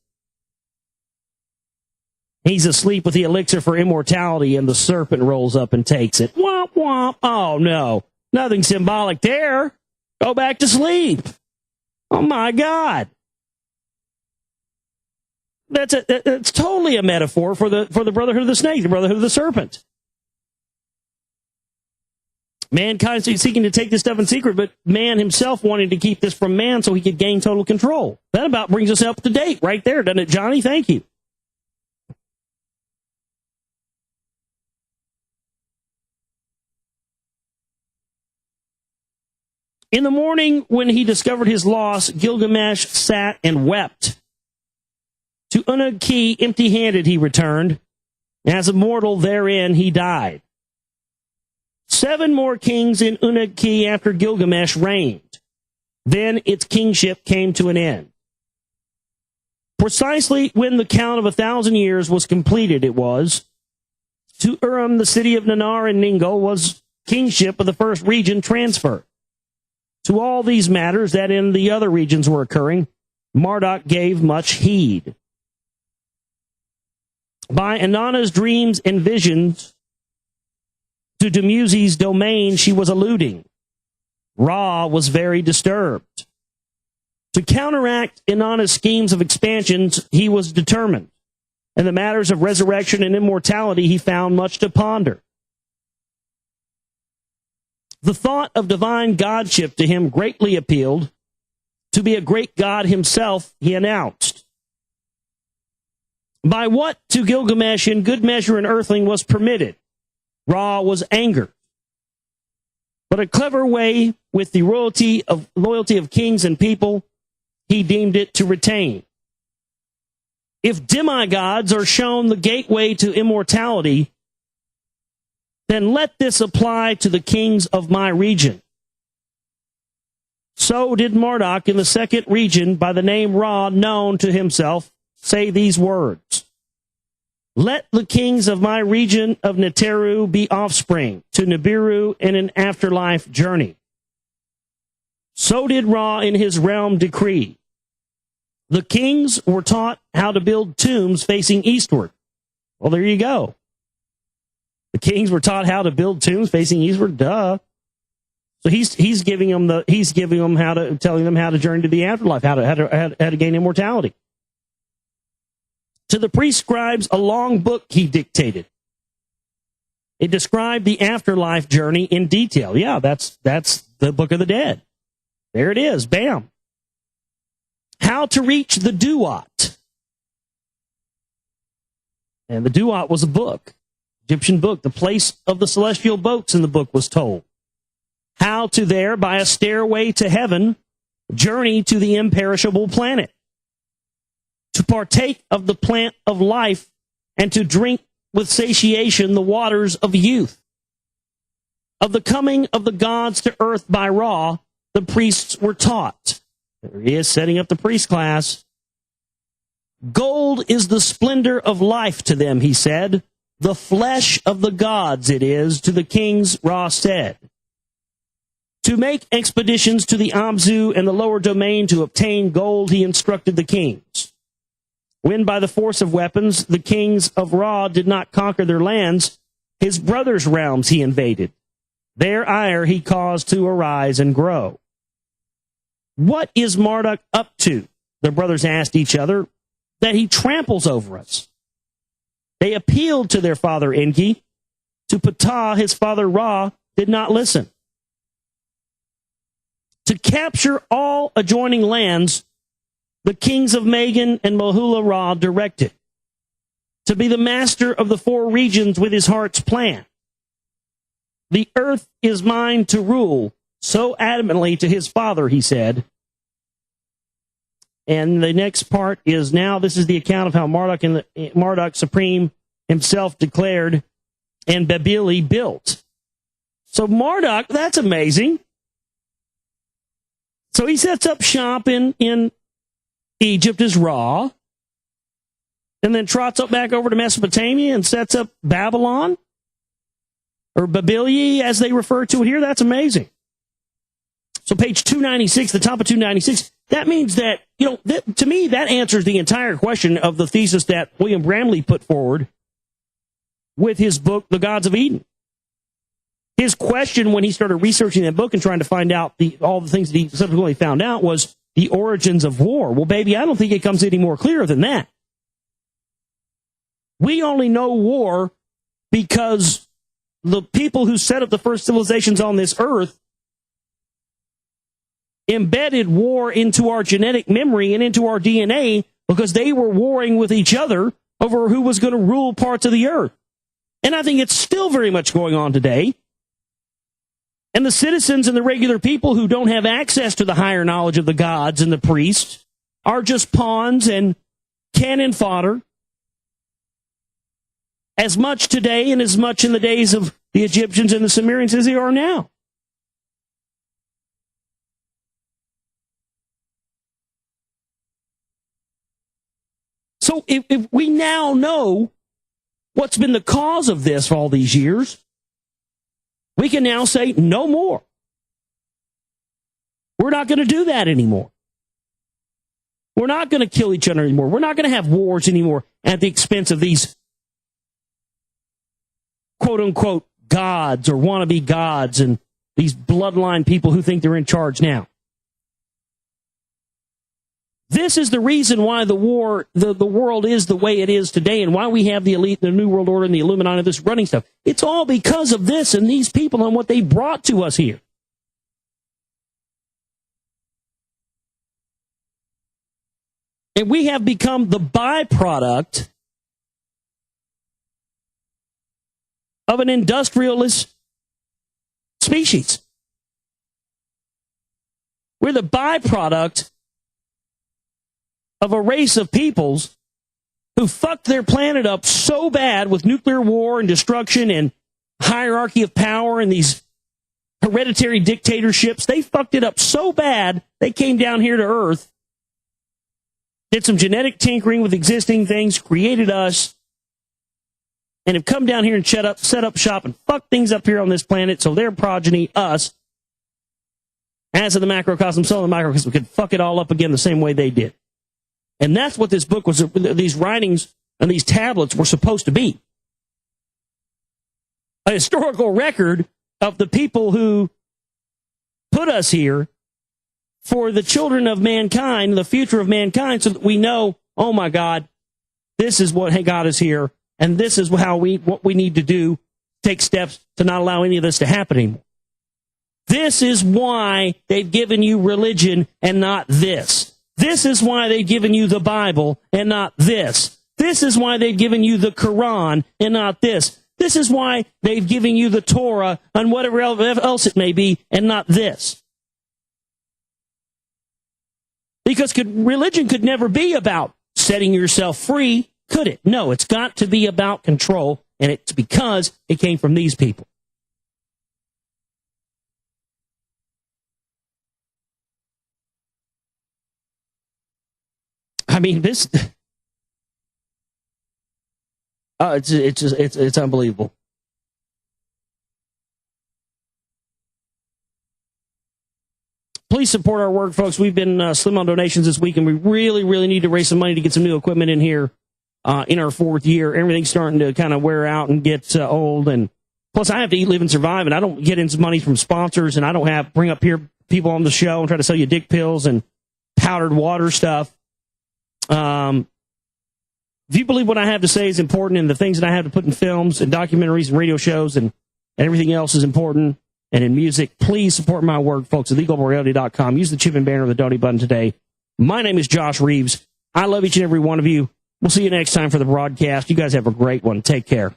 He's asleep with the elixir for immortality, and the serpent rolls up and takes it. Womp, womp. Oh, no. Nothing symbolic there. Go back to sleep. Oh, my God. That's totally a metaphor for the brotherhood of the snake, the brotherhood of the serpent. Mankind is seeking to take this stuff in secret, but man himself wanted to keep this from man so he could gain total control. That about brings us up to date right there, doesn't it, Johnny? Thank you. In the morning, when he discovered his loss, Gilgamesh sat and wept. To Unag-Ki, empty-handed he returned. As a mortal therein he died. 7 more kings in Unag-Ki after Gilgamesh reigned. Then its kingship came to an end. Precisely when the count of 1,000 years was completed, it was. To Urim, the city of Nanar and Ningal, was kingship of the first region transferred. To all these matters that in the other regions were occurring, Marduk gave much heed. By Inanna's dreams and visions, to Dumuzi's domain she was alluding. Ra was very disturbed. To counteract Inanna's schemes of expansions, he was determined. In the matters of resurrection and immortality, he found much to ponder. The thought of divine godship to him greatly appealed. To be a great god himself, he announced. By what to Gilgamesh in good measure an earthling was permitted, Ra was angered. but a clever way with the loyalty of kings and people, he deemed it to retain. If demigods are shown the gateway to immortality, then let this apply to the kings of my region. So did Marduk in the second region, by the name Ra, known to himself, say these words. Let the kings of my region of Neteru be offspring to Nibiru in an afterlife journey. So did Ra in his realm decree. The kings were taught how to build tombs facing eastward. Well, there you go. The kings were taught how to build tombs facing eastward. Duh. So he's telling them how to journey to the afterlife, how to gain immortality. To the priest scribes, a long book he dictated. It described the afterlife journey in detail. Yeah, that's the Book of the Dead. There it is. Bam. How to reach the Duat. And the Duat was a book, Egyptian book. The place of the celestial boats in the book was told. How to there, by a stairway to heaven, journey to the imperishable planet. To partake of the plant of life and to drink with satiation the waters of youth. Of the coming of the gods to earth by Ra, the priests were taught. There he is, setting up the priest class. Gold is the splendor of life to them, he said. The flesh of the gods it is, to the kings, Ra said. To make expeditions to the Abzu and the lower domain to obtain gold, he instructed the kings. When by the force of weapons the kings of Ra did not conquer their lands, his brothers' realms he invaded. Their ire he caused to arise and grow. What is Marduk up to? The brothers asked each other, that he tramples over us. They appealed to their father Enki. To Ptah, his father Ra, did not listen. To capture all adjoining lands, the kings of Magan and Mohula Ra directed. To be the master of the four regions with his heart's plan. The earth is mine to rule, so adamantly to his father, he said. And the next part is now, this is the account of how Marduk Supreme himself declared and Babili built. So Marduk, that's amazing. So he sets up shop in Egypt as Ra, and then trots up back over to Mesopotamia and sets up Babylon, or Babilia as they refer to it here. That's amazing. So page 296, the top of 296, that means that, to me, that answers the entire question of the thesis that William Bramley put forward with his book, The Gods of Eden. His question when he started researching that book and trying to find out all the things that he subsequently found out was the origins of war. Well, baby, I don't think it comes any more clear than that. We only know war because the people who set up the first civilizations on this earth embedded war into our genetic memory and into our DNA because they were warring with each other over who was going to rule parts of the earth. And I think it's still very much going on today. And the citizens and the regular people who don't have access to the higher knowledge of the gods and the priests are just pawns and cannon fodder. As much today and as much in the days of the Egyptians and the Sumerians as they are now. So if we now know what's been the cause of this for all these years, we can now say no more. We're not going to do that anymore. We're not going to kill each other anymore. We're not going to have wars anymore at the expense of these quote-unquote gods or wannabe gods and these bloodline people who think they're in charge now. This is the reason why the world is the way it is today and why we have the elite, the New World Order, and the Illuminati, this running stuff. It's all because of this and these people and what they brought to us here. And we have become the byproduct of an industrialist species. We're the byproduct of a race of peoples who fucked their planet up so bad with nuclear war and destruction and hierarchy of power and these hereditary dictatorships. They fucked it up so bad, they came down here to Earth, did some genetic tinkering with existing things, created us, and have come down here and set up shop and fuck things up here on this planet so their progeny, us, as in the macrocosm, so in the microcosm, could fuck it all up again the same way they did. And that's what this book was, these writings and these tablets were supposed to be. A historical record of the people who put us here for the children of mankind, the future of mankind, so that we know, oh my God, this is what got us here, and this is what we need to do, take steps to not allow any of this to happen anymore. This is why they've given you religion and not this. This is why they've given you the Bible and not this. This is why they've given you the Quran and not this. This is why they've given you the Torah and whatever else it may be and not this. Because religion could never be about setting yourself free, could it? No, it's got to be about control, and it's because it came from these people. I mean, this... it's unbelievable. Please support our work, folks. We've been slim on donations this week, and we really, really need to raise some money to get some new equipment in here in our fourth year. Everything's starting to kind of wear out and get old, and plus I have to eat, live, and survive, and I don't get into money from sponsors, and I don't have bring up here people on the show and try to sell you dick pills and powdered water stuff. If you believe what I have to say is important and the things that I have to put in films and documentaries and radio shows and everything else is important and in music, please support my work, folks, at legalreality.com. Use the chip and banner of the donate button today. My name is Josh Reeves. I love each and every one of you. We'll see you next time for the broadcast. You guys have a great one. Take care.